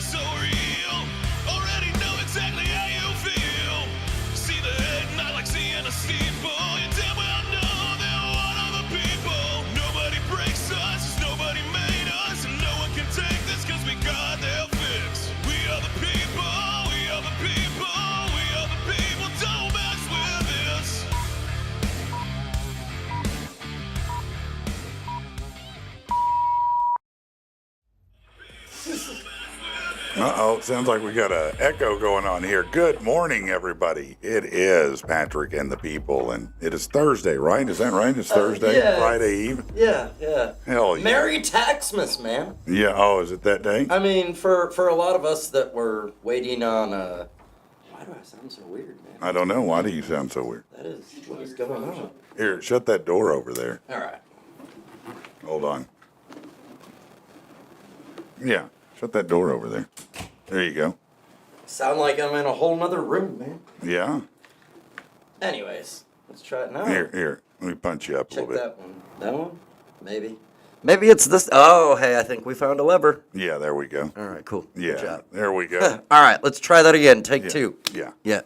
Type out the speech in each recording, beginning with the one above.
so real. Already know exactly how you feel. See the head, not like seeing a steeple. You damn well know they're one of the people. Nobody breaks us, 'cause nobody made us. And no one can take this, 'cause we got their fix. We are the people, we are the people, we are the people. Don't mess with this. Uh-oh, sounds like we got an echo going on here. Good morning, everybody. It is Patrick and the people, and it is Thursday, right? Is that right? It's Thursday, yeah. Friday Eve? Yeah. Hell yeah. Merry Taxmas, man. Yeah, oh, is it that day? I mean, for a lot of us that were waiting on, why do I sound so weird, man? I don't know. Why do you sound so weird? That is, what is going on? Here, shut that door over there. All right. Hold on. Yeah, shut that door over there. There you go. Sound like I'm in a whole nother room, man. Yeah. Anyways, let's try it now. Here. Let me punch you up a Check little bit. that one. That one? Maybe. Maybe it's this. Oh, hey, I think we found a lever. Yeah, there we go. All right, cool. Yeah, Good job. there we go. All right, let's try that again. Take two. Yeah. Yeah.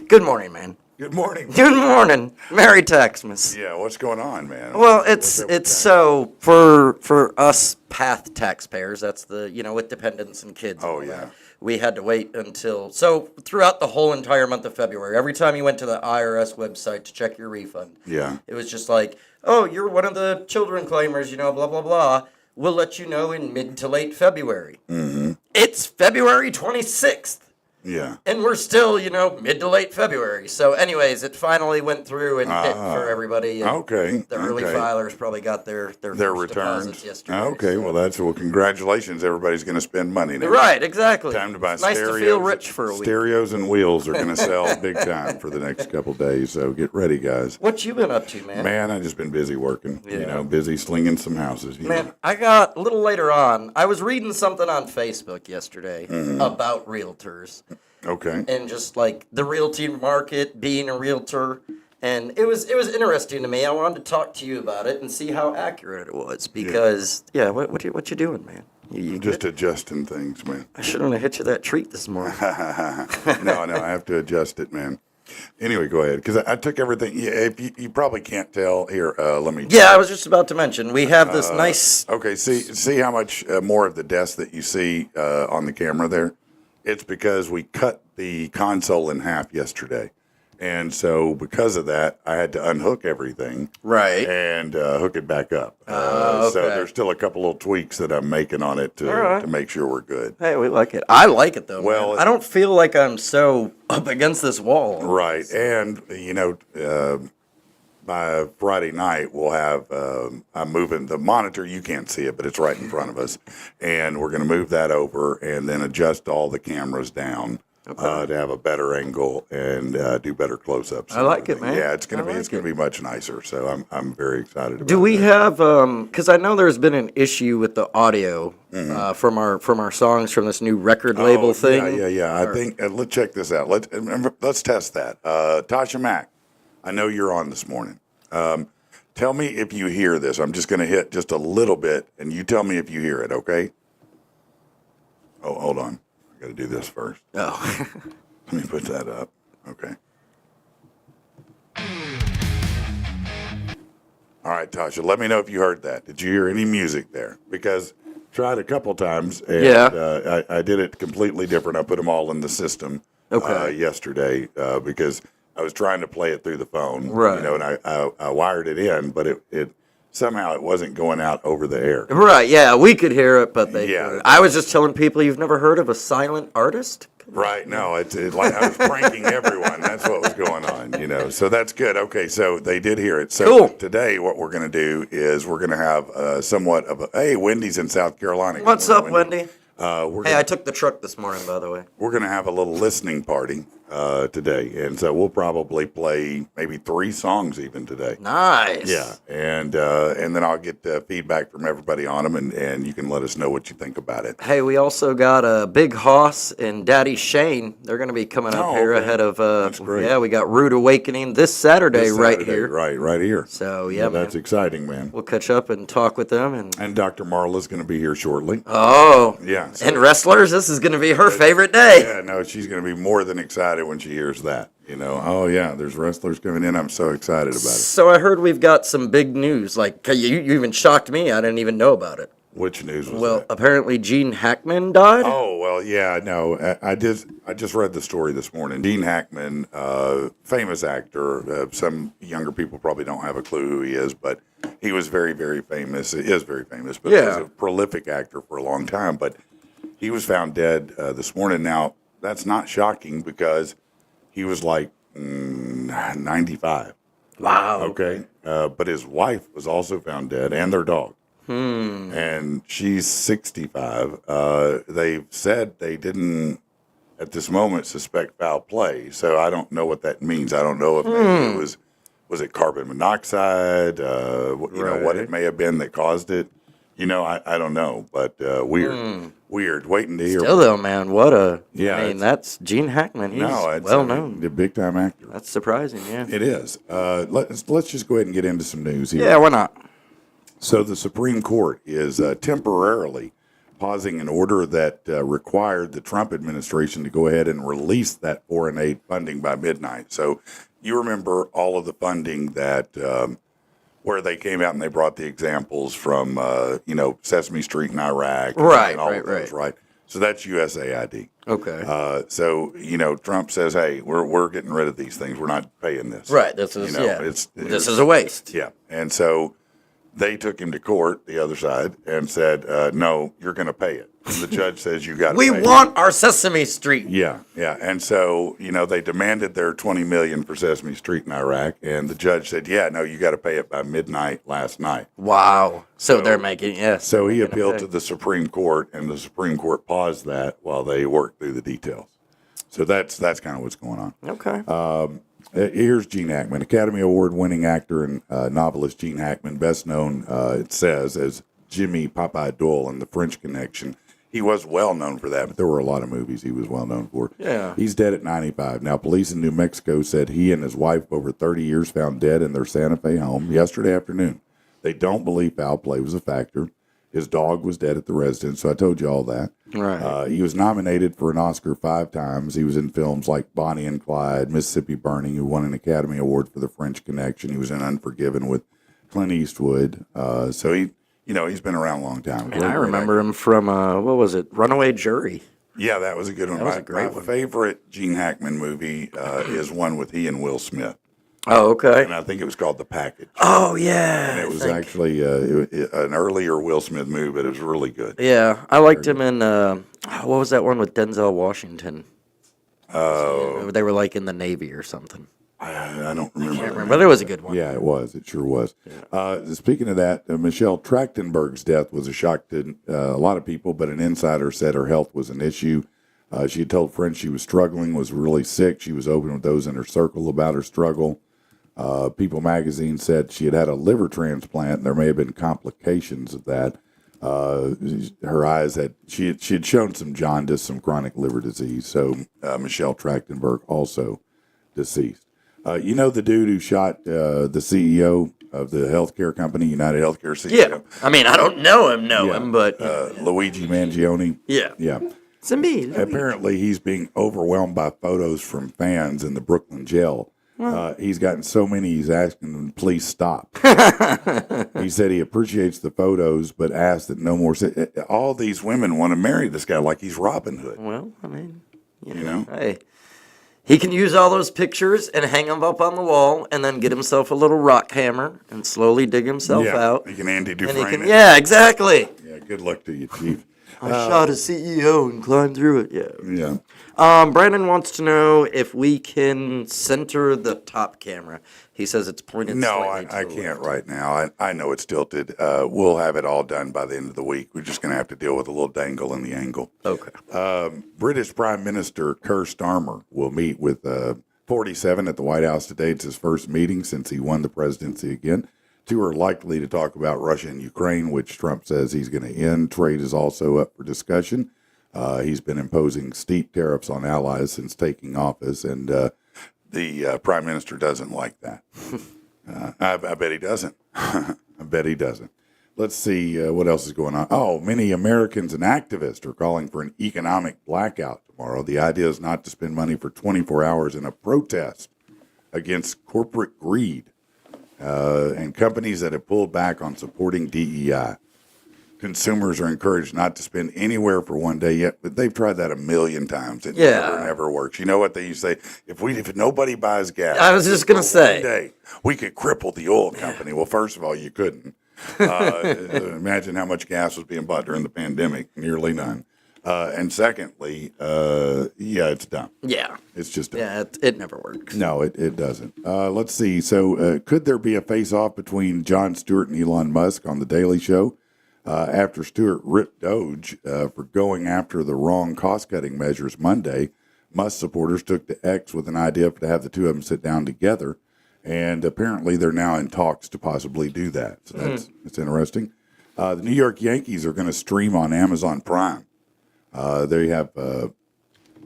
Good morning, man. Good morning. Good morning. Merry Taxmas. Yeah, what's going on, man? Well, What's up with it's that? so for us path taxpayers, that's the with dependents and kids. and Oh, all yeah. that, we had to wait until throughout the whole entire month of February. Every time you went to the IRS website to check your refund, Yeah. it was just like, oh, you're one of the children claimers, blah blah blah. We'll let you know in mid to late February. Mm-hmm. It's February 26th. Yeah. And we're still, mid to late February. So, anyways, it finally went through and hit for everybody. And Okay. the early okay. filers probably got their Their first returns. deposits yesterday. Okay, so. well, congratulations. Everybody's going to spend money now. Right, exactly. Time to buy It's nice stereos. to feel rich for a week. Stereos and wheels are going to sell big time for the next couple days, so get ready, guys. What you been up to, man? Man, I've just been busy working, Yeah. busy slinging some houses. You Man, know. I got a little later on. I was reading something on Facebook yesterday Mm-hmm. about realtors Okay. and just like the realty market, being a realtor. And it was interesting to me. I wanted to talk to you about it and see how accurate it was because what you doing, man? You Just good? adjusting things, man. I shouldn't have hit you that treat this morning. No, I have to adjust it, man. Anyway, go ahead, because I took everything. Yeah, if you probably can't tell. Here, let me. Yeah, I was just about to mention we have this nice. Okay, see how much more of the desk that you see on the camera there? It's because we cut the console in half yesterday. And so because of that, I had to unhook everything. Right. And hook it back up. Okay. So there's still a couple little tweaks that I'm making on it to make sure we're good. Hey, we like it. I like it though. Well, man. I don't feel like I'm so up against this wall. Right. And, by Friday night, we'll have, I'm moving the monitor. You can't see it, but it's right in front of us. And we're going to move that over and then adjust all the cameras down to have a better angle and do better close-ups. I like it, man. Yeah, it's going I to like be much nicer. So I'm very excited about it. Do we have? Because I know there's been an issue with the audio from our songs from this new record label thing. Yeah. I think let's check this out. Let's test that. Tasha Mack, I know you're on this morning. Tell me if you hear this. I'm just going to hit just a little bit, and you tell me if you hear it. Okay? Oh, hold on. I got to do this first. Oh. Let me put that up. Okay. All right, Tasha, let me know if you heard that. Did you hear any music there? Because I tried a couple times, and I did it completely different. I put them all in the system yesterday because I was trying to play it through the phone. Right. And I wired it in, but it somehow it wasn't going out over the air. Right, yeah, we could hear it, but they Yeah. couldn't. I was just telling people you've never heard of a silent artist? Right. No, it's like I was pranking everyone. That's what was going on, So that's good. Okay, so they did hear it. So Cool. Today what we're going to do is we're going to have somewhat of a, hey, Wendy's in South Carolina. What's Good up, morning, Wendy? We're Hey, gonna, I took the truck this morning, by the way. we're going to have a little listening party today. And so we'll probably play maybe 3 songs even today. Nice. Yeah, and then I'll get feedback from everybody on them, and you can let us know what you think about it. Hey, we also got Big Hoss and Daddy Shane. They're going to be coming up here okay. ahead of. That's great. Yeah, we got Rude Awakening this Saturday, This right Saturday, here. right here. So yeah, That's exciting, man. we'll catch up and talk with them. And And Dr. Marla's going to be here shortly. oh, Yeah, Yeah. So, And wrestlers, this is going to be her favorite day. yeah, no, she's going to be more than excited when she hears that. You know, oh yeah, there's wrestlers coming in. I'm so excited about it. So I heard we've got some big news. Like you even shocked me. I didn't even know about it. Which news was Well, that? apparently Gene Hackman died. Oh well, yeah, no, I just read the story this morning. Gene Hackman, famous actor. Some younger people probably don't have a clue who he is, but he was very, very famous. He is very famous, but he was a prolific actor for a long time. But he was found dead this morning. Now that's not shocking because he was like 95. Wow. Okay, but his wife was also found dead, and their dog. And she's 65. They've said they didn't, at this moment, suspect foul play. So I don't know what that means. I don't know if maybe it was it carbon monoxide? You know what it may have been that caused it. You know, I don't know, but weird. Waiting to hear. Still though, man, what a Yeah, that's Gene Hackman. He's well known. The big time actor. That's surprising. Yeah. It is. Let's just go ahead and get into some news here. Yeah. Why not? So the Supreme Court is temporarily pausing an order that required the Trump administration to go ahead and release that foreign aid funding by midnight. So you remember all of the funding that where they came out and they brought the examples from Sesame Street in Iraq, and all of those, right? So that's USAID. Okay. So Trump says, "Hey, we're getting rid of these things. We're not paying this." Right. This is this is a waste. Yeah, and so they took him to court, the other side, and said, "No, you're going to pay it." And the judge says, "You got to." We pay want our Sesame Street. Yeah, and so they demanded their $20 million for Sesame Street in Iraq, and the judge said, "Yeah, no, you got to pay it by midnight last night." Wow. So they're making So he appealed to the Supreme Court, and the Supreme Court paused that while they worked through the details. So that's kind of what's going on. Okay. Here's Gene Hackman, Academy Award-winning actor and novelist Gene Hackman, best known, it says, as Jimmy Popeye Doyle in The French Connection. He was well known for that, but there were a lot of movies he was well known for. Yeah. He's dead at 95. Now, police in New Mexico said he and his wife of over 30 years found dead in their Santa Fe home yesterday afternoon. They don't believe foul play was a factor. His dog was dead at the residence, so I told you all that. Right. He was nominated for an Oscar 5 times. He was in films like Bonnie and Clyde, Mississippi Burning, who won an Academy Award for The French Connection. He was in Unforgiven with Clint Eastwood. So he's been around a long time. And I remember him from what was it? Runaway Jury. Yeah, that was a good one. That was a great My favorite Gene Hackman movie is one with he and Will Smith. Oh, okay. And I think it was called The Package. Oh, yeah. And it was actually an earlier Will Smith movie, but it was really good. Yeah, I liked him in what was that one with Denzel Washington? Oh, they were like in the Navy or something. I don't remember. But it was a good one. Yeah, it was. It sure was. Speaking of that, Michelle Trachtenberg's death was a shock to a lot of people, but an insider said her health was an issue. She had told friends she was struggling, was really sick. She was open with those in her circle about her struggle. People magazine said she had had a liver transplant, and there may have been complications of that. Her eyes she had shown some jaundice, some chronic liver disease. So Michelle Trachtenberg also deceased. You know the dude who shot the CEO of the healthcare company, United Healthcare CEO? Yeah. I mean, I don't know him, but Luigi Mangione. Yeah. Yeah. It's a me. Apparently, he's being overwhelmed by photos from fans in the Brooklyn jail. He's gotten so many, he's asking them, please stop. He said he appreciates the photos, but asked that no more. All these women want to marry this guy like he's Robin Hood. Well, I mean, you know? Hey, he can use all those pictures and hang them up on the wall and then get himself a little rock hammer and slowly dig himself out. He can Andy Dufresne it. Yeah, exactly. Yeah, good luck to you, Chief. I shot a CEO and climbed through it. Yeah. Brandon wants to know if we can center the top camera. He says it's pointed. No, slightly I to the can't left. right now. I know it's tilted. We'll have it all done by the end of the week. We're just going to have to deal with a little dangle in the angle. Okay. British Prime Minister Keir Starmer will meet with 47 at the White House today. It's his first meeting since he won the presidency again. Two are likely to talk about Russia and Ukraine, which Trump says he's going to end. Trade is also up for discussion. He's been imposing steep tariffs on allies since taking office, and the prime minister doesn't like that. I bet he doesn't. I bet he doesn't. let's see what else is going on. Oh, many Americans and activists are calling for an economic blackout tomorrow. The idea is not to spend money for 24 hours in a protest against corporate greed and companies that have pulled back on supporting DEI. Consumers are encouraged not to spend anywhere for one day yet, but they've tried that a million times. It never works. You know what they used to say? If nobody buys gas, I was just going to say, one day, we could cripple the oil company. Well, first of all, you couldn't. Imagine how much gas was being bought during the pandemic. Nearly none. And secondly, it's dumb. Yeah. It's just dumb. Yeah, it never works. No, it doesn't. Let's see. So could there be a face-off between Jon Stewart and Elon Musk on The Daily Show? After Stewart ripped Doge for going after the wrong cost-cutting measures Monday, Musk supporters took to X with an idea to have the two of them sit down together, and apparently they're now in talks to possibly do that. So that's interesting. The New York Yankees are going to stream on Amazon Prime. They have,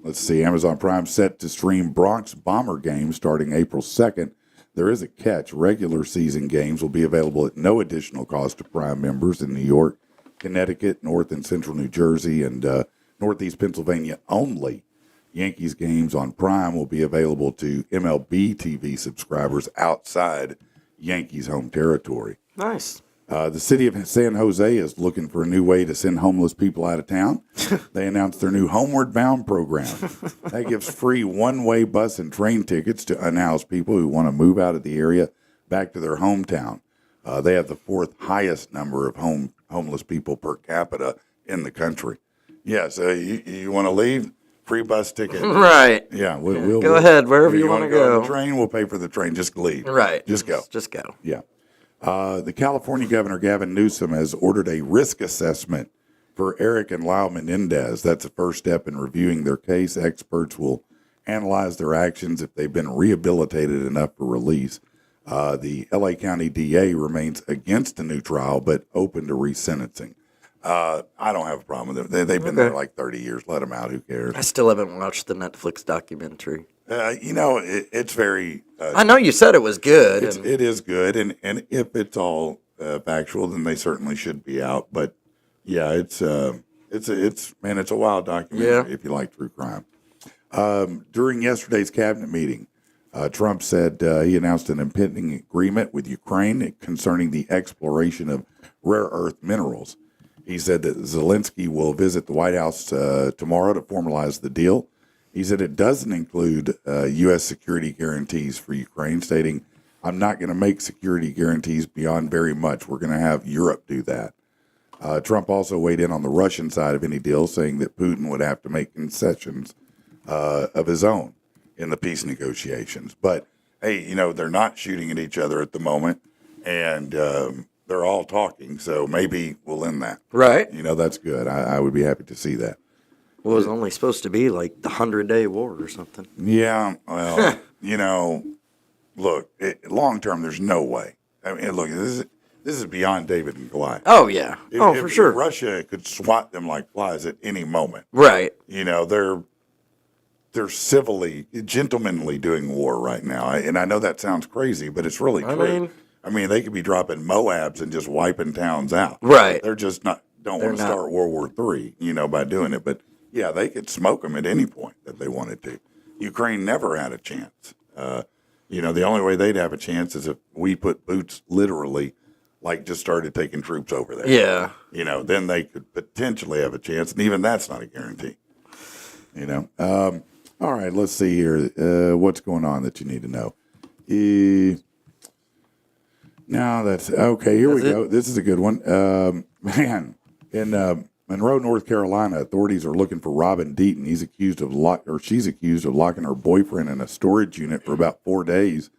Amazon Prime set to stream Bronx Bomber games starting April 2nd. There is a catch. Regular season games will be available at no additional cost to Prime members in New York, Connecticut, North and Central New Jersey, and Northeast Pennsylvania only. Yankees games on Prime will be available to MLB TV subscribers outside Yankees home territory. Nice. The city of San Jose is looking for a new way to send homeless people out of town. They announced their new Homeward Bound program. That gives free one-way bus and train tickets to unhoused people who want to move out of the area back to their hometown. They have the fourth highest number of homeless people per capita in the country. Yeah, so you want to leave? Free bus ticket. Right. Yeah, we'll go ahead, wherever you want to go. On the train, we'll pay for the train. Just leave. Right. Just go. Just go. Yeah. The California Governor Gavin Newsom has ordered a risk assessment for Eric and Lau Menendez. That's the first step in reviewing their case. Experts will analyze their actions if they've been rehabilitated enough for release. The L.A. County DA remains against a new trial, but open to resentencing. I don't have a problem with it. They've been there like 30 years. Let them out. Who cares? I still haven't watched the Netflix documentary. It's very. I know you said it was good. It is good, and if it's all factual, then they certainly should be out. But yeah, it's a wild documentary if you like true crime. During yesterday's cabinet meeting, Trump said he announced an impending agreement with Ukraine concerning the exploration of rare earth minerals. He said that Zelensky will visit the White House tomorrow to formalize the deal. He said it doesn't include U.S. security guarantees for Ukraine, stating, I'm not going to make security guarantees beyond very much. We're going to have Europe do that. Trump also weighed in on the Russian side of any deal, saying that Putin would have to make concessions of his own in the peace negotiations. But, hey, they're not shooting at each other at the moment, and they're all talking, so maybe we'll end that. Right. That's good. I would be happy to see that. Well, it was only supposed to be like the 100-day war or something. Yeah, well, look, long term, there's no way. I mean, look, this is beyond David and Goliath. Oh, yeah. For sure. If Russia could swat them like flies at any moment. Right. They're gentlemanly doing war right now. And I know that sounds crazy, but it's really true. I mean, they could be dropping Moabs and just wiping towns out. Right. They're just don't want to start World War III, by doing it. But yeah, they could smoke them at any point that they wanted to. Ukraine never had a chance. The only way they'd have a chance is if we put boots literally, like just started taking troops over there. Yeah. Then they could potentially have a chance, and even that's not a guarantee. All right, let's see here. What's going on that you need to know? Now that's okay. Here we go. This is a good one. In Monroe, North Carolina, authorities are looking for Robin Deaton. She's accused of locking her boyfriend in a storage unit for about 4 days.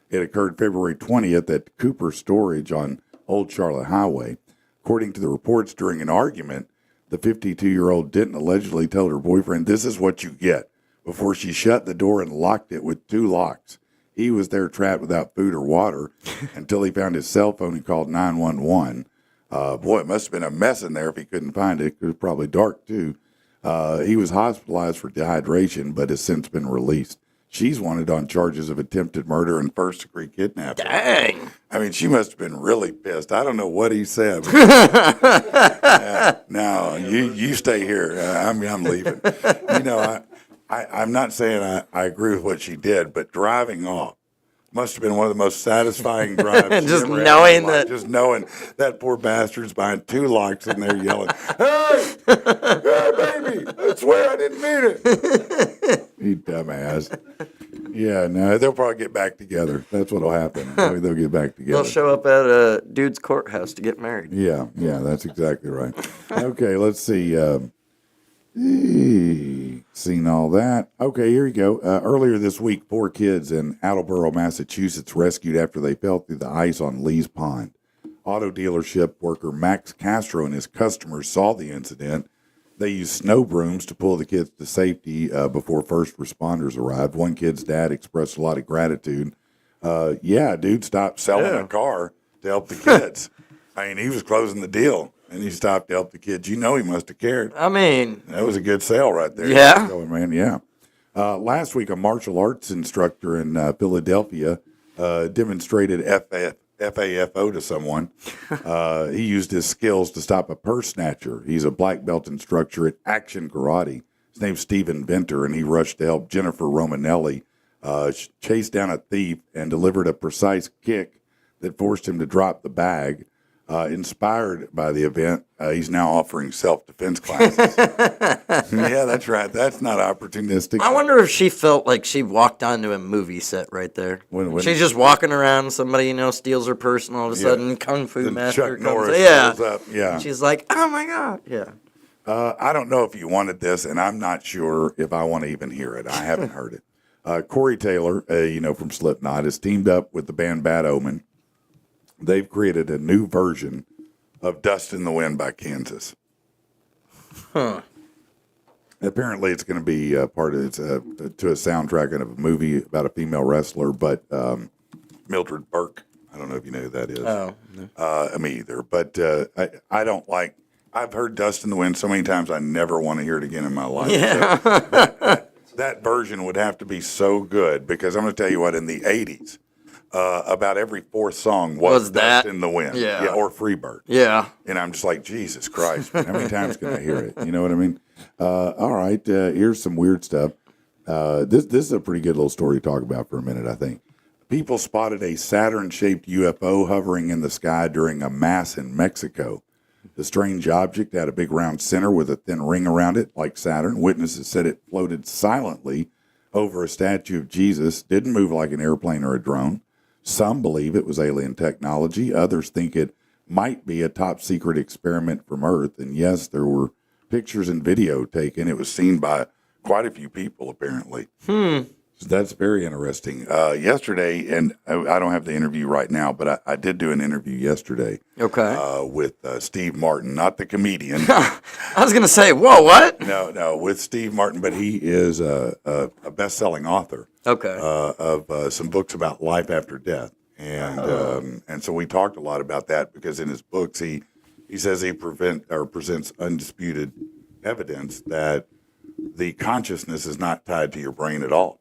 It occurred February 20th at Cooper Storage on Old Charlotte Highway. According to the reports, during an argument, the 52-year-old Deaton allegedly told her boyfriend, "This is what you get," before she shut the door and locked it with 2 locks. He was there trapped without food or water until he found his cell phone and called 911. It must have been a mess in there if he couldn't find it. It was probably dark, too. He was hospitalized for dehydration, but has since been released. She's wanted on charges of attempted murder and first-degree kidnapping. Dang. I mean, she must have been really pissed. I don't know what he said. No, you stay here. I'm leaving. I'm not saying I agree with what she did, but driving off must have been one of the most satisfying drives. Just she ever had in knowing her life. that- Just knowing that poor bastard's behind two locks in there yelling, "Hey, hey, baby! I swear I didn't mean it." You dumbass. Yeah, no, they'll probably get back together. That's what'll happen. They'll get back together. They'll show up at a dude's courthouse to get married. Yeah, that's exactly right. Okay, let's see. Seen all that. Okay, here you go. Earlier this week, 4 kids in Attleboro, Massachusetts, rescued after they fell through the ice on Lee's Pond. Auto dealership worker Max Castro and his customers saw the incident. They used snow brooms to pull the kids to safety before first responders arrived. One kid's dad expressed a lot of gratitude. Dude stopped selling a car to help the kids. I mean, he was closing the deal, and he stopped to help the kids. You know he must have cared. I mean, That was a good sale right there. Yeah. Man, yeah. Last week, a martial arts instructor in Philadelphia demonstrated FAFO to someone. He used his skills to stop a purse snatcher. He's a black belt instructor at Action Karate. His name's Stephen Venter, and he rushed to help Jennifer Romanelli chase down a thief and delivered a precise kick that forced him to drop the bag. Inspired by the event, he's now offering self-defense classes. Yeah, that's right. That's not opportunistic. I wonder if she felt like she walked onto a movie set right there. When She's just walking around, somebody, steals her purse, and all of a sudden, Kung Fu Then Master Chuck comes. Norris Yeah. pulls up. Yeah. She's like, oh my God. Yeah. I don't know if you wanted this, and I'm not sure if I want to even hear it. I haven't heard it. Corey Taylor, from Slipknot, has teamed up with the band Bad Omen. They've created a new version of Dust in the Wind by Kansas. Huh. Apparently, it's going to be to a soundtrack of a movie about a female wrestler, but Mildred Burke. I don't know if you know who that is. Oh. No. Me either. But I don't like. I've heard Dust in the Wind so many times. I never want to hear it again in my life. Yeah. So that version would have to be so good because I'm going to tell you what. In the '80s, about every fourth song was Dust in the Wind. Yeah. Or Freebird. Yeah. And I'm just like, Jesus Christ, man, how many times can I hear it? You know what I mean? All right, here's some weird stuff. This is a pretty good little story to talk about for a minute, I think. People spotted a Saturn-shaped UFO hovering in the sky during a mass in Mexico. The strange object had a big round center with a thin ring around it, like Saturn. Witnesses said it floated silently over a statue of Jesus, didn't move like an airplane or a drone. Some believe it was alien technology. Others think it might be a top-secret experiment from Earth. And yes, there were pictures and video taken. It was seen by quite a few people, apparently. So that's very interesting. Yesterday, and I don't have the interview right now, but I did do an interview yesterday. Okay. With Steve Martin, not the comedian. I was going to say, whoa, what? No, with Steve Martin, but he is a best-selling author. Okay. Of some books about life after death, and so we talked a lot about that because in his books he says he presents undisputed evidence that the consciousness is not tied to your brain at all.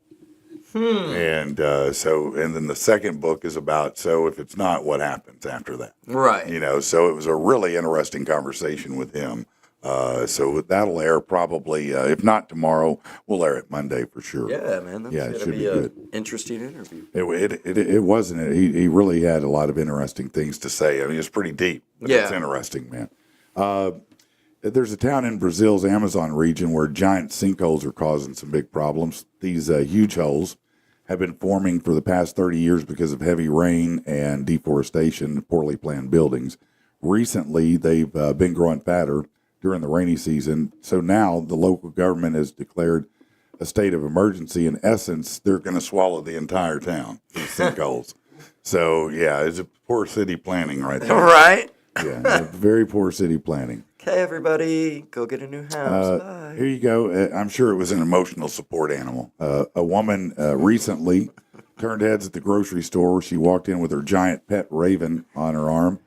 And then the second book is about if it's not, what happens after that? Right. So it was a really interesting conversation with him. So that'll air probably, if not tomorrow, we'll air it Monday for sure. Yeah, man. That's it going to should be be an good. interesting interview. It wasn't it. He really had a lot of interesting things to say. I mean, it's pretty deep, but it's interesting, man. There's a town in Brazil's Amazon region where giant sinkholes are causing some big problems. These huge holes have been forming for the past 30 years because of heavy rain and deforestation, poorly planned buildings. Recently, they've been growing fatter during the rainy season. So now the local government has declared a state of emergency. In essence, they're going to swallow the entire town, these sinkholes. So, yeah, it's a poor city planning right there. All right. Yeah, very poor city planning. Okay, everybody, go get a new house. Bye. Here you go. I'm sure it was an emotional support animal. A woman recently turned heads at the grocery store. She walked in with her giant pet raven on her arm.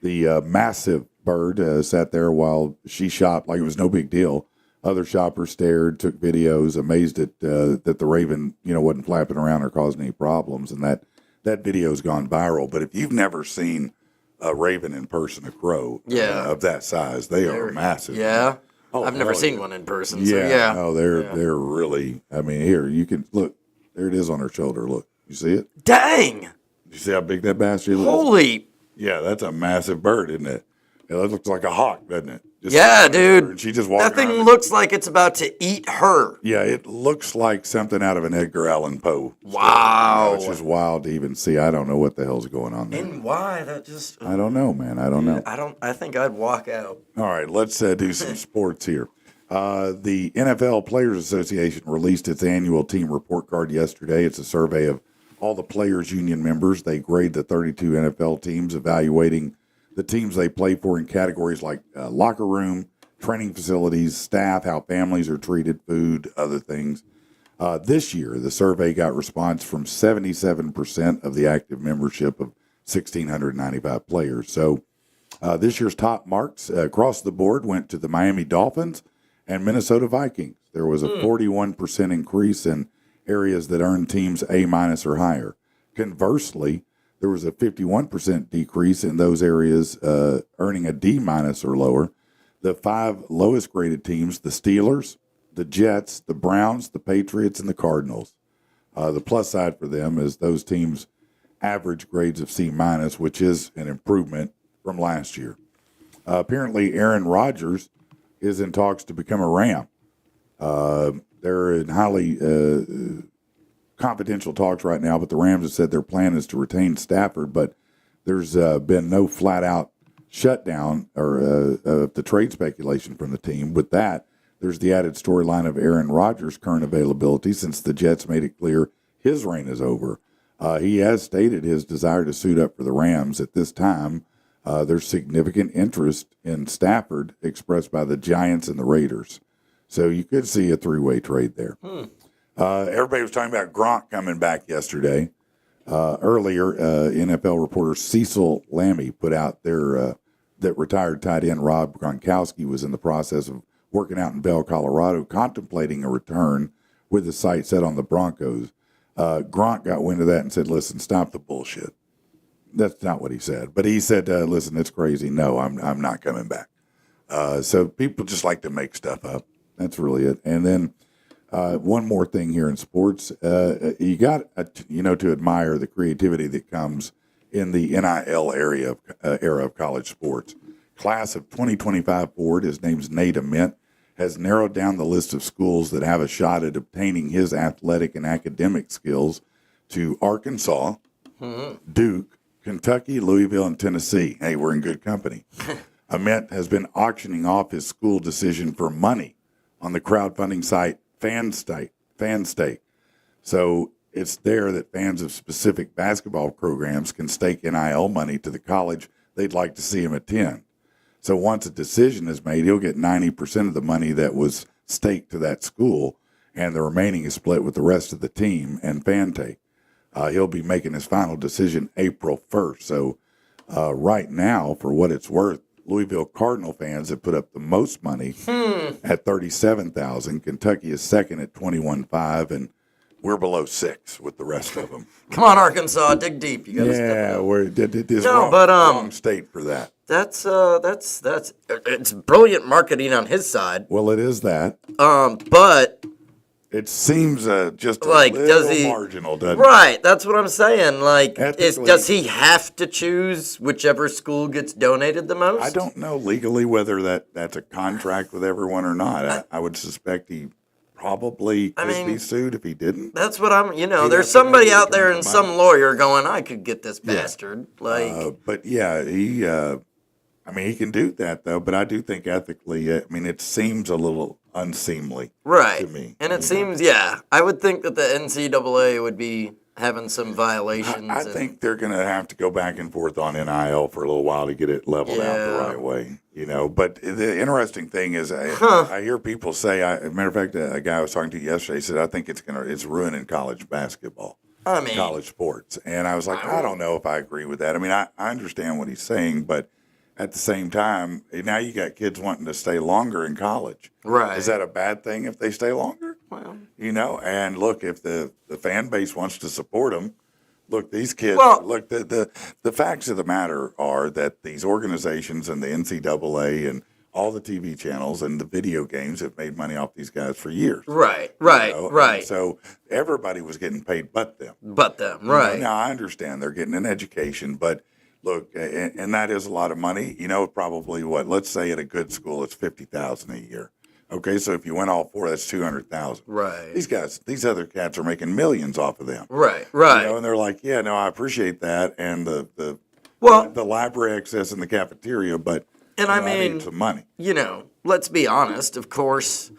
The massive bird sat there while she shopped like it was no big deal. Other shoppers stared, took videos, amazed at that the raven, wasn't flapping around or causing any problems, and that video's gone viral. But if you've never seen a raven in person, a crow of that size, they are massive. Yeah. Oh, I've never seen one in person. So yeah. Oh, they're really. I mean, here you can look. There it is on her shoulder. Look, you see it? Dang! You see how big that bastard is? Holy! Yeah, that's a massive bird, isn't it? Yeah, that looks like a hawk, doesn't it? Dude. And she just walking That thing around. looks like it's about to eat her. Yeah, it looks like something out of an Edgar Allan Poe. Wow. It's just wild to even see. I don't know what the hell's going on there. And why? That just. I don't know, man. I don't know. I think I'd walk out. All right, let's do some sports here. The NFL Players Association released its annual team report card yesterday. It's a survey of all the players' union members. They grade the 32 NFL teams, evaluating the teams they play for in categories like locker room, training facilities, staff, how families are treated, food, other things. This year, the survey got response from 77% of the active membership of 1,695 players. So this year's top marks across the board went to the Miami Dolphins and Minnesota Vikings. There was a 41% increase in areas that earned teams A- or higher. Conversely, there was a 51% decrease in those areas earning a D- or lower. The 5 lowest graded teams, the Steelers, the Jets, the Browns, the Patriots, and the Cardinals. The plus side for them is those teams' average grades of C-, which is an improvement from last year. Apparently, Aaron Rodgers is in talks to become a Ram. They're in highly confidential talks right now, but the Rams have said their plan is to retain Stafford, but there's been no flat-out shutdown or the trade speculation from the team. With that, there's the added storyline of Aaron Rodgers' current availability since the Jets made it clear his reign is over. He has stated his desire to suit up for the Rams. At this time, there's significant interest in Stafford expressed by the Giants and the Raiders. So you could see a three-way trade there. Everybody was talking about Gronk coming back yesterday. Earlier, NFL reporter Cecil Lammy put out there that retired tight end Rob Gronkowski was in the process of working out in Bell, Colorado, contemplating a return with the sights set on the Broncos. Gronk got wind of that and said, listen, stop the bullshit. That's not what he said. But he said, listen, it's crazy. No, I'm not coming back. So people just like to make stuff up. That's really it. And then one more thing here in sports. You got to admire the creativity that comes in the NIL era of college sports. Class of 2025 forward, his name's Nate Ament, has narrowed down the list of schools that have a shot at obtaining his athletic and academic skills to Arkansas, Duke, Kentucky, Louisville, and Tennessee. Hey, we're in good company. Ament has been auctioning off his school decision for money on the crowdfunding site Fanstake. So it's there that fans of specific basketball programs can stake NIL money to the college they'd like to see him attend. So once a decision is made, he'll get 90% of the money that was staked to that school, and the remaining is split with the rest of the team and Fantake. He'll be making his final decision April 1st. So right now, for what it's worth, Louisville Cardinal fans have put up the most money at $37,000. Kentucky is second at $21,500, and we're below $6,000 with the rest of them. Come on, Arkansas, dig deep. You got to step up. Wrong state for that. That's it's brilliant marketing on his side. Well, it is that. But it seems just a like, little marginal, doesn't it? Right, that's what I'm saying. Like, does he have to choose whichever school gets donated the most? I don't know legally whether that's a contract with everyone or not. I would suspect he probably could be sued if he didn't. That's what I'm. There's somebody out there and some lawyer going, I could get this bastard. But yeah, he can do that though. But I do think ethically, it seems a little unseemly, right? To me, and it seems, I would think that the NCAA would be having some violations. I think they're going to have to go back and forth on NIL for a little while to get it leveled out the right way, But the interesting thing is, I hear people say. As a matter of fact, a guy I was talking to yesterday said, "I think it's ruining college basketball, college sports." And I was like, I don't know if I agree with that. I understand what he's saying, but at the same time, now you got kids wanting to stay longer in college. Right. Is that a bad thing if they stay longer? Well, And look, if the fan base wants to support them, look, these kids, Well- look, the facts of the matter are that these organizations and the NCAA and all the TV channels and the video games have made money off these guys for years. right. And so everybody was getting paid but them. But them, right. Now, I understand they're getting an education, but look, and that is a lot of money. Probably let's say at a good school, it's $50,000 a year. Okay, so if you went all four, that's $200,000. Right. These other cats are making millions off of them. Right. And they're like, yeah, no, I appreciate that, and the library access in the cafeteria, but I need some money. Let's be honest. Of course,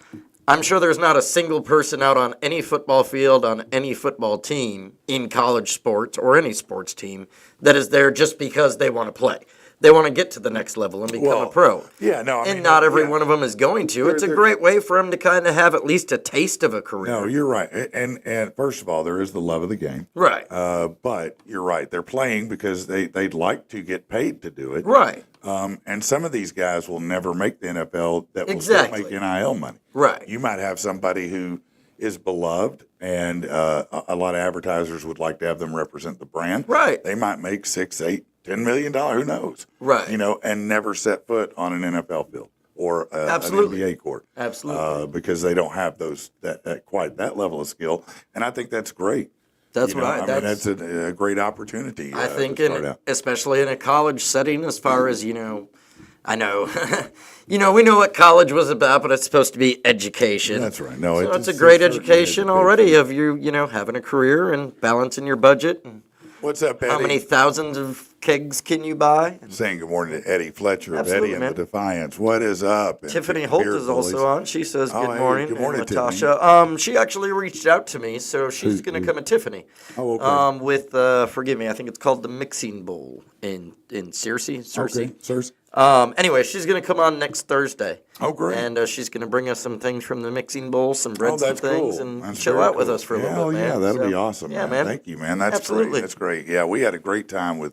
I'm sure there's not a single person out on any football field, on any football team, in college sports or any sports team that is there just because they want to play. They want to get to the next level and become a pro. Yeah, no, and not every one of them is going to. It's a great way for them to kind of have at least a taste of a career. No, you're right. And first of all, there is the love of the game. Right. But you're right. They're playing because they'd like to get paid to do it. Right. And some of these guys will never make the NFL that will Exactly. still make NIL money. Right. You might have somebody who is beloved, and a lot of advertisers would like to have them represent the brand. Right. They might make $6, $8, $10 million. Who knows? Right. And never set foot on an NFL field or an Absolutely. NBA court. Absolutely. Because they don't have quite that level of skill, and I think that's great. That's that's a great opportunity. I think, to start out. especially in a college setting, as far as I know, we know what college was about, but it's supposed to be education. That's right. No, so it's a great education already of you, having a career and balancing your budget. And what's up, Eddie? how many thousands of kegs can you buy? Saying good morning to Eddie Fletcher of Absolutely, Eddie and man. the Defiance. What is up? And Tiffany Holt Beer is also Bullies. on. She says good hey, morning. good morning, and Natasha. She actually reached out to me, so she's going to come at Tiffany. Oh, okay. With forgive me, I think it's called the Mixing Bowl in Searcy. Okay, sirs. Anyway, she's going to come on next Thursday. Oh, great. And she's going to bring us some things from the Mixing Bowl, some breads and that's things, cool. and That's chill very out with cool. us for a little bit, man. Yeah, that'll So, be awesome. Yeah, man. Thank you, man. That's Absolutely. great. That's great. Yeah, we had a great time with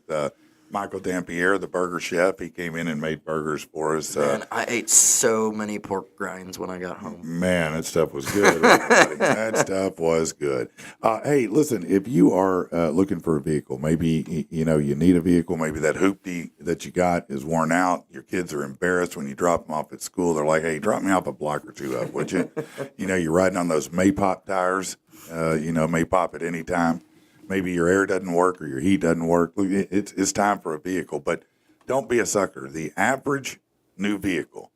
Michael Dampierre, the burger chef. He came in and made burgers for us. Man, I ate so many pork grinds when I got home. Man, that stuff was good. That stuff was good. Hey, listen, if you are looking for a vehicle, maybe you need a vehicle, maybe that hoopty that you got is worn out. Your kids are embarrassed when you drop them off at school. They're like, hey, drop me off a block or two up, would you? You're riding on those Maypop tires, may pop at any time. Maybe your air doesn't work or your heat doesn't work. Look, it's time for a vehicle, but don't be a sucker. The average new vehicle,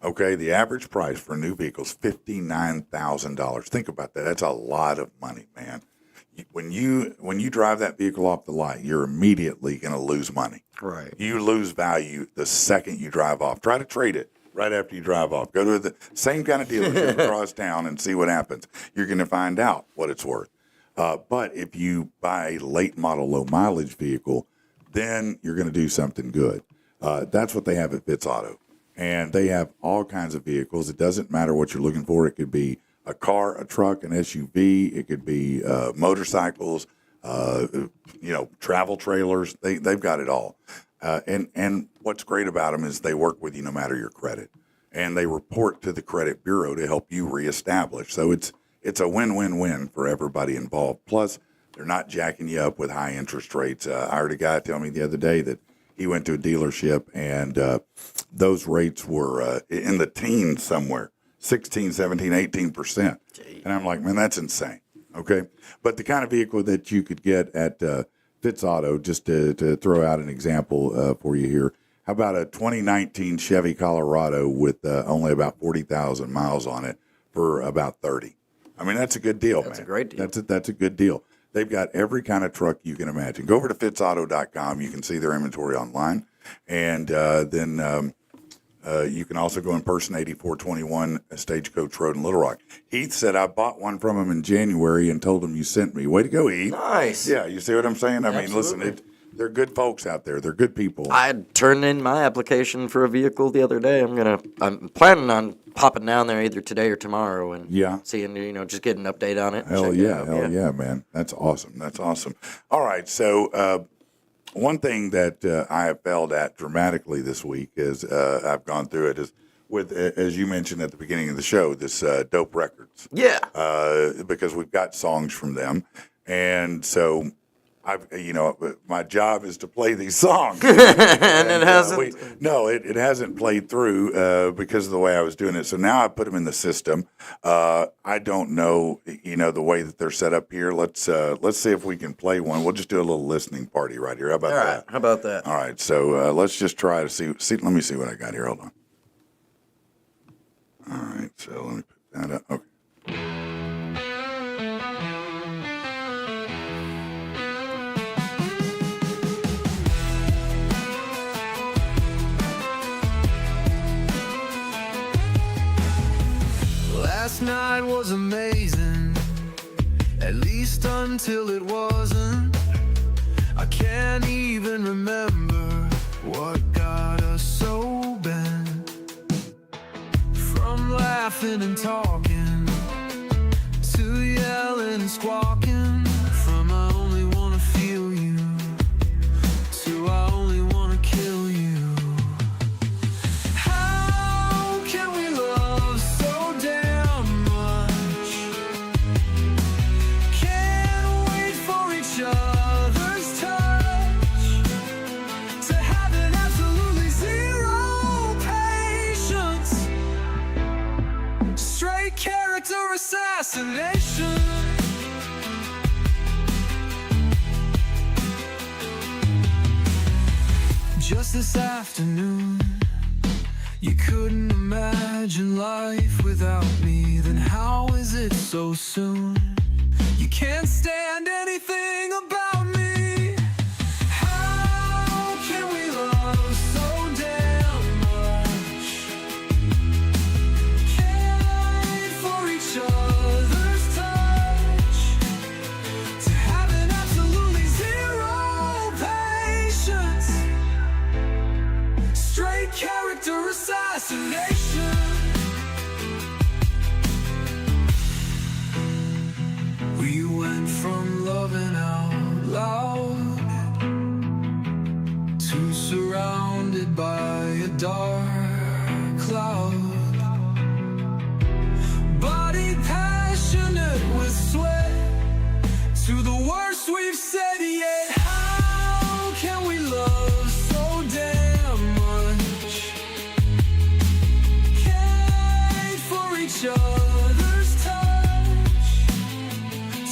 the average price for a new vehicle is $59,000. Think about that. That's a lot of money, man. When you drive that vehicle off the lot, you're immediately going to lose money. Right. You lose value the second you drive off. Try to trade it right after you drive off. Go to the same kind of dealership across town and see what happens. You're going to find out what it's worth. But if you buy a late model, low mileage vehicle, then you're going to do something good. That's what they have at Fitz Auto. And they have all kinds of vehicles. It doesn't matter what you're looking for. It could be a car, a truck, an SUV. It could be motorcycles, travel trailers. They've got it all. And what's great about them is they work with you no matter your credit. And they report to the credit bureau to help you reestablish. So it's a win-win-win for everybody involved. Plus, they're not jacking you up with high interest rates. I heard a guy tell me the other day that he went to a dealership and those rates were in the teens somewhere, 16, 17, 18%. And I'm like, man, that's insane. Okay. But the kind of vehicle that you could get at Fitz Auto, just to throw out an example for you here, how about a 2019 Chevy Colorado with only about 40,000 miles on it for about 30? I mean, that's a good deal, man. That's a great deal. That's a good deal. They've got every kind of truck you can imagine. Go over to fitzauto.com. You can see their inventory online. And then you can also go in person, 8421 Stagecoach Road in Little Rock. Heath said, I bought one from him in January and told him you sent me. Way to go, Heath. Nice. Yeah, you see what I'm saying? I mean, Absolutely. listen, they're good folks out there. They're good people. I turned in my application for a vehicle the other day. I'm planning on popping down there either today or tomorrow and seeing, just get an update on it. Hell yeah, man. That's awesome. All right, so One thing that I have failed at dramatically this week is I've gone through it is with, as you mentioned at the beginning of the show, this Dope Records. Yeah. Because we've got songs from them, and so my job is to play these songs, and it hasn't. It hasn't played through because of the way I was doing it. So now I put them in the system. I don't know, the way that they're set up here. Let's see if we can play one. We'll just do a little listening party right here. How about All right. that? How about that? All right. So let's just try to see. Let me see what I got here. Hold on. All right. So let me put that up. Okay. Last night was amazing, at least until it wasn't. I can't even remember what got us so bent. From laughing and talking to yelling and squawking, from I only wanna feel you to I only wanna kill you. How can we love so damn much? Can't wait for each other's touch, to having absolutely zero patience. Straight character assassination. Just this afternoon, you couldn't imagine life without me. Then how is it so soon? You can't stand anything about me. How can we love so damn much? Can't wait for each other's touch, to having absolutely zero patience. Straight character assassination. We went from loving out loud to surrounded by a dark cloud. Body passionate with sweat, to the worst we've said yet. How can we love so damn much? Can't wait for each other's touch,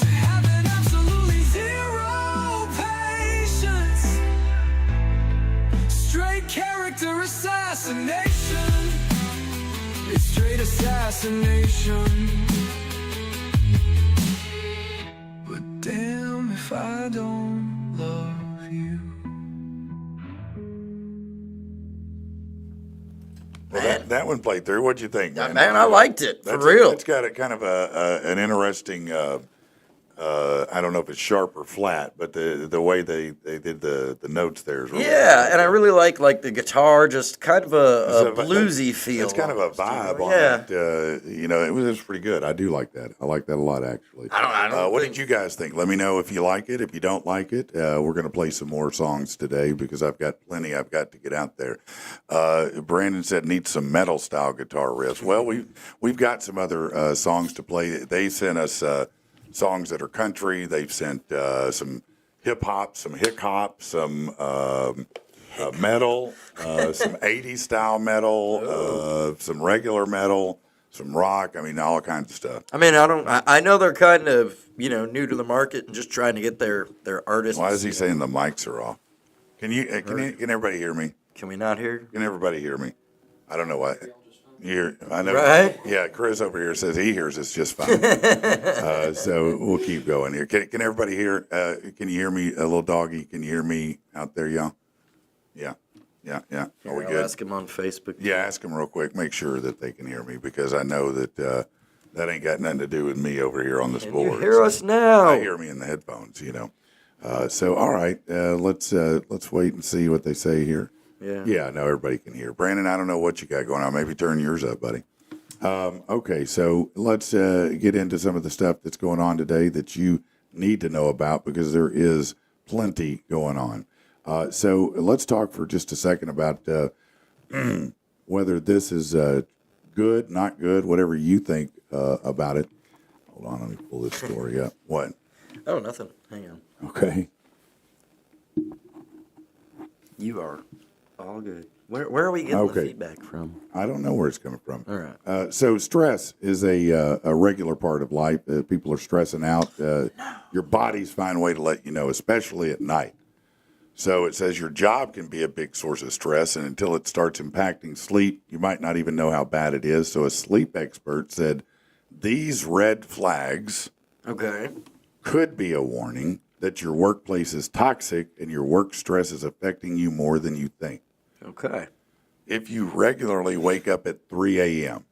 to having absolutely zero patience. Straight character assassination. It's straight assassination. But damn if I don't love you. Well, that one played through. What'd you think, man? Man, I liked it, for real. It's got a kind of an interesting. I don't know if it's sharp or flat, but the way they did the notes there is really Yeah, and I really like the guitar, just kind of a It's bluesy feel. It's kind of a vibe on Yeah. it. It was pretty good. I do like that. I like that a lot, actually. I don't what think- did you guys think? Let me know if you like it. If you don't like it, we're going to play some more songs today because I've got plenty I've got to get out there. Brandon said needs some metal style guitar riffs. Well, we've got some other songs to play. They sent us songs that are country. They've sent some hip hop, some hick hop, some metal, some 80s style metal, some regular metal, some rock. I mean, all kinds of stuff. I mean, I know they're kind of, new to the market and just trying to get their artists. Why is he saying the mics are off? Can everybody hear me? Can we not hear? Can everybody hear me? I don't know why. I know. Right? Yeah, Chris over here says he hears us just fine. So we'll keep going here. Can everybody hear? Can you hear me, a little doggy? Can you hear me out there, y'all? Yeah. Are we I'll good? ask him on Facebook. Yeah, ask them real quick. Make sure that they can hear me because I know that that ain't got nothing to do with me over here on this Can board. you hear us now? I hear me in the headphones, So all right, let's wait and see what they say here. Yeah, no, everybody can hear. Brandon, I don't know what you got going on. Maybe turn yours up, buddy. Okay, so let's get into some of the stuff that's going on today that you need to know about because there is plenty going on. So let's talk for just a second about whether this is good, not good, whatever you think about it. Hold on, let me pull this story up. What? Oh, nothing. Hang on. Okay. You are all good. Where are we getting the feedback from? I don't know where it's coming from. All right. So stress is a regular part of life. People are stressing out. Your bodies find a way to let you know, especially at night. So it says your job can be a big source of stress, and until it starts impacting sleep, you might not even know how bad it is. So a sleep expert said these red flags could be a warning that your workplace is toxic and your work stress is affecting you more than you think. Okay. If you regularly wake up at 3 a.m.,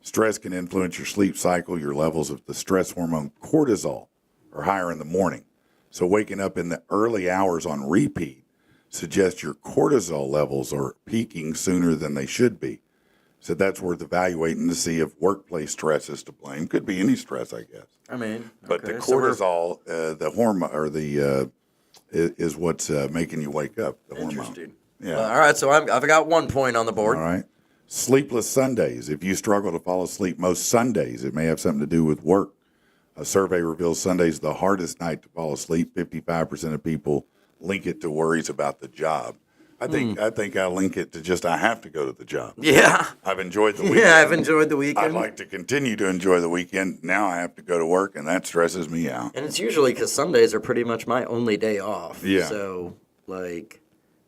stress can influence your sleep cycle. Your levels of the stress hormone cortisol are higher in the morning. So waking up in the early hours on repeat suggests your cortisol levels are peaking sooner than they should be. So that's worth evaluating to see if workplace stress is to blame. Could be any stress, I guess. I mean, but the cortisol, the hormone, or is what's making you wake up. The interesting. Hormone. Yeah. Well, all right, so I've got 1 point on the board. All right. Sleepless Sundays. If you struggle to fall asleep most Sundays, it may have something to do with work. A survey reveals Sunday's the hardest night to fall asleep. 55% of people link it to worries about the job. I think I link it to just I have to go to the job. Yeah. I've enjoyed the weekend. Yeah, I've enjoyed the weekend. I'd like to continue to enjoy the weekend. Now I have to go to work, and that stresses me out. And it's usually because Sundays are pretty much my only day off. Yeah. So,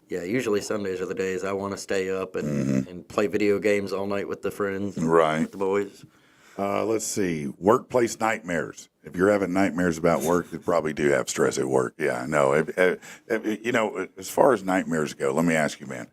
usually Sundays are the days I want to stay up and play video games all night with the friends. Right. With the boys. Let's see. Workplace nightmares. If you're having nightmares about work, you probably do have stress at work. Yeah, no. As far as nightmares go, let me ask you, man.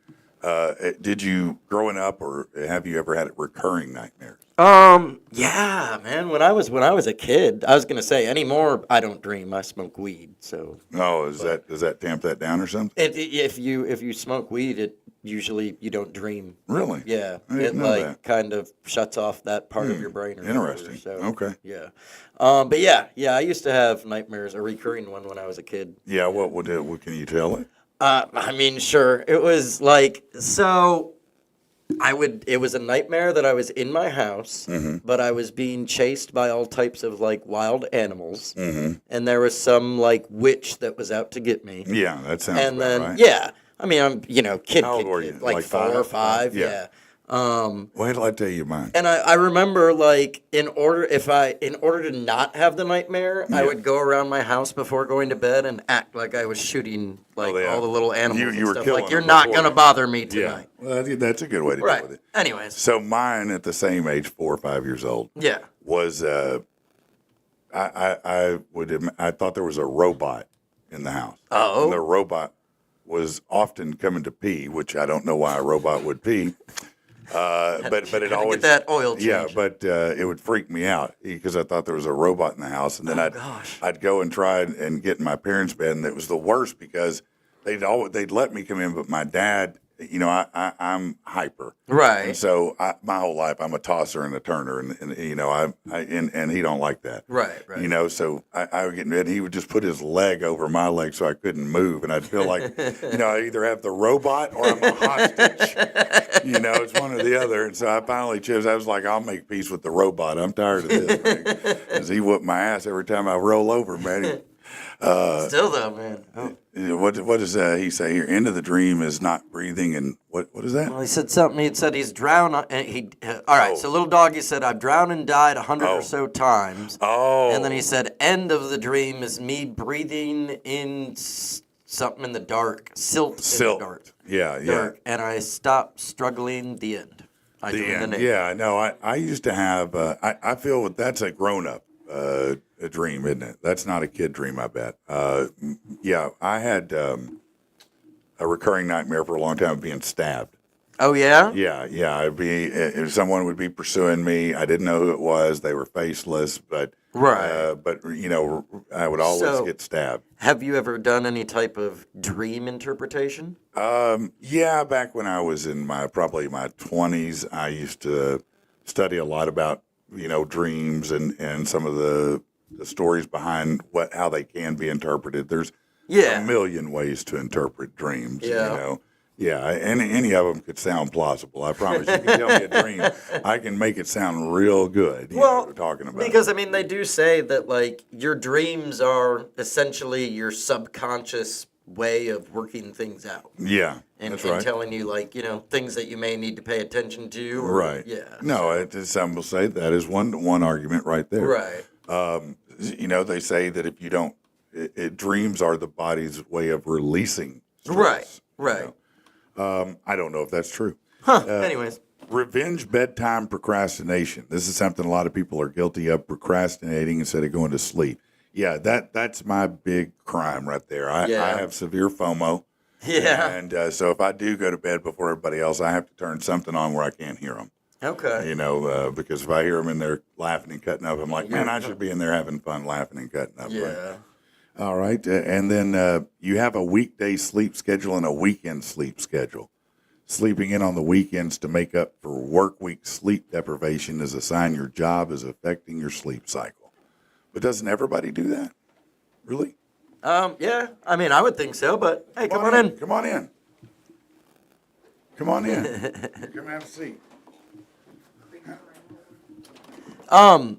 Did you, growing up, or have you ever had recurring nightmares? Yeah, man. When I was a kid, I was gonna say anymore. I don't dream. I smoke weed. So. Oh, does that tamp that down or something? If you smoke weed, it usually you don't dream. Really? Yeah. I didn't know that. Kind of shuts off that part of your brain. Or Interesting. Whatever, so, okay. Yeah. But I used to have nightmares, a recurring one when I was a kid. Yeah. What can you tell it? I mean, sure. It was it was a nightmare that I was in my house, but I was being chased by all types of wild animals, and there was some witch that was out to get me. Yeah, that sounds And then right. I mean, I'm kid. How old were you? Like 4 or 5. Yeah. Wait till I tell you mine. And I remember in order to not have the nightmare, I would go around my house before going to bed and act like I was shooting all the little animals. You were and stuff. killing You're them not before. gonna bother me tonight. Yeah, well, that's a good way to deal with it. Anyways, so mine at the same age, 4 or 5 years old. Yeah. Was I thought there was a robot in the house. Oh. And the robot was often coming to pee, which I don't know why a robot would pee. But it always get that oil change. Yeah, but it would freak me out because I thought there was a robot in the house, and then I'd go and try and get in my parents' bed, and it was the worst because they'd let me come in, but my dad, I'm hyper, right? And so my whole life I'm a tosser and a turner, and he don't like that, right? So I would get in bed, and he would just put his leg over my leg so I couldn't move, and I'd feel like I either have the robot or I'm a hostage. It's one or the other. And so I finally chose. I was like, I'll make peace with the robot. I'm tired of this because he whooped my ass every time I roll over, man. Still though, man. Oh. What does he say here? End of the dream is not breathing, and what is that? Well, he said something. He said he's drowned. And all right. So little doggy said, "I've drowned and died 100 or so times." Oh. And then he said, "End of the dream is me breathing in something in the dark, silt. In the dark." Yeah. Dark, and I stopped struggling. The end. The end. Yeah. No, I used to have. I feel that's a grown up. A dream, isn't it? That's not a kid dream, I bet. I had a recurring nightmare for a long time of being stabbed. Oh, yeah? Yeah. If someone would be pursuing me, I didn't know who it was. They were faceless, but right. I would always get stabbed. Have you ever done any type of dream interpretation? Yeah, back when I was in probably my 20s, I used to study a lot about dreams and some of the stories behind how they can be interpreted. There's Yeah. a million ways to interpret dreams. Yeah. You know. Yeah, and any of them could sound plausible. I promise you. You can tell me a dream, I can make it sound real good. You know what we're talking about. Because I mean, they do say that like your dreams are essentially your subconscious way of working things out. Yeah, And, that's and right. telling you like things that you may need to pay attention to. Or, Right. Yeah. No, some will say that is one argument right there. Right. They say that if you don't, dreams are the body's way of releasing stress. Right. Right. I don't know if that's true. Anyways. Revenge bedtime procrastination. This is something a lot of people are guilty of, procrastinating instead of going to sleep. Yeah, that's my big crime right there. I have severe FOMO. Yeah. And so if I do go to bed before everybody else, I have to turn something on where I can't hear them. Okay. Because if I hear them in there laughing and cutting up, I'm like, man, I should be in there having fun laughing and cutting up. Yeah. Right? All right. And then you have a weekday sleep schedule and a weekend sleep schedule. Sleeping in on the weekends to make up for work week sleep deprivation is a sign your job is affecting your sleep cycle. But doesn't everybody do that? Really? Yeah. I mean, I would think so, but hey, come on in. Come on in. Come on in. Come have a seat.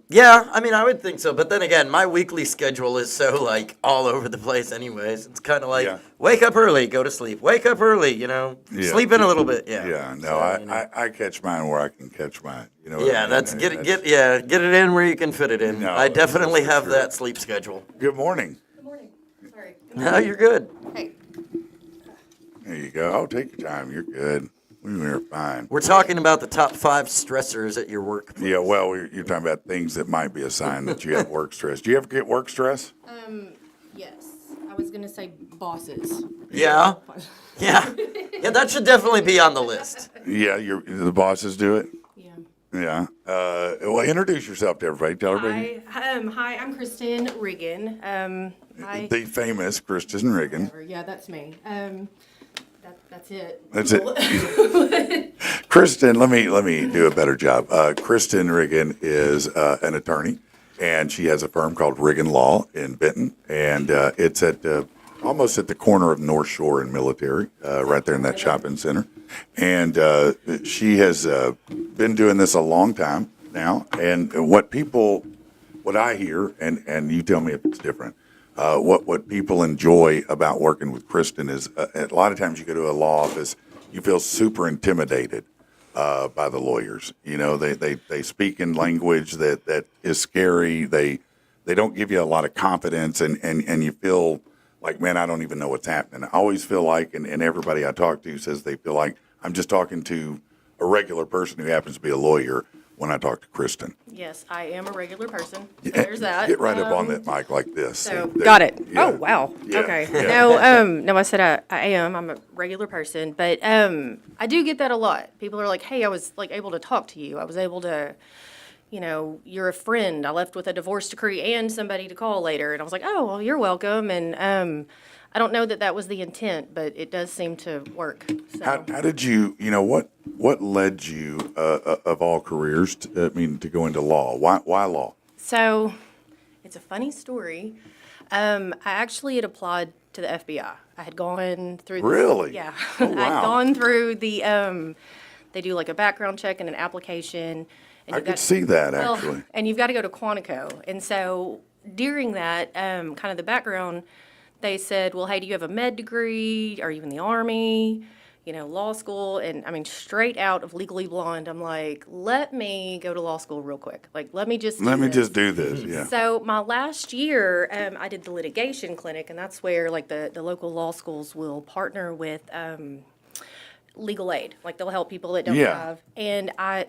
Yeah, I mean, I would think so. But then again, my weekly schedule is so, like, all over the place anyways. It's kind of like, wake up early, go to sleep. Wake up early, sleep in a little bit. Yeah. Yeah, no, So, I catch mine where I can catch mine. You know. Yeah, that's get it in where you can fit it in. No, I definitely that's for have sure. that sleep schedule. Good morning. Good morning. Sorry. No, you're good. Hey. There you go. Oh, take your time. You're good. We're fine. We're talking about the top 5 stressors at your work. Yeah, well, you're talking about things that might be a sign that you have work stress. Do you ever get work stress? Yes. I was gonna say bosses. Yeah. Yeah. Yeah, that should definitely be on the list. Yeah, the bosses do it. Yeah. Yeah. Well, introduce yourself to everybody. Tell everybody. Hi, I'm Kristin Riggan. The famous Kristin Riggan. Yeah, that's me. That's it. That's it. Kristin, let me do a better job. Kristin Riggan is an attorney, and she has a firm called Riggan Law in Benton, and it's at almost at the corner of North Shore and Military, right there in that shopping center. And she has been doing this a long time now. And what I hear, and you tell me if it's different. What people enjoy about working with Kristin is a lot of times you go to a law office, you feel super intimidated by the lawyers. They speak in language that is scary. They don't give you a lot of confidence, and you feel like, man, I don't even know what's happening. I always feel like, and everybody I talk to says they feel like I'm just talking to a regular person who happens to be a lawyer when I talk to Kristin. Yes, I am a regular person. So there's that. Get right up on that mic like this. So There- got it. yeah. Oh wow. Yeah, Okay. yeah. No. I said I am. I'm a regular person, but I do get that a lot. People are like, "Hey, I was like able to talk to you. I was able to, you're a friend. I left with a divorce decree and somebody to call later." And I was like, "Oh, well, you're welcome." And I don't know that was the intent, but it does seem to work. So. How did you, what led you, of all careers, to go into law? Why law? So, it's a funny story. I actually had applied to the FBI. I had gone through. Really? Yeah. Oh, wow. I'd gone through the. They do like a background check and an application. And I you've could got- see that, well, actually. and you've got to go to Quantico. And so during that, kind of the background, they said, well, hey, do you have a med degree? Are you in the Army? Law school. And straight out of Legally Blonde, I'm like, let me go to law school real quick. Like, let me just do this, yeah. So my last year, I did the litigation clinic, and that's where like the local law schools will partner with legal aid. Like they'll help people that don't Yeah. have. And I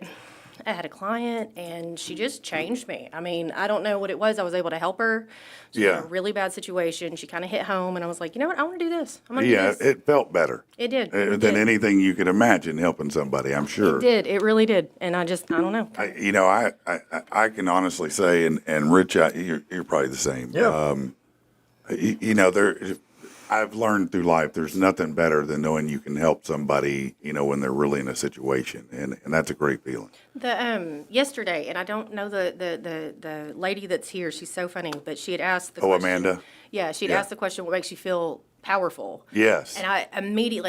had a client, and she just changed me. I don't know what it was. I was able to help her. She was Yeah. in a really bad situation. She kind of hit home, and I was like, you know what? I want to do this. I'm going to Yeah, do this. it felt better It did. than anything you could imagine helping somebody, I'm sure. It did. It really did. And I don't know. I can honestly say, and Rich, you're probably the same. Yeah. I've learned through life, there's nothing better than knowing you can help somebody, when they're really in a situation, and that's a great feeling. The yesterday, and I don't know the lady that's here. She's so funny, but she had asked the Oh, question. Amanda? Yeah, she'd Yeah. ask the question, what makes you feel powerful? Yes. And I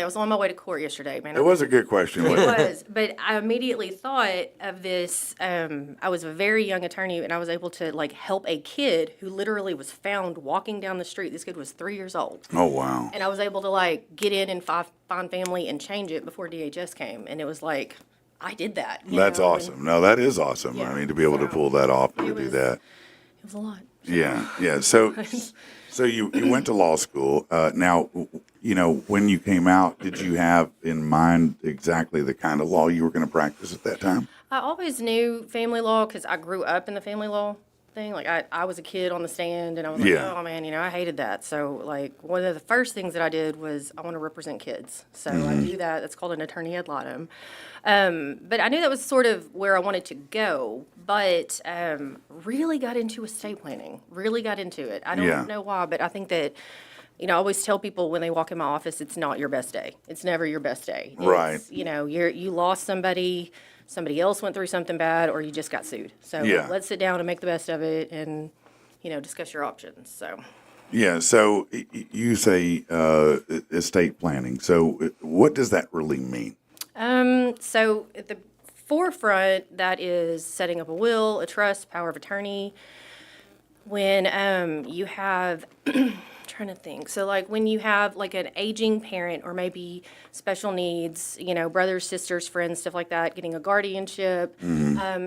was on my way to court yesterday, man. It was a good question. It wasn't it? was, but I immediately thought of this. I was a very young attorney, and I was able to like help a kid who literally was found walking down the street. This kid was 3 years old, Oh, wow. and I was able to like get in and find family and change it before DHS came, and it was like I did that. That's and awesome. No, that is awesome. Yeah, I mean, to be able to so pull that off and it to do was- that. It was a lot. Yeah, yeah. So you went to law school. Now, when you came out, did you have in mind exactly the kind of law you were going to practice at that time? I always knew family law because I grew up in the family law thing. Like I was a kid on the stand, and I was like, Yeah. oh man, I hated that. So like one of the first things that I did was I want to represent kids. So I do that. That's called an attorney ad litem. But I knew that was sort of where I wanted to go. But really got into estate planning. Really got into it. I don't Yeah. know why, but I think that. I always tell people when they walk in my office, it's not your best day. It's never your best day. It's, Right. You lost somebody else went through something bad, or you just got sued. So Yeah. let's sit down and make the best of it and, discuss your options. So Yeah. So you say estate planning. So what does that really mean? so at the forefront, that is setting up a will, a trust, power of attorney. When you have trying to think. So like when you have like an aging parent or maybe special needs, brothers, sisters, friends, stuff like that, getting a guardianship,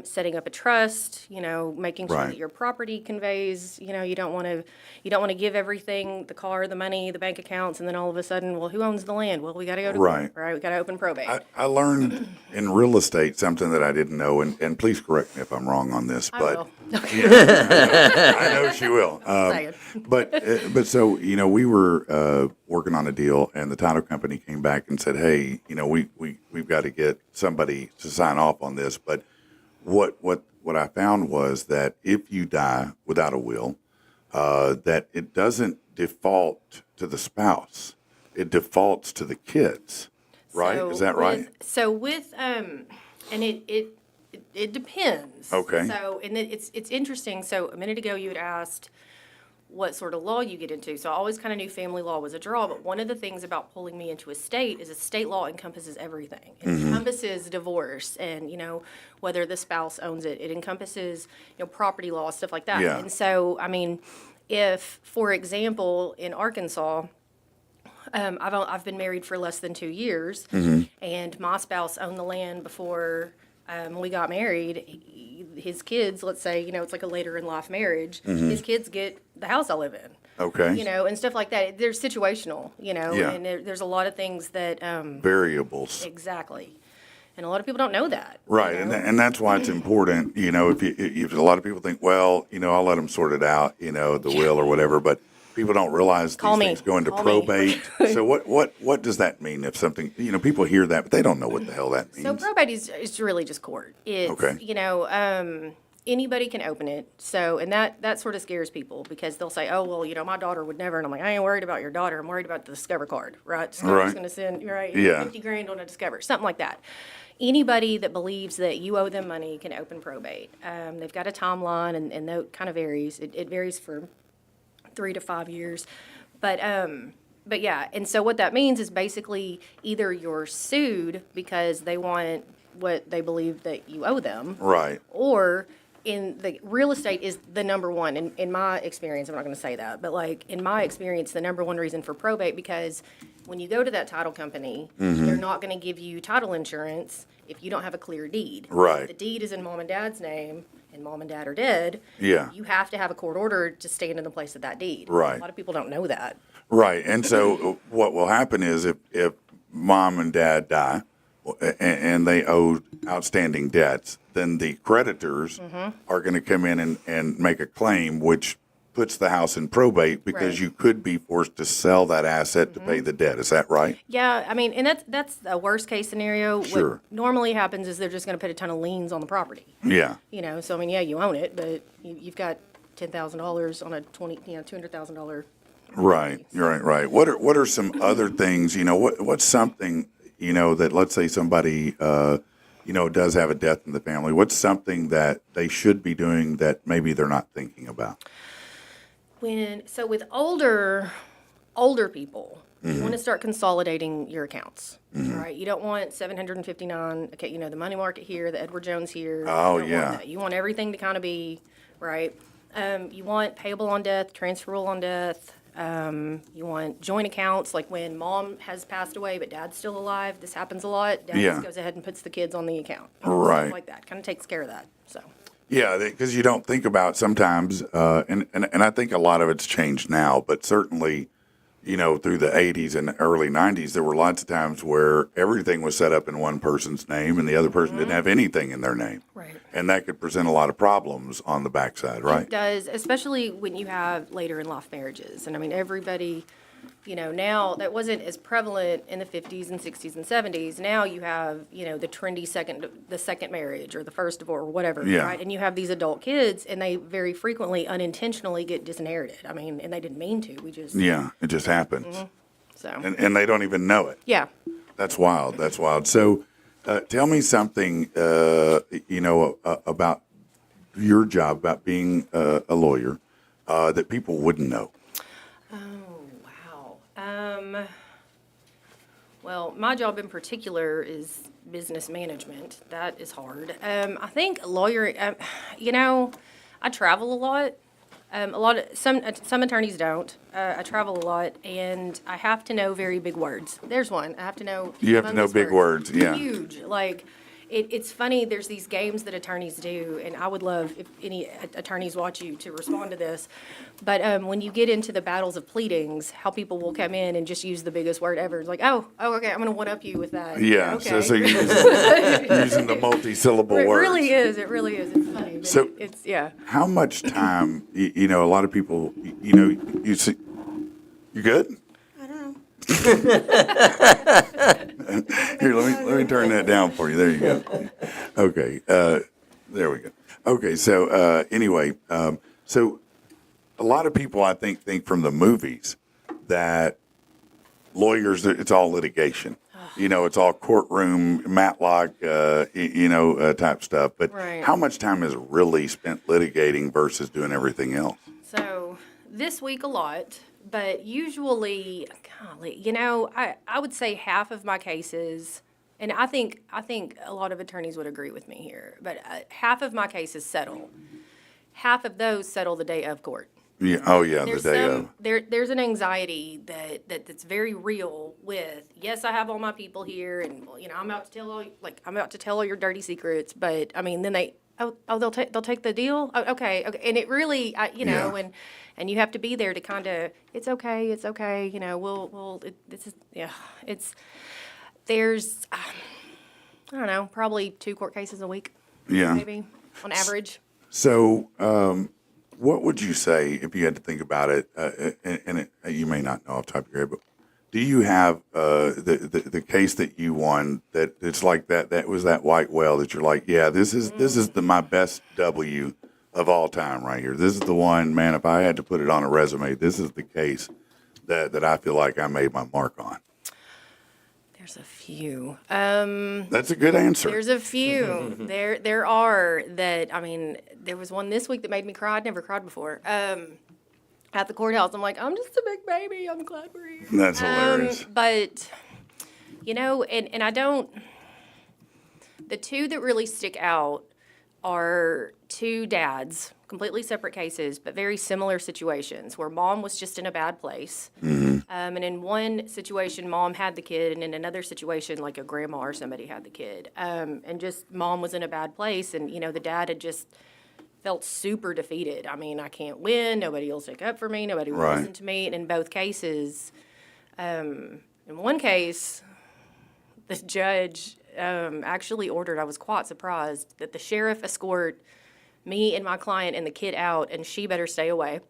setting up a trust, making sure Right. that your property conveys, you don't want to give everything, the car, the money, the bank accounts, and then all of a sudden, well, who owns the land? Well, we got to go to Right. court, right? We got to open probate. I learned in real estate something that I didn't know, and please correct me if I'm wrong on this, I but will. I know she will. Saying. But so we were working on a deal, and the title company came back and said, "Hey, we've got to get somebody to sign off on this." But what I found was that if you die without a will, that it doesn't default to the spouse; it defaults to the kids. Right? So Is that right? And it depends. Okay. So, and it's interesting. So a minute ago you had asked what sort of law you get into. So I always kind of knew family law was a draw, but one of the things about pulling me into estate is estate law encompasses everything. It encompasses divorce and, whether the spouse owns it. It encompasses, property law, stuff like that. Yeah. And so, if, for example, in Arkansas, I've been married for less than 2 years, and my spouse owned the land before we got married. His kids, let's say, it's like a later in life marriage. His kids get the house I live in. Okay. And stuff like that. They're situational, Yeah. and there's a lot of things that Variables. exactly, and a lot of people don't know that. Right, and that's why it's important. If a lot of people think, well, I'll let them sort it out, the will or whatever, but people don't realize Call these me. things go into Call me. probate. So what does that mean? If something, people hear that, but they don't know what the hell that means. So probate is really just court. It's, Okay. Anybody can open it. So, and that sort of scares people because they'll say, oh, well, my daughter would never. And I'm like, I ain't worried about your daughter. I'm worried about the Discover card, right? Discover's Right. going to send, right, Yeah. 50 grand on a Discover, something like that. Anybody that believes that you owe them money can open probate. They've got a timeline, and that kind of varies. It varies for 3 to 5 years. But yeah, and so what that means is basically either you're sued because they want what they believe that you owe them, Right. or in the real estate is the number one, in my experience, I'm not going to say that, but like in my experience, the number one reason for probate, because when you go to that title company, they're not going to give you title insurance if you don't have a clear deed. Right. If the deed is in mom and dad's name and mom and dad are dead, Yeah. you have to have a court order to stand in the place of that deed. Right. A lot of people don't know that. Right, and so what will happen is if mom and dad die, and they owe outstanding debts, then the creditors are going to come in and make a claim, which puts the house in probate because Right. you could be forced to sell that asset to pay the debt. Is that right? Yeah, and that's a worst case scenario. Sure. What normally happens is they're just going to put a ton of liens on the property. Yeah. So yeah, you own it, but you've got $10,000 on a $200,000. Right. You're right. What are some other things? What's something that, let's say somebody does have a death in the family. What's something that they should be doing that maybe they're not thinking about? With older people, you want to start consolidating your accounts, right? You don't want 759, okay, the money market here, the Edward Jones here. Oh, You don't yeah. want that. You want everything to kind of be, right? You want payable on death, transferable on death. You want joint accounts, like when mom has passed away but dad's still alive. This happens a lot. Dad Yeah. just goes ahead and puts the kids on the account. Right. Stuff like that. Kind of takes care of that, so. Yeah, because you don't think about sometimes, and I think a lot of it's changed now, but certainly, through the 80s and early 90s, there were lots of times where everything was set up in one person's name and the other person didn't have anything in their name. Right. And that could present a lot of problems on the backside, right? It does, especially when you have later in life marriages. And I mean, everybody, now that wasn't as prevalent in the 50s and 60s and 70s. Now you have, the trendy second marriage or the first divorce or whatever, Yeah. right? And you have these adult kids and they very frequently unintentionally get disinherited. I mean, and they didn't mean to. We just, Yeah, it just happens. so. And they don't even know it. Yeah. That's wild. That's wild. So tell me something, about your job, about being a lawyer, that people wouldn't know. Wow. Well, my job in particular is business management. That is hard. I think lawyer, I travel a lot. Some attorneys don't. I travel a lot, and I have to know very big words. There's one. I have to know. You have to know humongous big words, yeah. Huge. Like, it's funny. There's these games that attorneys do, and I would love if any attorneys watch you to respond to this. But when you get into the battles of pleadings, how people will come in and just use the biggest word ever. It's like, okay, I'm going to one up you with that. Yeah, Okay. so you're using the multi-syllable It words. really is. It really is. It's funny. But So- it's yeah. How much time, a lot of people, you see, you good? Here, let me turn that down for you. There you go. Okay, there we go. Okay, so anyway, so a lot of people I think from the movies that lawyers, it's all litigation. It's all courtroom, Matlock, type stuff. But Right. how much time is really spent litigating versus doing everything else? So this week a lot, but usually, golly, I would say half of my cases, and I think a lot of attorneys would agree with me here, but half of my cases settle. Half of those settle the day of court. Yeah. Oh, yeah. The day of. There's an anxiety that's very real with, yes, I have all my people here, and I'm about to tell all your dirty secrets, but I mean, then they'll take the deal. Oh, okay, and it really, Yeah. and you have to be there to kind of, it's okay, there's, I don't know, probably 2 court cases a week, Yeah. maybe on average. So, what would you say if you had to think about it? You may not know off the top of your head, but do you have the case that you won that it's like that was that white whale that you're like, yeah, this is my best W of all time right here. This is the one, man. If I had to put it on a resume, this is the case that I feel like I made my mark on. There's a few. That's a good answer. There's a few. There are that. I mean, there was one this week that made me cry. I'd never cried before. At the courthouse, I'm like, I'm just a big baby. I'm glad we're here. That's hilarious. But and I don't. The 2 that really stick out are 2 dads, completely separate cases, but very similar situations where mom was just in a bad place. And in one situation, mom had the kid, and in another situation, like a grandma or somebody had the kid. And just mom was in a bad place, and, the dad had just felt super defeated. I mean, I can't win. Nobody will stick up for me. Nobody will Right. listen to me. And in both cases, in one case, the judge actually ordered, I was quite surprised, that the sheriff escort me and my client and the kid out, and she better stay away.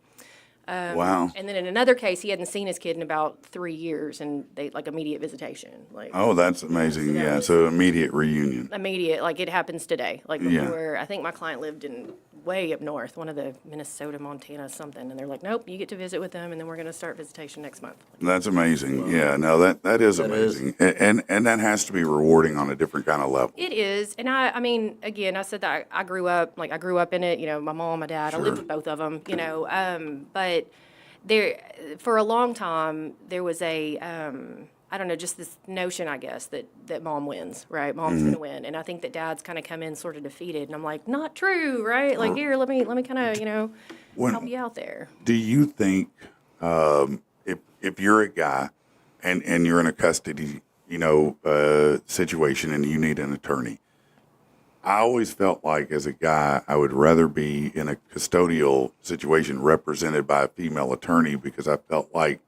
Wow. And then in another case, he hadn't seen his kid in about 3 years, and they immediate visitation, Oh, that's amazing. So Yeah. that So immediate reunion. immediate, it happens today. Yeah. Before, I think my client lived in way up north, one of the Minnesota, Montana, something. And they're like, nope, you get to visit with them, and then we're going to start visitation next month. That's amazing. Yeah, no, that is amazing. And that has to be rewarding on a different kind of level. It is, and I mean, again, I said that I grew up in it. You know, my mom, my dad. I lived with both of them. You know, but there, for a long time, there was a, I don't know, just this notion, I guess, that mom wins, right? Mom's gonna win, and I think that dad's kind of come in sort of defeated, and I'm like, not true, right? Like, here, let me kind of, you know, help you out there. Do you think if you're a guy and you're in a custody, situation and you need an attorney, I always felt like as a guy, I would rather be in a custodial situation represented by a female attorney because I felt like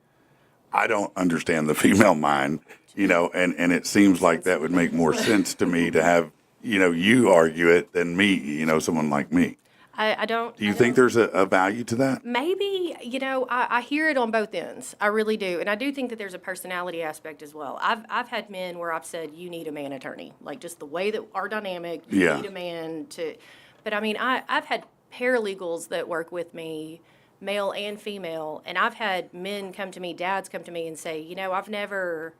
I don't understand the female mind, and it seems like that would make more sense to me to have, you argue it than me, someone like me. I don't. Do you think there's a value to that? Maybe, I hear it on both ends. I really do. And I do think that there's a personality aspect as well. I've had men where I've said, you need a man attorney. Like, just the way that our dynamic, you need a man to. But, I mean, I've had paralegals that work with me, male and female, and I've had men come to me, dads come to me and say, I've never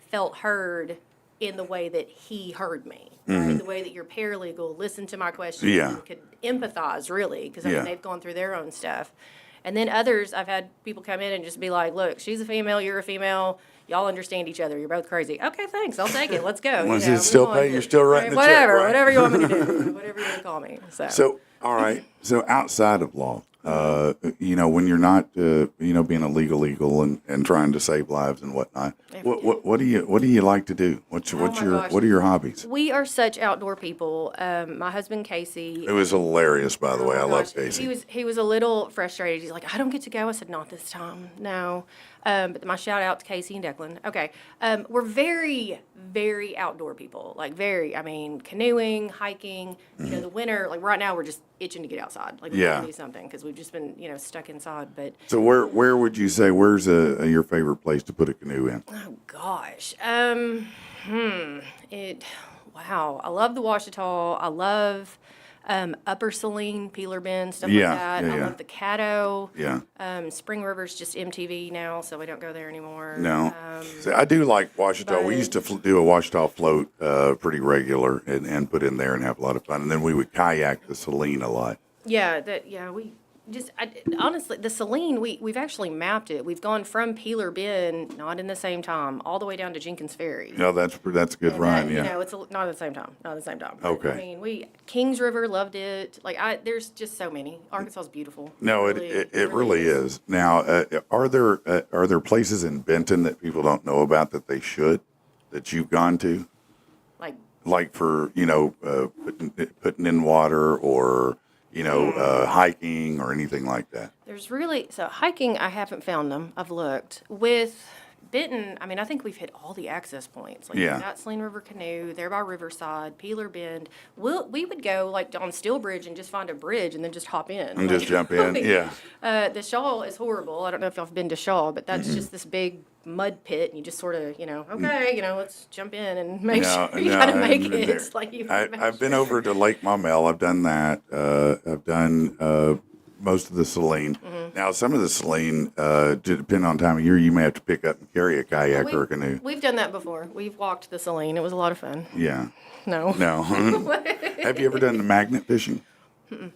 felt heard in the way that he heard me, right? The way that your paralegal listened to my questions and could empathize, really, because I mean, they've gone through their own stuff. And then others, I've had people come in and just be like, look, she's a female, you're a female, y'all understand each other, you're both crazy. Okay, thanks, I'll take it, let's go. Once it's still paid, you're still writing the check, whatever, right? whatever you want me to do, whatever you want to call me. So, all right, so outside of law, when you're not, being a legal and trying to save lives and whatnot, what do you like to do? What are your hobbies? We are such outdoor people. My husband Casey. It was hilarious, by the way. I love Casey. He was a little frustrated. He's like, I don't get to go. I said, not this time. No. But my shout out to Casey and Declan. Okay. We're very, very outdoor people. Like canoeing, hiking. The winter. Like right now, we're just itching to get outside. Like we want to do something because we've just been stuck inside. But so where would you say where's your favorite place to put a canoe in? Oh gosh. Wow. I love the Washita. I love Upper Saline, Peeler Bend, stuff like that. I love the Caddo. Yeah. Spring River's just MTV now, so we don't go there anymore. No. See, I do like Washita. We used to do a Washita float pretty regular and put in there and have a lot of fun. And then we would kayak the Saline a lot. We just honestly, the Saline, we've actually mapped it. We've gone from Peeler Bend, not in the same time, all the way down to Jenkins Ferry. No, that's a good run. It's not at the same time. Not at the same time. Okay. I mean, Kings River loved it. There's just so many. Arkansas is beautiful. No, it really is. Now, are there places in Benton that people don't know about that you've gone to? Like for putting in water or hiking or anything like that? There's hiking, I haven't found them. I've looked. With Benton, I mean, I think we've hit all the access points. We've got Saline River Canoe, there by Riverside, Peeler Bend. We would go on Steel Bridge and just find a bridge and then just hop in. And just jump in, The Shaw is horrible. I don't know if y'all have been to Shaw, but that's just this big mud pit, and you just sort of, let's jump in and make sure you gotta make it. It's like I've been over to Lake Maumelle. I've done that. I've done most of the Saline. Now, some of the Saline, depending on time of year, you may have to pick up and carry a kayak or a canoe. We've done that before. We've walked the Saline. It was a lot of fun. Yeah. No. Have you ever done the magnet fishing?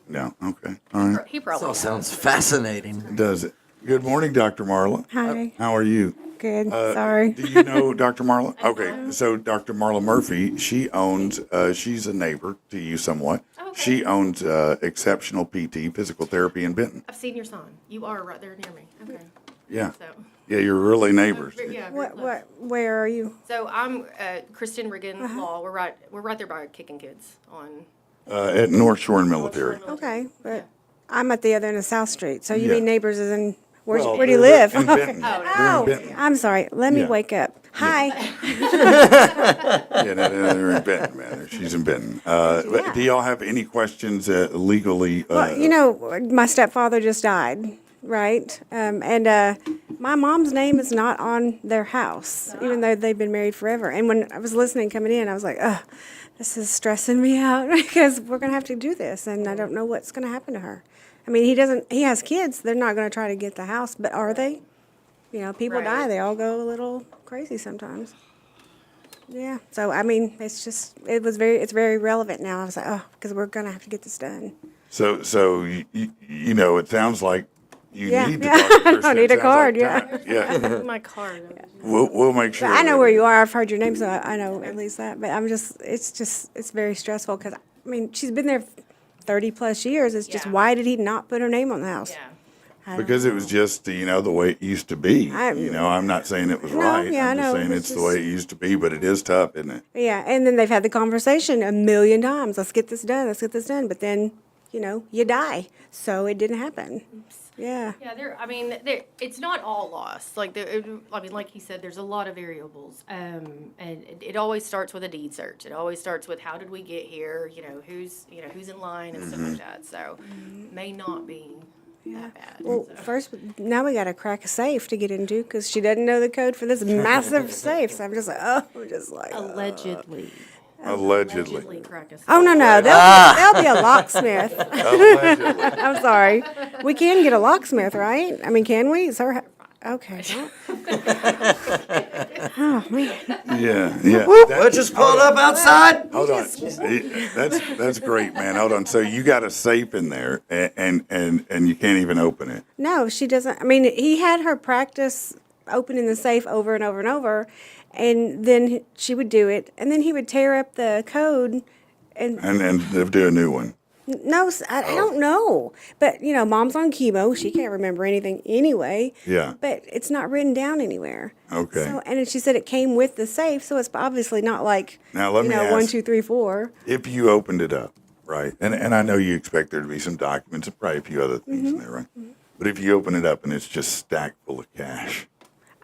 No. Okay. All right. That He probably all sounds fascinating. Does it? Good morning, Dr. Marla. Hi. How are you? Good. Sorry. Do you know Dr. Marla? Okay, so Dr. Marla Murphy, she owns, she's a neighbor to you somewhat. Okay. She owns Exceptional PT, Physical Therapy in Benton. I've seen your sign. You are right there near me. Okay. Yeah. So. Yeah, you're really neighbors. Yeah. very close. Where are you? So I'm Kristin Riggan Law. We're right there by Kicking Kids on. At North Shore and Military. Okay, but I'm at the other end of South Street. So you Yeah. mean neighbors as in where Well, do you live? in Benton. Oh, They're in Benton. I'm sorry. Let me Yeah. wake up. Hi. Yeah, they're in Benton, man. She's in Benton. But do y'all have any questions legally? Well, my stepfather just died, right? And My mom's name is not on their house, even though they've been married forever. And when I was listening coming in, I was like, ugh, this is stressing me out because we're going to have to do this, and I don't know what's going to happen to her. I mean, he has kids. They're not going to try to get the house, but are they? You know, people Right. die. They all go a little crazy sometimes. Yeah. So, I mean, it's very relevant now. I was like, oh, because we're going to have to get this done. So you know, it sounds like you Yeah, need to yeah. talk to Kristin. I don't need a It sounds card, like yeah. time. Yeah. My card. We'll make sure. I know that- where you are. I've heard your name, so I know at least that. But it's very stressful because, I mean, she's been there 30 plus years. It's just, Yeah. why did he not put her name on the house? Yeah. I don't Because it was just, you know, the way it used to be. I'm not saying it was No, right. yeah, I I'm just know. saying It's it's the way it used to be, but it is tough, isn't it? Yeah, and then they've had the conversation a million times. Let's get this done. Let's get this done. But then, you know, you die. So it didn't happen. Yeah. Yeah, it's not all lost. Like, like he said, there's a lot of variables. And it always starts with a deed search. It always starts with how did we get here? Who's in line and stuff like that. So, may not be that bad. Well, so. first, now we got to crack a safe to get into because she doesn't know the code for this massive safe. So I'm just like, Allegedly. Allegedly. Crack us. Oh, no. There'll be a locksmith. Allegedly. I'm sorry. We can get a locksmith, right? I mean, can we? Is her, okay. Oh, man. Yeah. Let's just pull it up outside. Hold on. That's great, man. Hold on. So you got a safe in there, and you can't even open it. No, she doesn't. I mean, he had her practice opening the safe over and over and over, and then she would do it, and then he would tear up the code. And And they'll do a new one. no, I don't know. But, you know, mom's on chemo. She can't remember anything anyway. Yeah. But it's not written down anywhere. Okay. So, and then she said it came with the safe, so it's obviously not like, Now, let me ask- 1, 2, 3, 4. If you opened it up, right, and I know you expect there to be some documents and probably a few other things in there, right? But if you open it up and it's just stacked full of cash,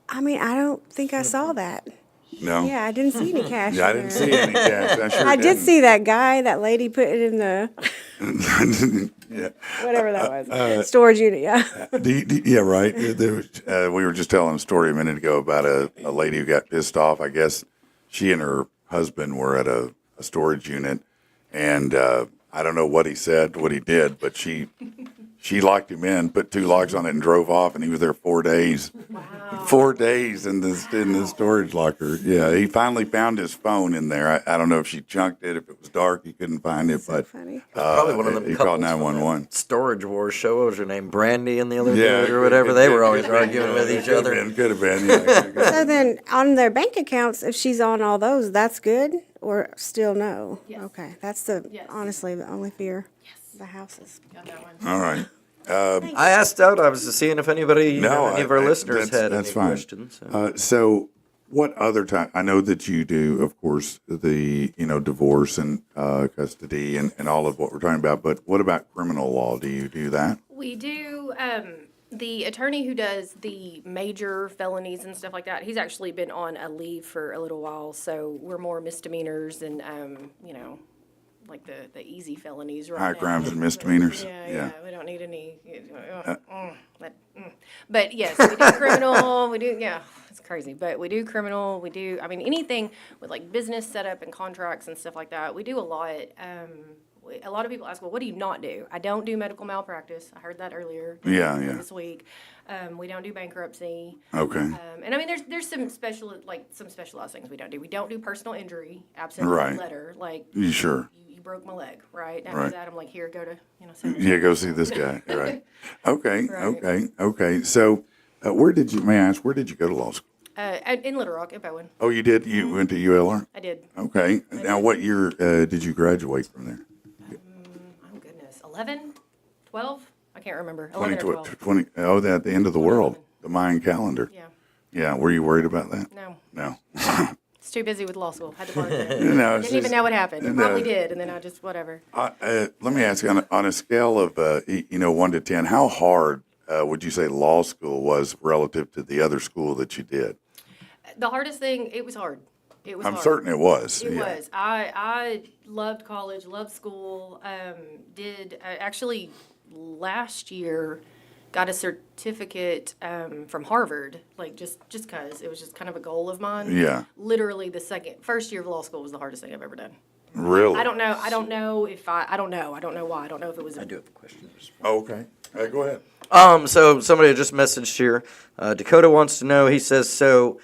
I mean, I don't think I saw that. no? Yeah, I didn't see any cash. Yeah, I in didn't there. see any cash. I sure I did didn't. see that guy, that lady put it in the, Yeah. whatever that was, storage unit, yeah. Yeah, right. There was, we were just telling a story a minute ago about a lady who got pissed off. I guess she and her husband were at a storage unit, and I don't know what he said, what he did, but she locked him in, put 2 locks on it, and drove off. And he was there 4 days. Wow. 4 days in the storage locker. Yeah, he finally found his phone in there. I don't know if she chunked it, if it was dark, he couldn't find it, but Funny. Probably one of them he called couples from 911. Storage Wars show. What was her name? Brandy and the other Yeah, dude or whatever. They were always arguing with each other. Could have been. Yeah. So then, on their bank accounts, if she's on all those, that's good, or still no? Yes. Okay, that's Yes. honestly the only fear. The houses. Got that one. All right. I asked out. I was seeing if anybody, any of our listeners had any fine. questions. So. So, what other time? I know that you do, of course, the divorce and custody and all of what we're talking about. But what about criminal law? Do you do that? We do. The attorney who does the major felonies and stuff like that, he's actually been on a leave for a little while. So we're more misdemeanors and, like the easy felonies right High now. crimes and misdemeanors? Yeah, Yeah. we don't need any. But yes, we do criminal. We do, it's crazy. But we do criminal. We do, anything with like business setup and contracts and stuff like that. We do a lot. A lot of people ask, well, what do you not do? I don't do medical malpractice. I heard that earlier. Yeah. This week. We don't do bankruptcy. Okay. And there's some specialized things we don't do. We don't do personal injury, absent Right. letter. Like You sure? you broke my leg, right? After Right. that, I'm like, here, go to, San Yeah, go see this guy. Right. Okay. Right. Okay. So, where did you go to law school? in Little Rock, in Bowen. Oh, you did? You went to ULR? I did. Okay. Now, what year did you graduate from there? Oh, goodness. 11? 12? I can't remember. 11 or 12. 20. Oh, at the end of the world, the Mayan calendar. Yeah. Yeah. Were you worried about that? No. No. It's too busy with law school. Had to park there. No, it's Didn't even just- know what happened. no. Probably did, and then I just, whatever. Let me ask you, on a scale of 1 to 10, how hard would you say law school was relative to the other school that you did? The hardest thing, it was hard. It was I'm hard. certain it was. It yeah. was. I loved college, loved school. Actually last year got a certificate from Harvard, like just because it was just kind of a goal of mine. Yeah. Literally first year of law school was the hardest thing I've ever done. Really? I don't know why. I don't know if it was. I do have a question. Oh, okay. Go ahead. So somebody just messaged here. Dakota wants to know. He says so.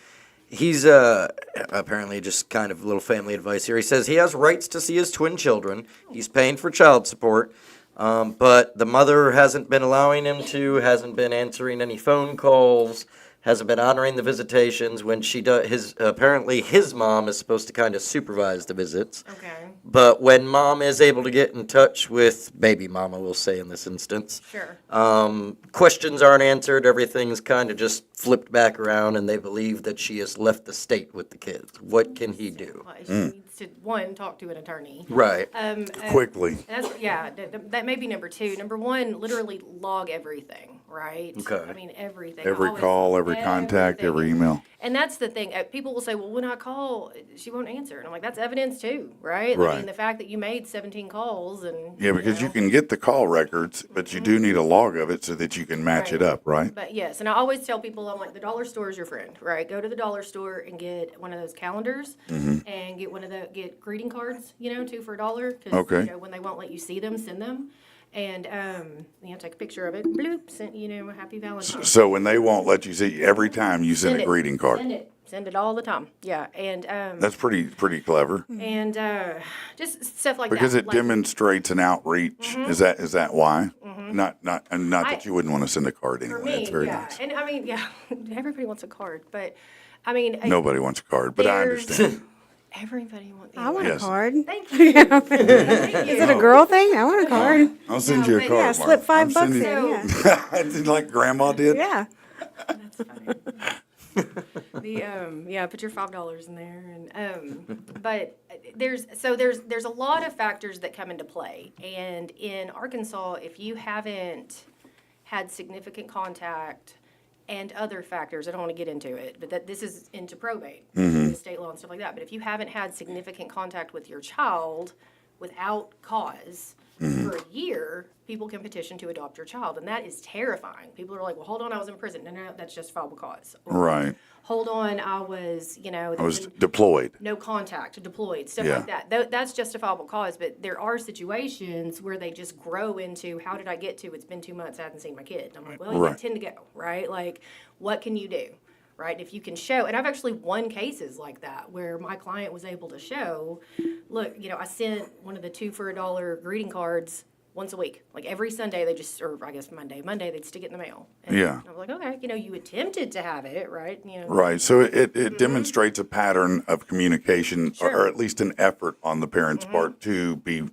He's apparently just kind of a little family advice here. He says he has rights to see his twin children. He's paying for child support, but the mother hasn't been allowing him to. Hasn't been answering any phone calls. Hasn't been honoring the visitations when she does. Apparently his mom is supposed to kind of supervise the visits. Okay. But when mom is able to get in touch with baby mama, we'll say in this instance, Sure. questions aren't answered. Everything's kind of just flipped back around, and they believe that she has left the state with the kids. What can he do? Well, she needs to talk to an attorney. Right. Quickly. That may be number two. Number one, literally log everything, right? Okay. I mean, everything. Every Always call, every contact, every email. And that's the thing. People will say, well, when I call, she won't answer. And I'm like, that's evidence too, right? I Right. mean, the fact that you made 17 calls and. Yeah, because you can get the call records, but you do need a log of it so that you can match it Right. up, right? But yes, and I always tell people, I'm like, the dollar store is your friend, right? Go to the dollar store and get one of those calendars and get greeting cards, 2 for $1. 'Cause, Okay. when they won't let you see them, send them. And, take a picture of it, bloop, send, happy Valentine's. So when they won't let you see, every time you send a it. greeting card. Send it all the time. Yeah. And, That's pretty clever and just stuff like because that. it like, demonstrates an outreach. Is that why? Not that you wouldn't want to send a card for anyway. me, It's very yeah. nice. And I mean, yeah, everybody wants a card, but I mean, Nobody wants a card, but I there's- understand. everybody wants. I want Yes. a card. Thank you. Thank Is it a girl thing? I want a card. I'll send you a but- card. Yeah, slip Mark. I'm $5 in. sending- Yeah. like Grandma did. Yeah. That's funny. Put your $5 in there, and but there's a lot of factors that come into play, and in Arkansas, if you haven't had significant contact and other factors, I don't want to get into it, but this is into probate, state law and stuff like that. But if you haven't had significant contact with your child without cause for a year, people can petition to adopt your child, and that is terrifying. People are like, "Well, hold on, I was in prison." No, that's justifiable cause. Or, Right. Hold on, I was, I was deployed. no contact, deployed, stuff Yeah. like that. That's justifiable cause, but there are situations where they just grow into, how did I get to, it's been 2 months, I haven't seen my kid. And I'm like, well, you Right. have 10 to go, right? Like, what can you do, right? If you can show, and I've actually won cases like that, where my client was able to show, look, I sent one of the 2 for $1 greeting cards once a week. Like every Sunday, or I guess Monday, they'd stick it in the mail. And Yeah. I was like, okay, you attempted to have it, right? Right. So it demonstrates a pattern of communication, Sure. or at least an effort on the parents' part to be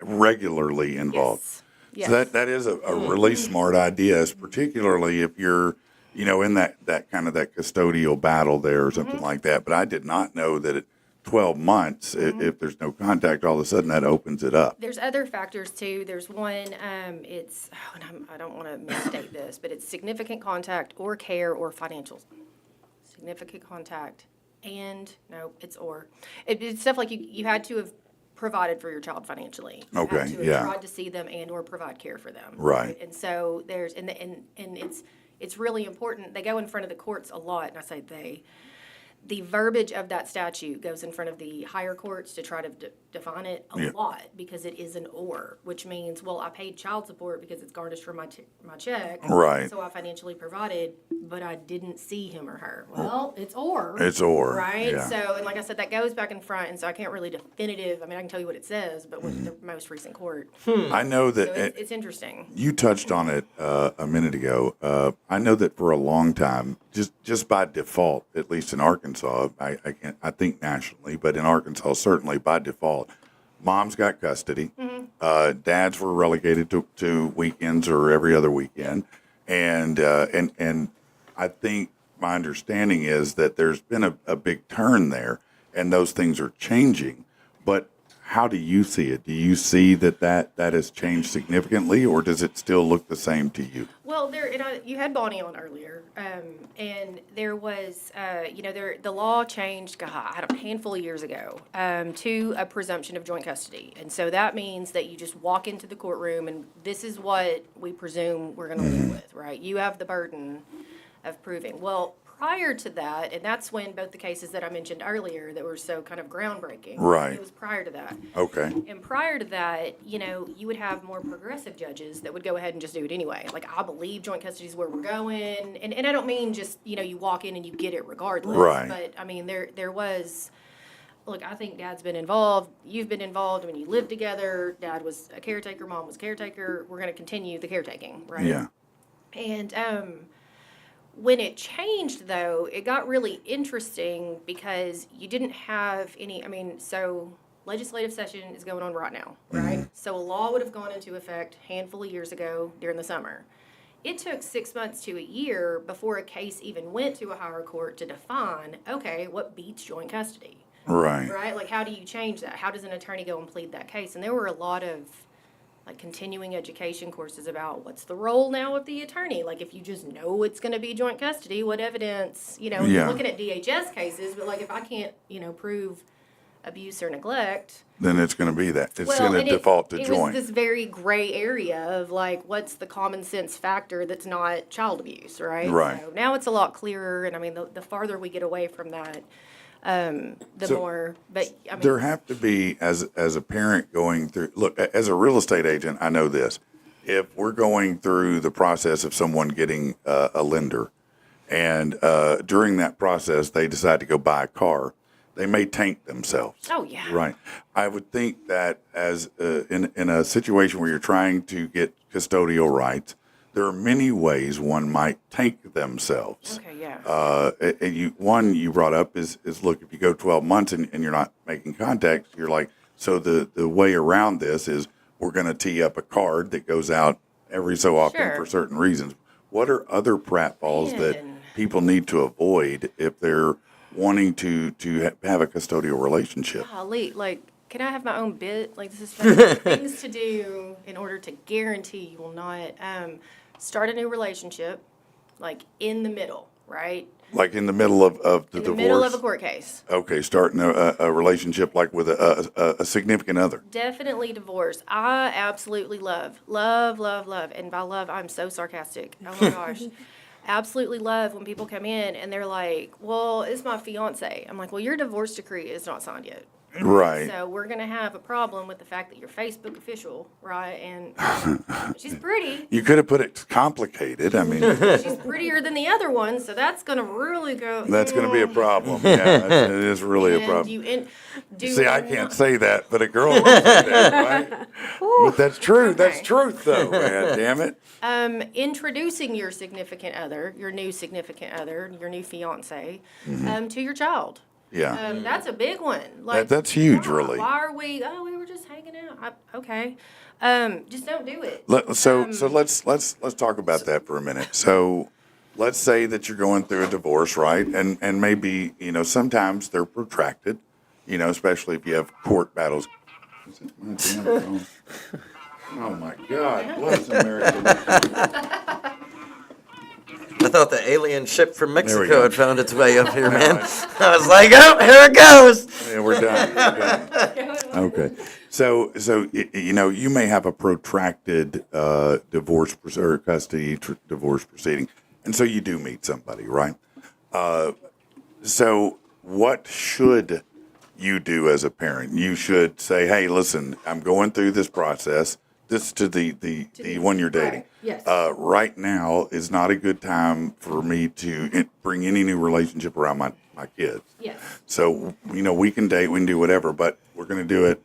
regularly involved. Yes. So that is a really smart idea, particularly if you're, in that kind of that custodial battle there or something like that. But I did not know that at 12 months, if there's no contact, all of a sudden that opens it up. There's other factors too. There's one, and I don't want to misstate this, but it's significant contact or care or financial. Significant contact it's stuff like you had to have provided for your child financially. You Okay, had to have yeah. tried to see them and or provide care for them. Right. And so there's, and it's really important. They go in front of the courts a lot, and I say they. The verbiage of that statute goes in front of the higher courts to try to define it a lot, because it is an or, which means, well, I paid child support because it's garnished from my check. Right. So I financially provided, but I didn't see him or her. Well, it's or. It's or. Right? Yeah. So, and like I said, that goes back in front, and so I can't really I can tell you what it says, but with the most recent court. I know So that it's interesting. you touched on it a minute ago. I know that for a long time, just by default, at least in Arkansas, I think nationally, but in Arkansas certainly by default, moms got custody. Dads were relegated to weekends or every other weekend, and I think my understanding is that there's been a big turn there, and those things are changing. But How do you see it? Do you see that has changed significantly, or does it still look the same to you? Well, you had Bonnie on earlier, and there was, the law changed, God, I had a handful of years ago, to a presumption of joint custody. And so that means that you just walk into the courtroom, and this is what we presume we're going to live with, right? You have the burden of proving. Well, prior to that, and that's when both the cases that I mentioned earlier that were so kind of groundbreaking. Right. It was prior to that. Okay. And prior to that, you would have more progressive judges that would go ahead and just do it anyway. Like, I believe joint custody is where we're going. And I don't mean just, you walk in and you get it regardless. Right. But, I mean, there was, look, I think Dad's been involved. You've been involved when you lived together. Dad was a caretaker. Mom was a caretaker. We're going to continue the caretaking, right? Yeah. And, when it changed, though, it got really interesting because you didn't have so legislative session is going on right now, right? So a law would have gone into effect a handful of years ago during the summer. It took 6 months to a year before a case even went to a higher court to define, okay, what beats joint custody? Right. Right? Like, how do you change that? How does an attorney go and plead that case? And there were a lot of continuing education courses about what's the role now of the attorney. Like, if you just know it's going to be joint custody, what evidence, Yeah. you're looking at DHS cases, but if I can't, prove abuse or neglect. Then it's going to be that. It's Well, going to and default to it joint. was this very gray area of what's the common sense factor that's not child abuse, right? Right. So now it's a lot clearer, and the farther we get away from that, the So, more, but There have to be, as a parent going through, look, as a real estate agent, I know this. If we're going through the process of someone getting a lender, and during that process they decide to go buy a car, they may tank themselves. Oh, yeah. Right. I would think that as in a situation where you're trying to get custodial rights, there are many ways one might tank themselves. Okay, yeah. You brought up is look, if you go 12 months and you're not making contact, you're like, so the way around this is we're going to tee up a card that goes out every so often Sure. for certain reasons. What are other pratfalls that Man. people need to avoid if they're wanting to have a custodial relationship? Golly, can I have my own bit? This is fun. Things to do in order to guarantee you will not start a new relationship, in the middle, right? Like in the middle of the In divorce? the middle of a court case. Okay, starting a relationship with a significant other. Definitely divorce. I absolutely love, and by love, I'm so sarcastic. Oh my gosh. Absolutely love when people come in and they're like, well, it's my fiance. I'm like, well, your divorce decree is not signed yet. Right. So we're going to have a problem with the fact that you're Facebook official, right? And she's pretty. You could have put it complicated. I mean, She's prettier than the other one, so that's going to really go. that's going to be a problem. Yeah, it is really a And problem. do See, I can't say that, but a girl will say that, right? But that's true. That's Okay. truth, though, man. Damn it. Introducing your significant other, your new significant other, your new fiance, to your child. Yeah. That's a big one. That's huge, why- really. Why are we? Oh, we were just hanging out. Okay, just don't do it. So let's talk about that for a minute. So let's say that you're going through a divorce, right? And maybe, sometimes they're protracted, especially if you have court battles. Is it my damn phone? Oh my God, bless America. I thought the alien ship from we Mexico go. had found its way up here, man. I was like, oh, here it goes. Yeah, we're done. Okay. So you may have a protracted divorce or custody divorce proceeding, and so you do meet somebody, right? So what should you do as a parent? You should say, hey, listen, I'm going through this process. This to the one you're dating. Right. Yes. Right now is not a good time for me to bring any new relationship around my kids. Yes. So, we can date, we can do whatever, but we're going to do it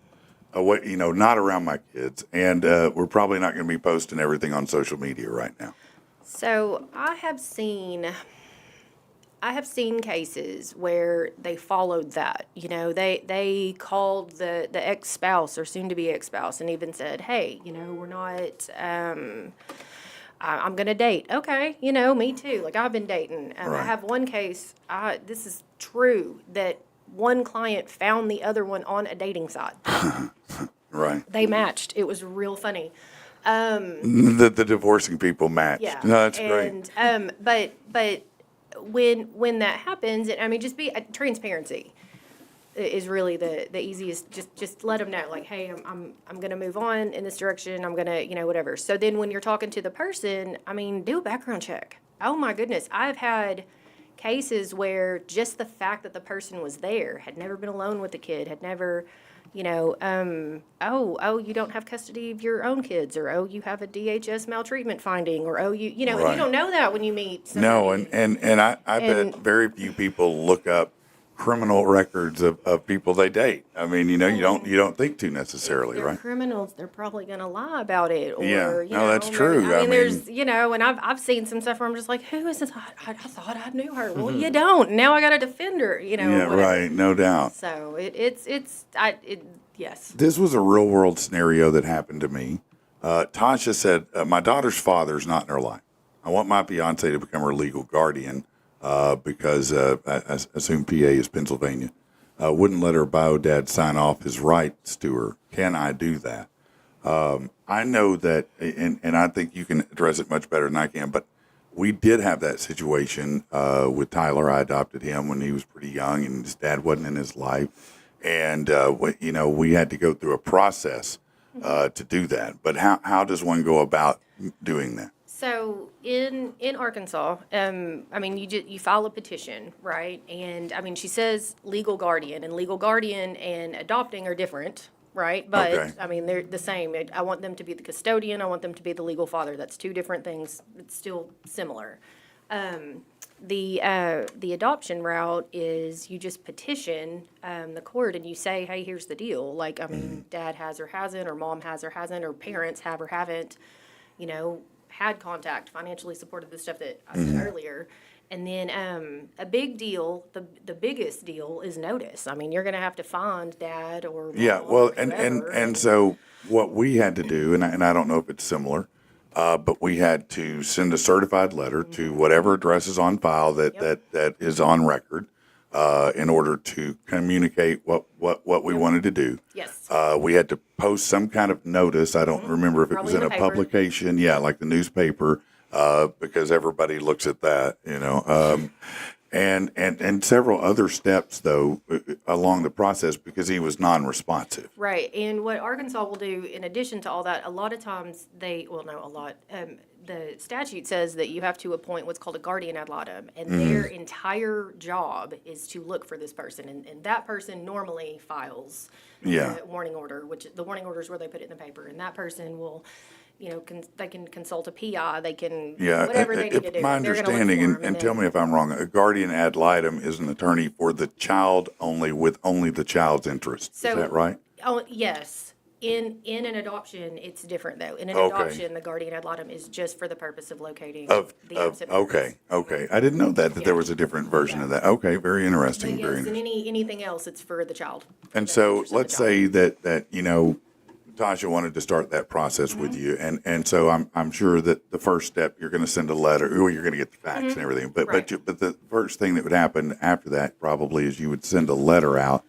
away, not around my kids. And we're probably not going to be posting everything on social media right now. So I have seen cases where they followed that. They called the ex-spouse or soon-to-be ex-spouse and even said, hey, we're not, I'm going to date. Okay, me too. I've been dating. I Right. have one case, this is true, that one client found the other one on a dating site. Right. They matched. It was real funny. The divorcing people matched. Yeah. No, that's great. And but when that happens, I mean, just be transparency is really the easiest. Just let them know, like, hey, I'm gonna move on in this direction. I'm gonna, whatever. So then when you're talking to the person, I mean, do a background check. Oh my goodness, I've had cases where just the fact that the person was there, had never been alone with the kid, had never, you don't have custody of your own kids, or you have a DHS maltreatment finding, or and you Right. don't know that when you meet somebody. No, and I And- bet very few people look up criminal records of people they date. I mean, you don't think to necessarily, They're right? criminals, they're probably going to lie about it. Or, Yeah. you No, know, that's true. I mean- there's, and I've seen some stuff where I'm just like, who is this? I thought I knew her. Well, you don't. Now I got to defend her, Yeah, whatever. right. No doubt. So yes. This was a real world scenario that happened to me. Tasha said, my daughter's father's not in her life. I want my fiance to become her legal guardian because I assume PA is Pennsylvania. Wouldn't let her bio dad sign off his rights to her. Can I do that? I know that, and I think you can address it much better than I can, but we did have that situation with Tyler. I adopted him when he was pretty young and his dad wasn't in his life. And, we had to go through a process to do that. But how does one go about doing that? So in Arkansas, you file a petition, right? And she says legal guardian, and legal guardian and adopting are different, right? But Okay. they're the same. I want them to be the custodian. I want them to be the legal father. That's two different things. It's still similar. The adoption route is you just petition the court and you say, hey, here's the deal. Like, dad has or hasn't, or mom has or hasn't, or parents have or haven't, had contact, financially supported the stuff that I said earlier. And then a big deal, the biggest deal is notice. You're going to have to find dad or mom. Yeah, well, or whoever. and so what we had to do, and I don't know if it's similar, but we had to send a certified letter to whatever address is on file that is on record in order to communicate what we wanted to do. Yes. We had to post some kind of notice. I don't remember if it was Probably in in a the paper. publication, like the newspaper, because everybody looks at that, and several other steps though along the process because he was non-responsive. Right, and what Arkansas will do, in addition to all that, a lot of times the statute says that you have to appoint what's called a guardian ad litem, and their entire job is to look for this person, and that person normally files the warning order, which the warning order is where they put it in the paper, and that person will, they can consult a PI, they can, whatever they need to do. My They're gonna look understanding, for 'em, and tell me if I'm wrong, a guardian ad litem is an attorney for the child only with only the child's interest. Is that right? Oh, yes. In an adoption, it's different though. In an Okay. adoption, the guardian ad litem is just for the purpose of locating the absent parents. Okay. I didn't know that there was a different version of that. Okay, very interesting. But Very yes, interesting. and anything else, it's for the child. And The so interest of the let's child. say that Tasha wanted to start that process with Mm-hmm. you, and so I'm sure that the first step you're going to send a letter, or you're going to get the facts and everything. But Right. but the first thing that would happen after that probably is you would send a letter out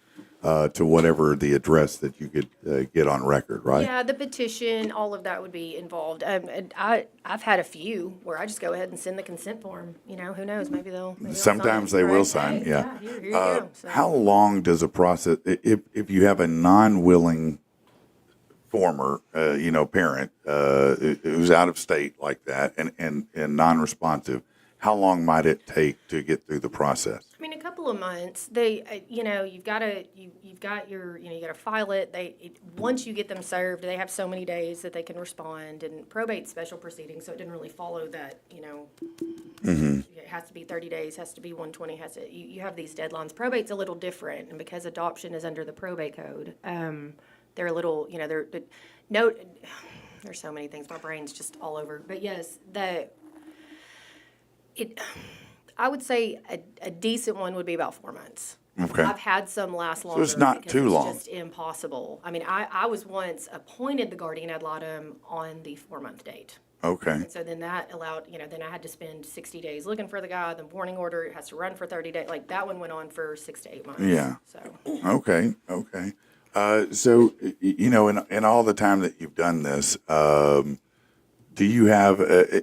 to whatever the address that you could get on record, right? Yeah, the petition, all of that would be involved. And I've had a few where I just go ahead and send the consent form. Who knows? Maybe they'll Sometimes sign they it. will Right. sign, Hey, yeah. Here you go. So- How long does a process, if you have a non-willing former, parent who's out of state like that and non-responsive, how long might it take to get through the process? A couple of months. They, you've got to, you've got your, you got to file it. Once you get them served, they have so many days that they can respond. And probate's special proceedings, so it didn't really follow that. It has to be 30 days, has to be 120. You have these deadlines. Probate's a little different, and because adoption is under the probate code, they're a little, there's so many things. My brain's just all over. But yes, I would say a decent one would be about 4 months. Okay. I've had some last longer. it's not because too it's long. just impossible. I was once appointed the guardian ad litem on the 4-month date. Okay. And so then that allowed, then I had to spend 60 days looking for the guy, the warning order, it has to run for 30 days. Like that one went on for 6 to 8 months. Yeah. So Okay. Okay. So in all the time that you've done this, do you have,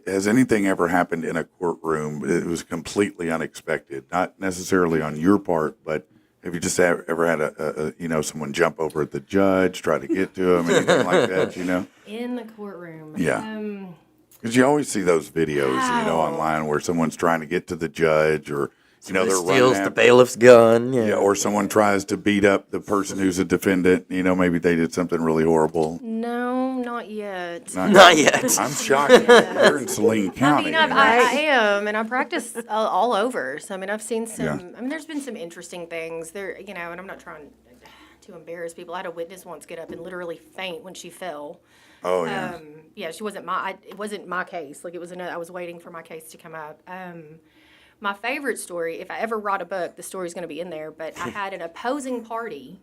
has anything ever happened in a courtroom? It was completely unexpected, not necessarily on your part, but have you just ever had someone jump over at the judge, try to get to him, anything like that, in the courtroom. Yeah. Because you always see those videos, online where someone's trying to get to the judge or, they're running steals the after, bailiff's gun. Yeah. or someone tries to beat up the person who's a defendant. Maybe they did something really horrible. No, not yet. Not yet. I'm shocked. You're in Saline County. I am, and I practice all over. So, I've seen some, Yeah. there's been some interesting things there, and I'm not trying to embarrass people. I had a witness once get up and literally faint when she fell. Oh, yeah. She wasn't it wasn't my case. Like, it was I was waiting for my case to come up. My favorite story, if I ever write a book, the story's going to be in there, but I had an opposing party.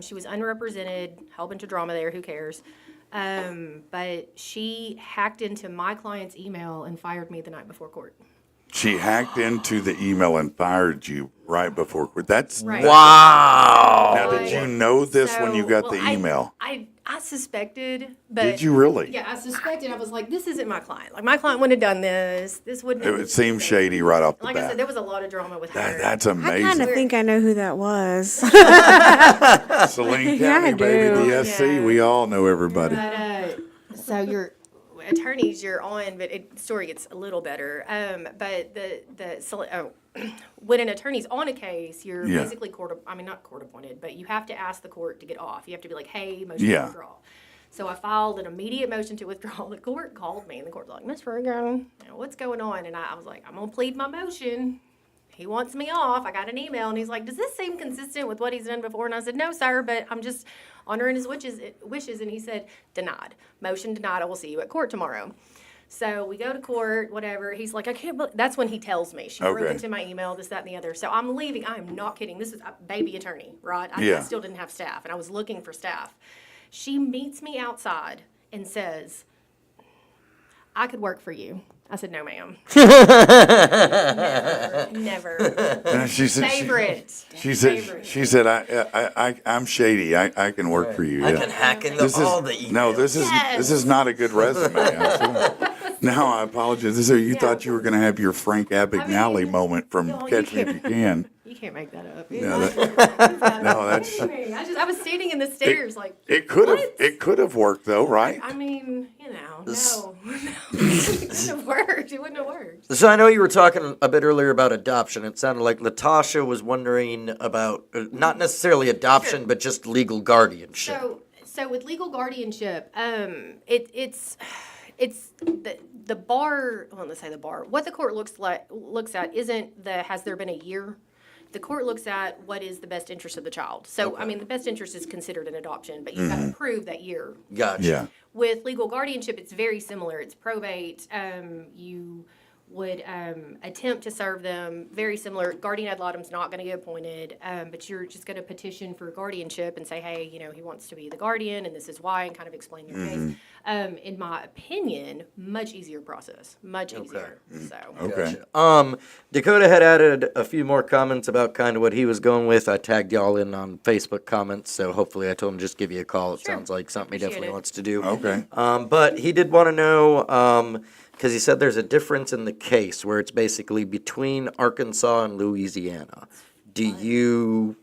She was unrepresented, whole bunch of drama there, who cares? But she hacked into my client's email and fired me the night before court. She hacked into the email and fired you right before court. That's Right. Wow. Now, did you know this when you got the email? I suspected, but Did you really? Yeah, I suspected. I was like, this isn't my client. Like, my client wouldn't have done this. This wouldn't. It seemed shady right off the Like bat. I said, there was a lot of drama with her. That's I kind amazing. of think I know who that was. Saline Yeah, I County, baby, do. the SC. Yeah. We all know everybody. But so your attorneys, you're on, but the story gets a little better. But when an attorney's on a case, you're Yeah. basically not court appointed, but you have to ask the court to get off. You have to be like, hey, motion Yeah. to withdraw. So I filed an immediate motion to withdraw. The court called me, and the court was like, Miss Riggan, what's going on? And I was like, I'm going to plead my motion. He wants me off. I got an email, and he's like, does this seem consistent with what he's done before? And I said, no, sir, but I'm just honoring his wishes. And he said, denied. Motion denied. I will see you at court tomorrow. So we go to court, whatever. He's like, I can't believe. That's when he tells me. She broke Okay. into my email, this, that, and the other. So I'm leaving. I am not kidding. This is a baby attorney, right? I Yeah. still didn't have staff, and I was looking for staff. She meets me outside and says, I could work for you. I said, no, ma'am. Never. And she said, Favorite. She said, Favorite. I'm shady. I can work for you. I Yeah. can hack into This all is the emails. no. This is not a good resume. Now I apologize. You thought you were going to have your Frank Abagnale moment from no, you Catch Me If You Can. You can't make that up. Yeah, no, that's- I was standing in the stairs like, It could have. what? It could have worked though, right? I mean, no. It wouldn't have worked. It wouldn't have worked. So I know you were talking a bit earlier about adoption. It sounded like Latasha was wondering about not necessarily adoption, Sure. but just legal guardianship. So with legal guardianship, it's the bar. Well, let's say the bar. What the court looks at isn't has there been a year. The court looks at what is the best interest of the child. So, the best interest is considered an adoption, but you've got to prove that year. Gotcha. Yeah. With legal guardianship, it's very similar. It's probate. You would attempt to serve them. Very similar. Guardian ad litem's not going to get appointed, but you're just going to petition for guardianship and say, hey, he wants to be the guardian, and this is why, and kind of explain your case. In my opinion, much easier process. Much easier. So. Okay. Gotcha. Dakota had added a few more comments about kind of what he was going with. I tagged y'all in on Facebook comments, so hopefully I told him just give you a call. It Sure. sounds like something he Appreciate definitely it. wants to do. Okay. But he did want to know, because he said there's a difference in the case where it's basically between Arkansas and Louisiana. Do you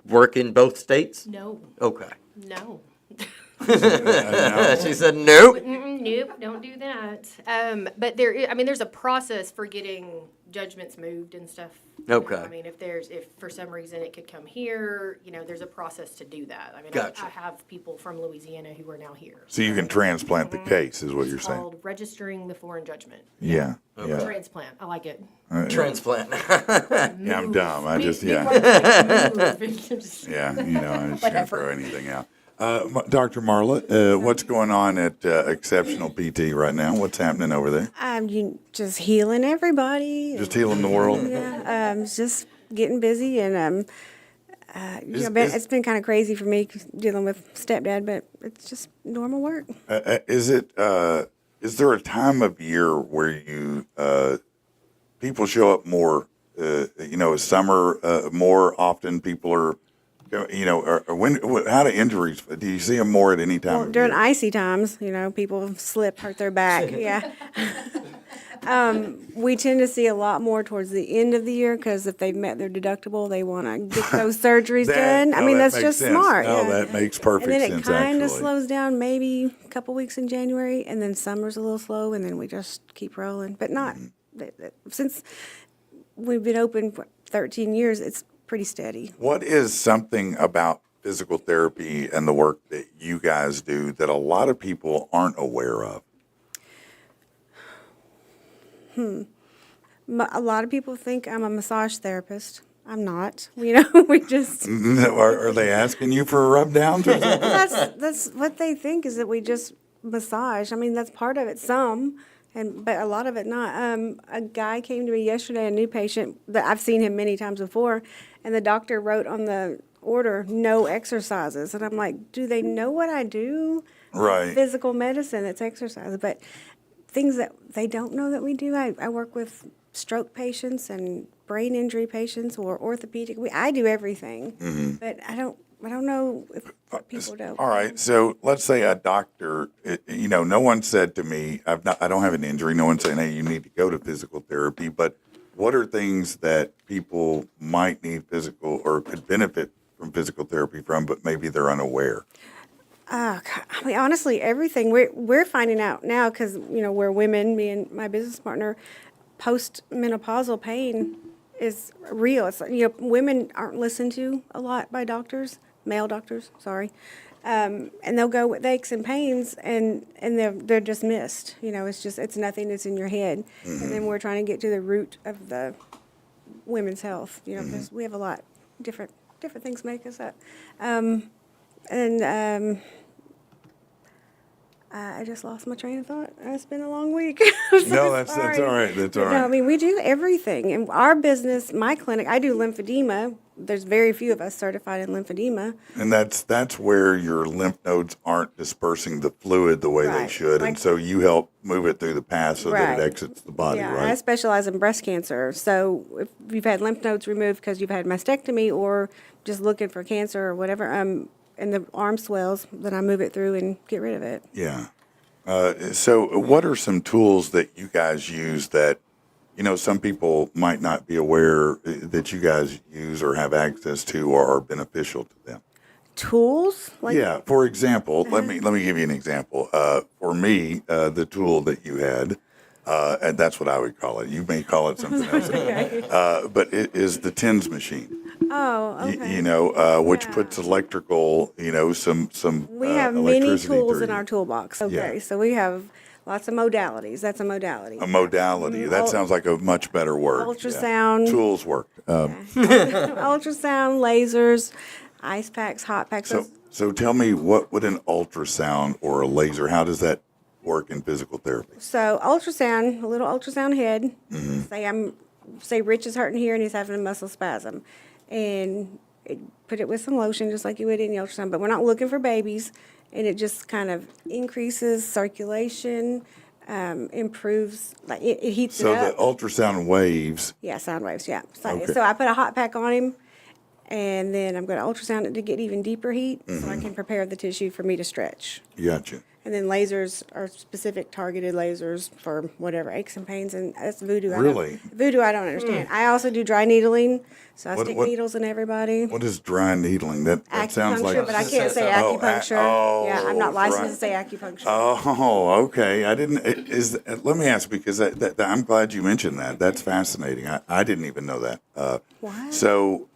work in both states? No. Okay. No. She said nope. Nope, don't do that. But there's a process for getting judgments moved and stuff. Okay. If for some reason it could come here, there's a process to do that. Gotcha. I have people from Louisiana who are now here. So you can transplant the case, is what you're It's saying? called registering the foreign judgment. Yeah. Yeah. Transplant. I like it. Transplant. Yeah, I'm dumb. I just yeah. Just- Yeah, I just can't Whatever. throw anything out. Dr. Marla, what's going on at Exceptional PT right now? What's happening over there? Just healing everybody. Just healing the world? Yeah, just getting busy, and it's been kind of crazy for me dealing with stepdad, but it's just normal work. Is is there a time of year where you people show up more? Summer more often. People are, how do injuries? Do you see them more at any time? Well, of during year? icy times, people slip, hurt their back. Yeah. We tend to see a lot more towards the end of the year because if they've met their deductible, they want to get those surgeries done. I mean, that that's makes just sense. smart. No, Yeah. that makes perfect And then sense. it kind of Actually, slows down maybe a couple weeks in January, and then summer's a little slow, and then we just keep rolling. But not since we've been open for 13 years, it's pretty steady. what is something about physical therapy and the work that you guys do that a lot of people aren't aware of? A lot of people think I'm a massage therapist. I'm not. We just Are they asking you for rub downs or something? that's what they think is that we just massage. I mean, that's part of it, but a lot of it not. A guy came to me yesterday, a new patient that I've seen him many times before, and the doctor wrote on the order no exercises, and I'm like, do they know what I do? Right. Physical medicine, it's exercise, but things that they don't know that we do. I work with stroke patients and brain injury patients or orthopedic. I do everything, but I don't know if people don't. All right. So let's say a doctor, no one said to me, I don't have an injury. No one's saying, hey, you need to go to physical therapy. But what are things that people might need physical or could benefit from physical therapy from, but maybe they're unaware? I mean, honestly, everything we're finding out now because we're women. Me and my business partner, post-menopausal pain is real. It's women aren't listened to a lot by doctors, male doctors. Sorry, and they'll go with aches and pains, and they're dismissed. It's nothing. It's in your head, and then we're trying to get to the root of the women's health. Because we have a lot different things make us up. I just lost my train of thought. It's been a long week. No, that's all right. That's all right. No, I mean, we do everything. In our business, my clinic, I do lymphedema. There's very few of us certified in lymphedema. And that's where your lymph nodes aren't dispersing the fluid the way they Right. should. And so you help move it through the path so that it Right. exits the body, Yeah, right? I specialize in breast cancer. So if you've had lymph nodes removed because you've had mastectomy or just looking for cancer or whatever, and the arm swells, then I move it through and get rid of it. Yeah. So what are some tools that you guys use that, some people might not be aware that you guys use or have access to or are beneficial to them? Tools? Yeah. For example, let me give you an example. For me, the tool that you had, and that's what I would call it. You may call it something else, but it is the TENS machine. Oh, okay. Which puts electrical, some We have many electricity tools through in our you. toolbox. Okay, Yeah. so we have lots of modalities. That's a modality. A modality. That sounds like a much better word. Ultrasound. Yeah. Tools work. Ultrasound, lasers, ice packs, hot packs. So tell me, what would an ultrasound or a laser, how does that work in physical therapy? So ultrasound, a little ultrasound head. Say Rich is hurting here and he's having a muscle spasm, and put it with some lotion just like you would any ultrasound. But we're not looking for babies, and it just kind of increases circulation, improves it heats So it up. the ultrasound waves, Yeah, sound waves. Yeah. Okay. So I put a hot pack on him, and then I'm going to ultrasound it to get even deeper heat, so I can prepare the tissue for me to stretch. gotcha. And then lasers are specific targeted lasers for whatever aches and pains, and that's voodoo. Really? Voodoo, I don't understand. I also do dry needling, so I What- stick what- needles in everybody. What is dry needling? That sounds like. Acupuncture, but I can't say Oh, acupuncture. Yeah, I'm not licensed to say acupuncture. Oh, okay. I didn't. Let me ask, because I'm glad you mentioned that. That's fascinating. I didn't even know that. What? So,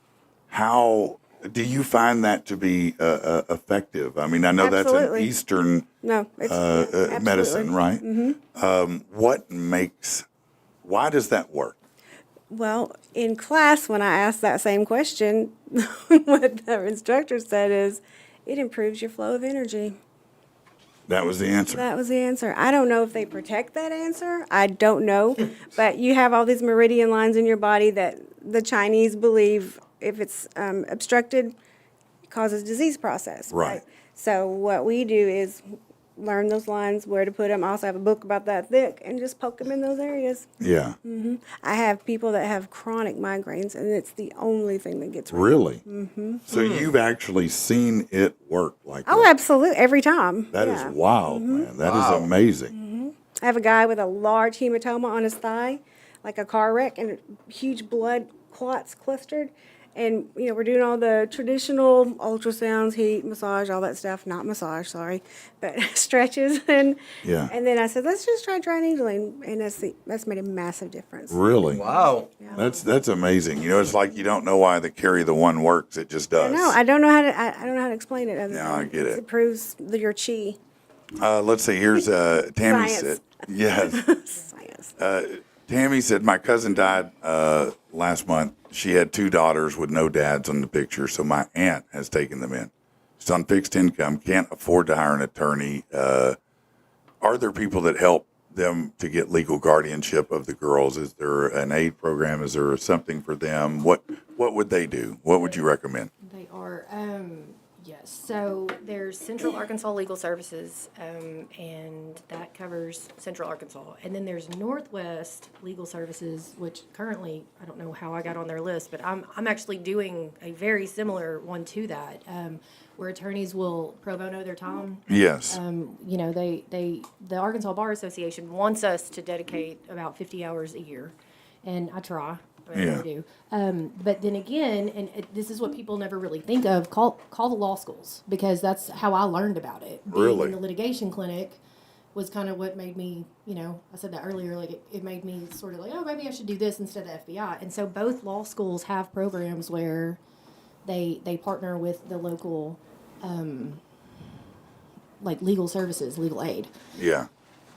how do you find that to be effective? I mean, I know Absolutely. that's an Eastern No, it's medicine, right? Why does that work? Well, in class, when I asked that same question, what the instructor said is, it improves your flow of energy. That was the answer. That was the answer. I don't know if they protect that answer. I don't know. But you have all these meridian lines in your body that the Chinese believe if it's obstructed, it causes disease process. Right. So what we do is learn those lines, where to put them. I also have a book about that thick, and just poke them in those areas. Yeah. I have people that have chronic migraines, and it's the only thing that gets rid of Really? Mm-hmm. So you've actually seen it work like Oh, that? absolutely, every time. That is Yeah. wild, man. That is amazing. I have a guy with a large hematoma on his thigh, like a car wreck, and huge blood clots clustered. And, we're doing all the traditional ultrasounds, heat, massage, all that stuff. Not massage, sorry, but stretches. And Yeah. and then I said, let's just try dry needling. And that's made a massive difference. Really? Wow. That's amazing. It's like you don't know why the carry the one works. It just does. No, I don't know how to. I don't know how to explain it. Other No, than I get it. It proves your chi. Let's see. Here's Tammy Science. said. Yes. Science. Tammy said, my cousin died last month. She had 2 daughters with no dads on the picture, so my aunt has taken them in. She's on fixed income, can't afford to hire an attorney. Are there people that help them to get legal guardianship of the girls? Is there an aid program? Is there something for them? What would they do? What would you recommend? They are, yes. So there's Central Arkansas Legal Services, and that covers Central Arkansas. And then there's Northwest Legal Services, which currently, I don't know how I got on their list, but I'm actually doing a very similar one to that, where attorneys will pro bono their time. Yes. The Arkansas Bar Association wants us to dedicate about 50 hours a year, and I try. I Yeah. really do. But then again, and this is what people never really think of, call the law schools, because that's how I learned about it. Being Really? in the litigation clinic was kind of what made me, I said that earlier, like it made me sort of like, oh, maybe I should do this instead of FBI. And so both law schools have programs where they partner with the local, like legal services, legal aid. Yeah.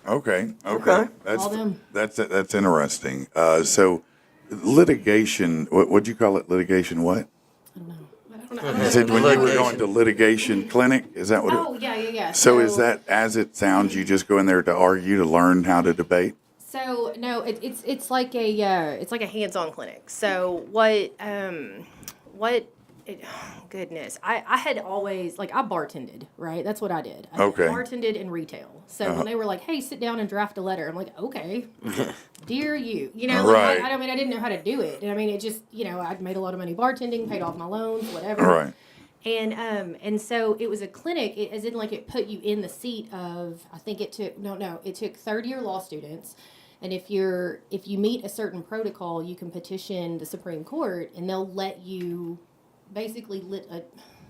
Okay. Okay. That's All them. that's interesting. So litigation. What'd you call it? Litigation. What? I don't know. You said when you were going to litigation clinic. Is that what? Oh, yeah. So is that as it sounds? You just go in there to argue, to learn how to debate. So no, it's like a hands-on clinic. So what goodness, I had always, like, I bartended, right? That's what I did. I Okay. bartended in retail. So when they were like, hey, sit down and draft a letter, I'm like, okay, dear you. Right. I didn't know how to do it. And I mean, it just, I'd made a lot of money bartending, paid off my loans, whatever. Right. And so it was a clinic, as in like it put you in the seat of, I think it took third-year law students. And if you meet a certain protocol, you can petition the Supreme Court, and they'll let you basically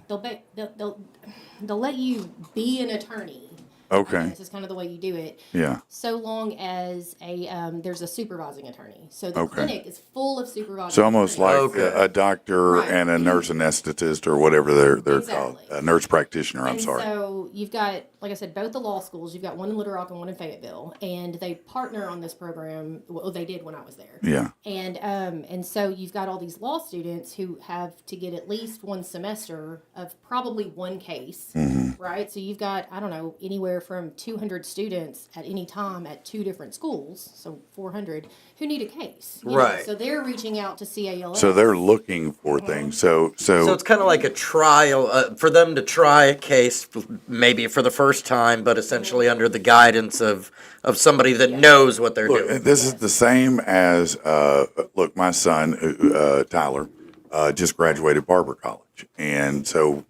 they'll let you be an attorney. Okay. This is kind of the way you do it. Yeah. So long as there's a supervising attorney. So the Okay. clinic is full of supervising So almost like attorneys. a doctor Right. and a nurse anesthetist or whatever they're called. Exactly. A nurse practitioner. I'm And sorry. so you've got, like I said, both the law schools. You've got one in Little Rock and one in Fayetteville, and they partner on this program. Well, they did when I was there. Yeah. And so you've got all these law students who have to get at least one semester of probably one case, right? So you've got, I don't know, anywhere from 200 students at any time at 2 different schools, so 400, who need a case. you know? Right. So they're reaching out to CALS. So they're looking for things. So So it's kind of like a trial for them to try a case, maybe for the first time, but essentially under the guidance of somebody that knows what they're look, doing. this is the same as look, my son Tyler just graduated barber college, and so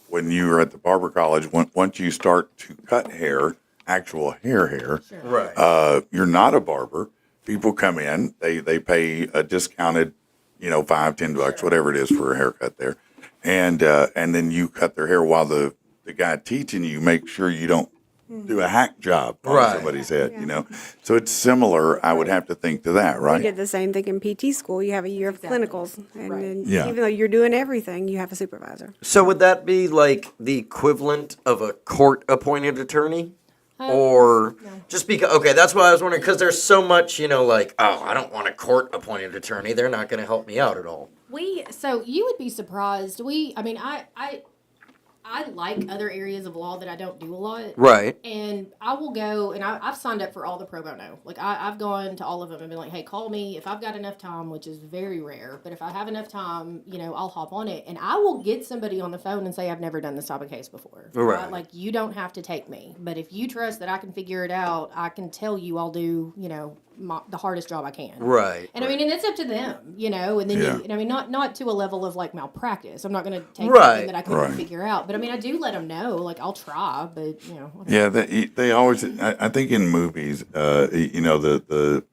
when you're at the barber college, once you start to cut hair, actual hair, Right. you're not a barber. People come in, they pay a discounted, $5, $10, whatever it is for a haircut there, and then you cut their hair while the guy teaching you make sure you don't do a hack job on Right. somebody's head, So it's similar, I would have to think to that, We right? did the same thing in PT school. You have a year of clinicals, and Right. then Yeah. even though you're doing everything, you have a supervisor. So would that be like the equivalent of a court-appointed attorney? Or just because, okay, that's what I was wondering, because there's so much, like, oh, I don't want a court-appointed attorney. They're not going to help me out at all. So you would be surprised. I like other areas of law that I don't do a lot. Right. And I will go, and I've signed up for all the pro bono. Like, I've gone to all of them and been like, hey, call me if I've got enough time, which is very rare. But if I have enough time, I'll hop on it. And I will get somebody on the phone and say, I've never done this type of case before. Right. Like, you don't have to take me. But if you trust that I can figure it out, I can tell you I'll do, the hardest job I can. Right. And I mean, and it's up to them, and then not to a level of like malpractice. I'm not going to take Right. something that I couldn't figure out. But I mean, I do let them know, like, I'll try, but whatever. Yeah, they always. I think in movies, the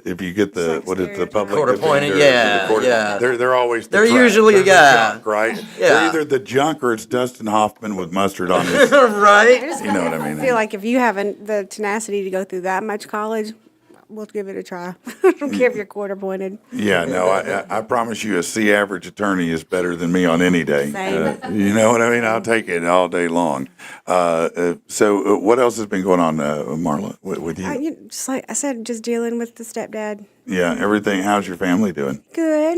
if you get the Like what is the public Court appointed, defender, yeah. they're always They're trash. usually, They're the yeah. junk, right? Yeah. They're either the junk or it's Dustin Hoffman with mustard on his. Right. You know what I mean? I feel like if you haven't the tenacity to go through that much college, we'll give it a try. I don't care if you're court appointed. Yeah, no, I promise you, a C average attorney is better than me on any day. Same. You know what I mean? I'll take it all day long. So, what else has been going on, Marla, with you? Just like I said, just dealing with the stepdad. Yeah, everything. How's your family doing? Good.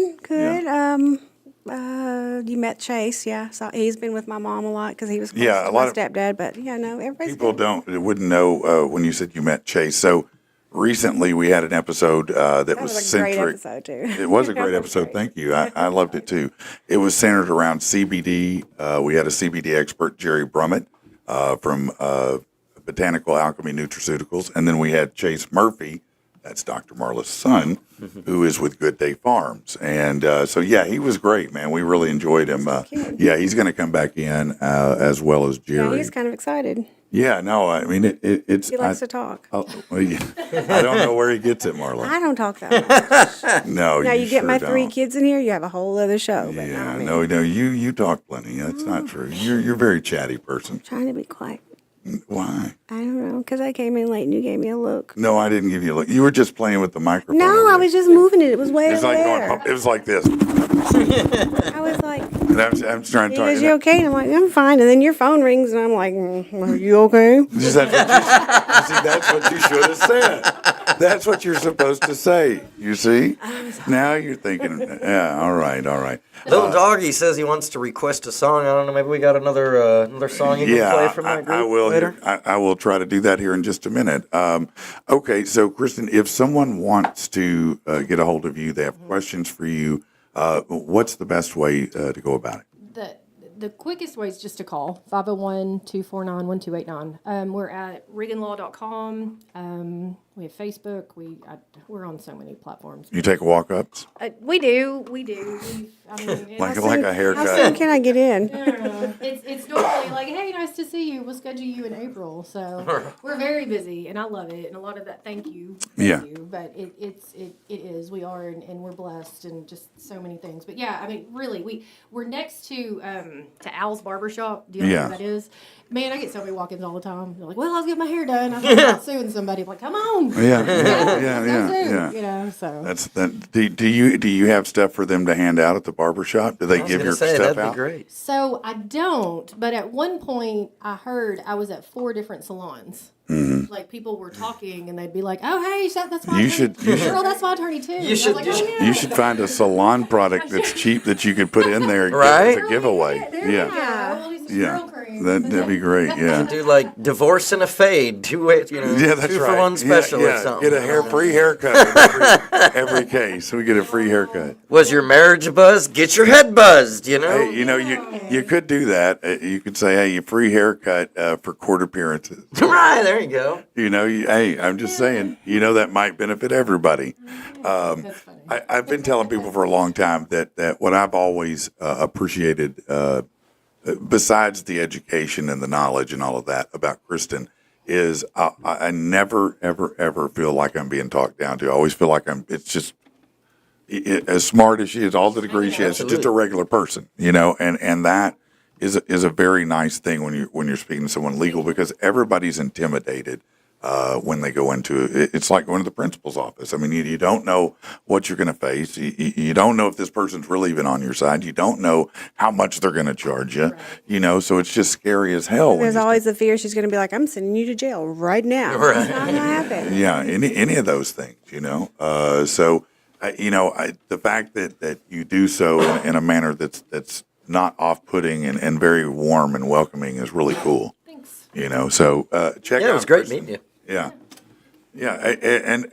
You met Chase, yeah. So he's been with my mom a lot because he was close Yeah, to a my lot of stepdad. But everybody's People good. wouldn't know when you said you met Chase. So recently we had an episode that That was was a great centric. episode too. It was a great That was episode. great. Thank you. I loved it too. It was centered around CBD. We had a CBD expert, Jerry Brummett, from Botanical Alchemy Nutraceuticals, and then we had Chase Murphy. That's Dr. Marla's son, who is with Good Day Farms. And so, yeah, he was great, man. We really enjoyed him. Yeah, he's going to come back in as well as Yeah, Jerry. he's kind of excited. Yeah, no, I mean, it's. He likes to talk. Well, yeah. I don't know where he gets it, Marla. I don't talk that much. No, Now you get sure my 3 don't. kids in here, you have a whole other show. But Yeah, not me. no, you talk plenty. That's not true. You're a very chatty person. Trying to be quiet. Why? I don't know, because I came in late and you gave me a look. No, I didn't give you a look. You were just playing with the microphone. No, over I there. was just moving it. It was way It was over like there. going. It was like this. I was like, And I'm trying to talk. is you okay? And I'm like, I'm fine. And then your phone rings and I'm like, are you okay? That's what you should have said. That's what you're supposed to say. You see? Now you're thinking, yeah, all right. Little doggy says he wants to request a song. I don't know. Maybe we got another song you can play from that group I will. later. I will try to do that here in just a minute. Okay, so Kristin, if someone wants to get a hold of you, they have questions for you. What's the best way to go about it? The quickest way is just to call 501-249-1289. We're at rigganlaw.com. We have Facebook. We're on so many platforms. You take walk-ups, We do. I mean, like it's, a How soon haircut. can I get in? it's normally like, hey, nice to see you. We'll schedule you in April. So we're very busy, and I love it. And a lot of that, thank you. Yeah. But it is. We are, and we're blessed, and just so many things. But yeah, I mean, really, we're next to Al's Barbershop. Do you know Yeah. what that is? Man, I get so many walk-ins all the time. They're like, well, I was getting my hair done. I thought about suing somebody. I'm like, come on. Yeah. So. That's that. Do you have stuff for them to hand out at the barbershop? Do they I was give gonna your say, stuff that'd out? be great. So I don't, but at one point I heard I was at 4 different salons. Like people were talking and they'd be like, "Oh, hey, that's my You attorney. should- Girl, that's my attorney too." You should- I was you like, should- "Oh, yeah." You should find a salon product that's cheap that you could put in there and Right? give as a giveaway. There Yeah. you go. We'll do some Yeah, curl cream. that'd be great. Yeah, Do like divorce and a fade, 2 ways, yeah, that's 2 right. for 1 special yeah, or yeah. something. Get a free haircut with every case. We get a free haircut. Was your marriage buzzed? Get your head buzzed. Hey, you could do that. You could say, "Hey, a free haircut for court appearances." Right, there you go. Hey, I'm just saying. That might benefit everybody. That's funny. I've been telling people for a long time that what I've always appreciated, besides the education and the knowledge and all of that about Kristin, is I never, ever, ever feel like I'm being talked down to. I always feel like it's just as smart as she is, all the degrees she has, she's just a regular person, and that is a very nice thing when you're speaking to someone legal, because everybody's intimidated. When they go into it, it's like going to the principal's office. I mean, you don't know what you're going to face. You don't know if this person's really even on your side. You don't know how much they're going to charge you. So it's just scary as hell. when There's you always the fear she's going to be like, I'm sending you to jail right now. Right. It's not going to happen. Yeah, any of those things, So the fact that you do so in a manner that's not off-putting and very warm and welcoming is really cool. Thanks. So check out. Yeah, it was great Kristin. meeting you. Yeah. Yeah,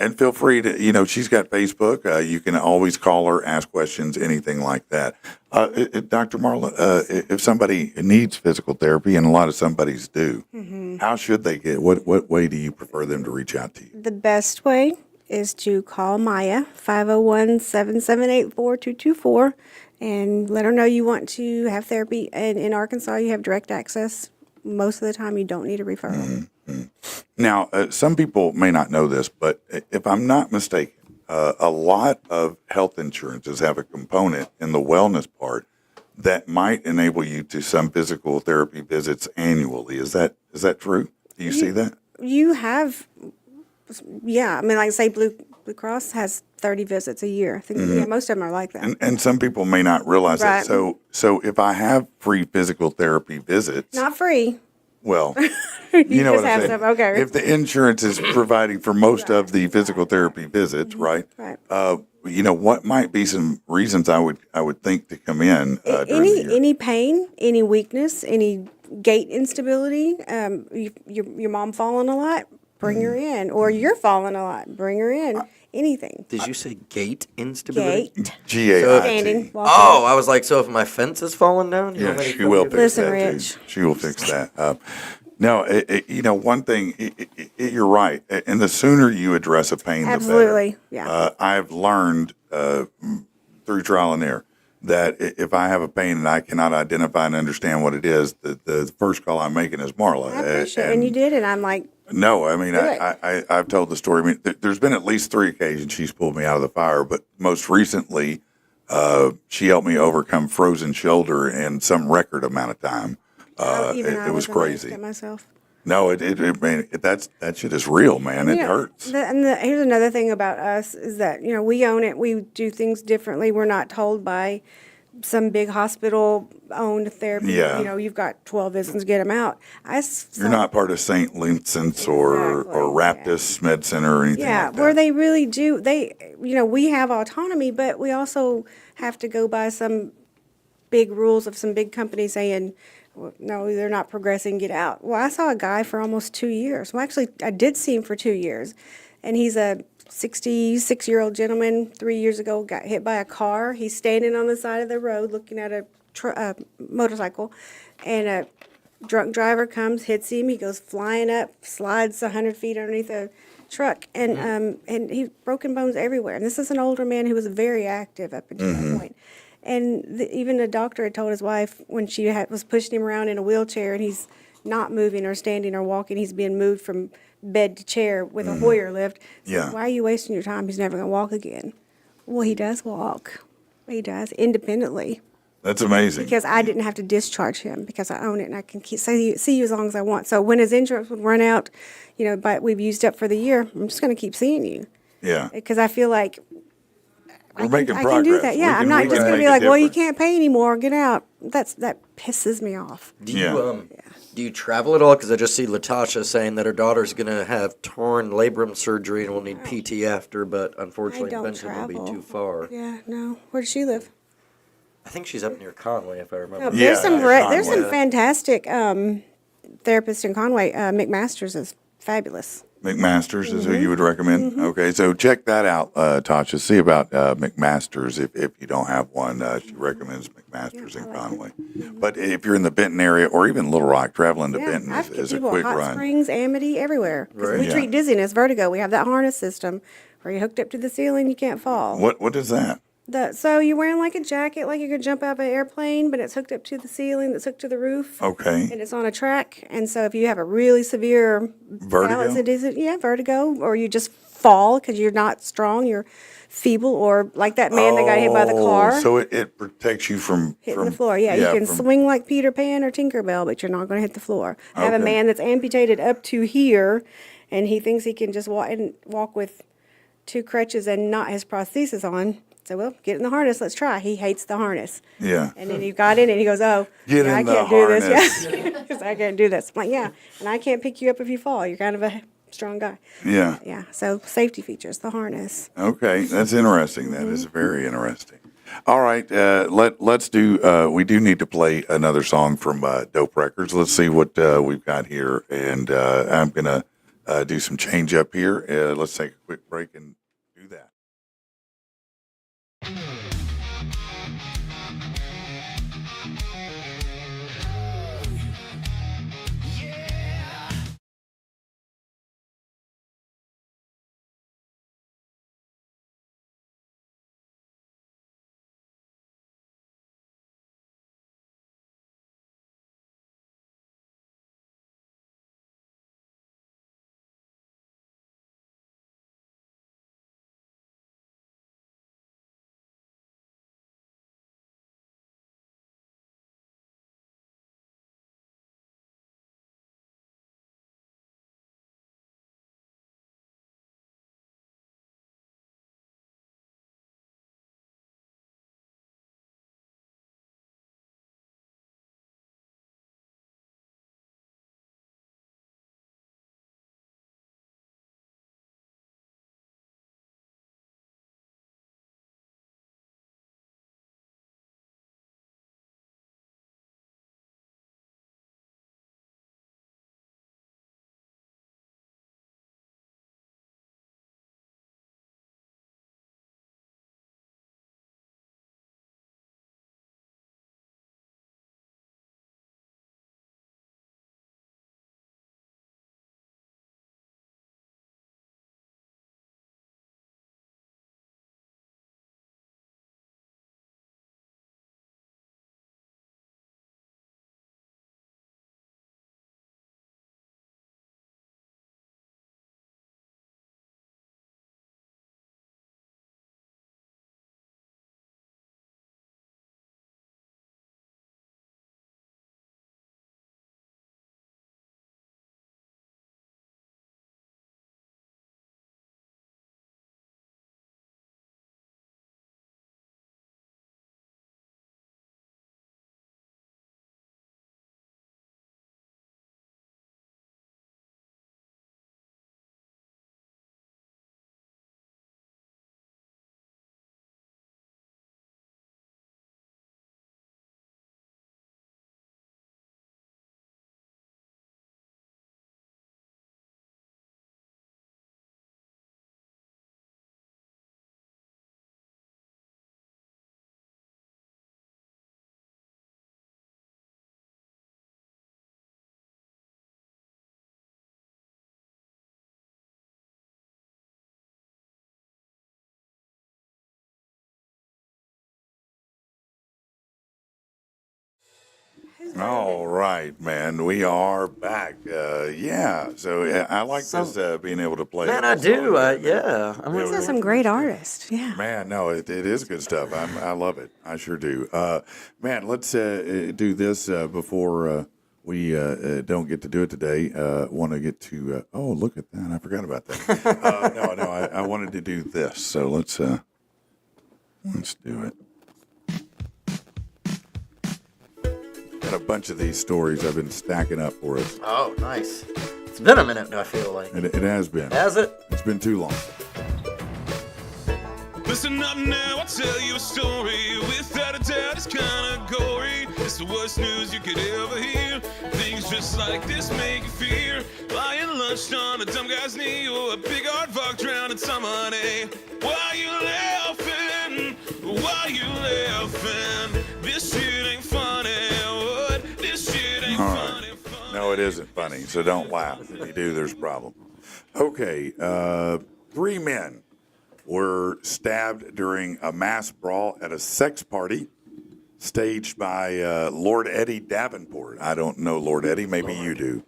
and feel free to, she's got Facebook. You can always call her, ask questions, anything like that. Dr. Marla, if somebody needs physical therapy, and a lot of somebodies do, how should they get, what way do you prefer them to reach out to you? The best way is to call Maya, 501-778-4224, and let her know you want to have therapy. And in Arkansas, you have direct access. Most of the time, you don't need a referral. Now, some people may not know this, but if I'm not mistaken, a lot of health insurances have a component in the wellness part that might enable you to some physical therapy visits annually. Is that true? Do you see that? You have, yeah. I mean, like say Blue Cross has 30 visits a year. I think yeah, most of them are like that. And some people may not realize that. Right. So if I have free physical therapy visits, Not free. well, you know just what I'm have saying. some, okay. If the insurance is providing for most of the physical therapy visits, right? Right. What might be some reasons I would think to come in during the year? Any pain, any weakness, any gait instability, your mom falling a lot, bring her in. Or you're falling a lot, bring her in. Anything. Did you say gait instability? Gait. GAIT. Standing, walking. Oh, I was like, so if my fence is falling down? You Yeah, want me to she come will get it? fix Listen, that Rich. too. She will fix that. No, one thing, you're right. And the sooner you address a pain, Absolutely, the better. yeah. I've learned through trial and error that if I have a pain and I cannot identify and understand what it is, the first call I'm making is Marla. I appreciate it. And you did it. I'm like, No, I mean, Do it. I've told the story. I mean, there's been at least 3 occasions she's pulled me out of the fire, but most recently, she helped me overcome frozen shoulder in some record amount of time. even I It was amazed crazy. at myself. No, that shit is real, man. It You know, hurts. Here's another thing about us is that, we own it. We do things differently. We're not told by some big hospital-owned therapy. Yeah. You've got 12 visits, get them out. You're not part of St. Vincent's or Exactly, Raptus Med Center or anything Yeah, like that. where they really do. We have autonomy, but we also have to go by some big rules of some big companies saying, well, no, they're not progressing, get out. Well, I saw a guy for almost 2 years. Well, actually, I did see him for 2 years. And he's a 66-year-old gentleman. 3 years ago, got hit by a car. He's standing on the side of the road looking at a motorcycle. And a drunk driver comes, hits him. He goes flying up, slides 100 feet underneath a truck. And he broken bones everywhere. And this is an older man who was very active up until that point. And even the doctor had told his wife when she was pushing him around in a wheelchair and he's not moving or standing or walking, he's being moved from bed to chair with a Hoyer lift. So Yeah. why are you wasting your time? He's never going to walk again. Well, he does walk. He does independently That's amazing. because I didn't have to discharge him because I own it and I can see you as long as I want. So when his insurance would run out, but we've used up for the year, I'm just going to keep seeing you Yeah. because I feel like We're making I progress. can do that. Yeah, I'm not just going to be like, well, you can't pay anymore. Get out. That pisses me off. Do you, Yeah. do you travel at all? Because I just see Latasha saying that her daughter's going to have torn labrum surgery and will need PT after, but unfortunately don't Benton will be travel. too far. Yeah, no. Where does she live? I think she's up near Conway, if I remember. No, Yeah, there's some there's some Conway. fantastic therapists in Conway. McMaster's is fabulous. McMaster's is who you would recommend? Okay, so check that out, Tasha. See about McMaster's if you don't have one. She recommends McMaster's in Conway. But if you're in the Benton area or even Little Rock, traveling to Benton I've is a people quick Hot run. Springs, Amity, everywhere. 'Cause Right. we Yeah. treat dizziness, vertigo. We have that harness system where you're hooked up to the ceiling, you can't fall. What is that? So you're wearing like a jacket, like you could jump out of an airplane, but it's hooked up to the ceiling, that's hooked to the roof. Okay. And it's on a track. And so if you have a really severe Vertigo? balance, vertigo, or you just fall because you're not strong, you're feeble, or like that man that got hit by the car. So it protects you from Hitting the floor. Yeah, you can from- swing like Peter Pan or Tinkerbell, but you're not going to hit the floor. I have a Okay. man that's amputated up to here, and he thinks he can just walk with 2 crutches and not his prosthesis on. So, well, get in the harness. Let's try. He hates the harness. Yeah. And then he got in it, and he goes, oh, Get I in the can't do this. harness. Yeah. He goes, I can't do this. I'm like, yeah, and I can't pick you up if you fall. You're kind of a strong guy. Yeah. Yeah, so safety features, the harness. Okay, that's interesting. That is very interesting. All right, let's do. We do need to play another song from Dope Records. Let's see what we've got here, and I'm gonna do some change up here. Let's take a quick break and do that. All right, man. We are back. Yeah. So I like this being able to play. Man, a I do. song. Yeah. I mean, These are some great artists. Yeah. Man, no, it is good stuff. I love it. I sure do. Man, let's do this before we don't get to do it today. Want to get to? Oh, look at that! I forgot about that. No, I wanted to do this. So let's do it. Got a bunch of these stories I've been stacking up for us. oh, nice. It's been a minute, I feel like. It has been. Has it? It's been too long. Listen up now, I'll tell you a story. Without a doubt, it's kinda gory. It's the worst news you could ever hear. Things just like this make you fear. Lying lunched on a dumb guy's knee, or a big hard fuck drowning some honey. Why you laughing? Why you laughing? This shit ain't funny. What? This shit ain't funny. No, it isn't funny, so don't laugh. If you do, there's a problem. Okay, 3 men were stabbed during a mass brawl at a sex party staged by Lord Eddie Davenport. I don't know Lord Eddie, maybe you do.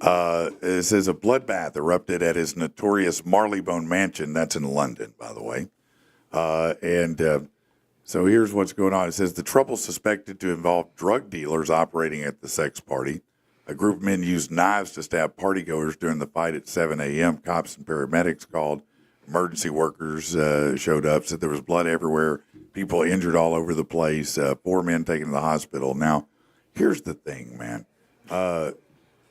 It says a bloodbath erupted at his notorious Marylebone mansion. That's in London, by the way. So here's what's going on. It says the trouble suspected to involve drug dealers operating at the sex party. A group of men used knives to stab partygoers during the fight at 7 a.m. Cops and paramedics called. Emergency workers showed up, said there was blood everywhere, people injured all over the place, 4 men taken to the hospital. Now, here's the thing, man.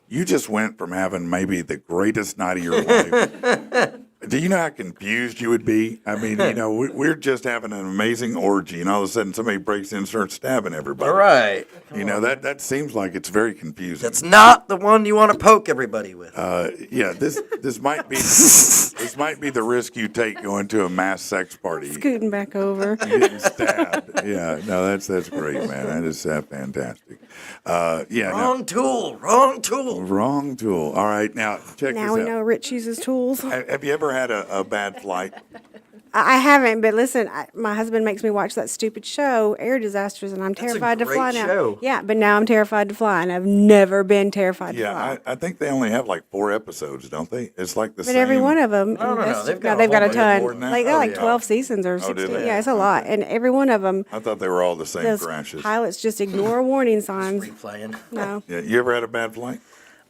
You just went from having maybe the greatest night of your life Do you know how confused you would be? I mean, we're just having an amazing orgy, and all of a sudden somebody breaks in and starts stabbing everybody. All right. That seems like it's very confusing. That's not the one you want to poke everybody with. Yeah, this might be the risk you take going to a mass sex party. Scooting back over. Getting stabbed. Yeah, no, that's great, man. That is fantastic. Wrong tool. Wrong tool. All right, now check Now we this know out. Rich uses tools. Have you ever had a bad flight? I haven't, but listen, my husband makes me watch that stupid show, Air Disasters, and I'm terrified to great fly now. show. Yeah, but now I'm terrified to fly, and I've never been terrified to fly. Yeah, I think they only have like 4 episodes, don't they? It's like the But same. every one of them, no, they've got they've a got a whole ton. more than that? Like they're Oh, like yeah. 12 seasons or did 16. they? Yeah, it's a lot, and every one of them, I thought they were all the same those crashes. pilots just ignore warning signs. Replaying. No. Yeah, you ever had a bad flight?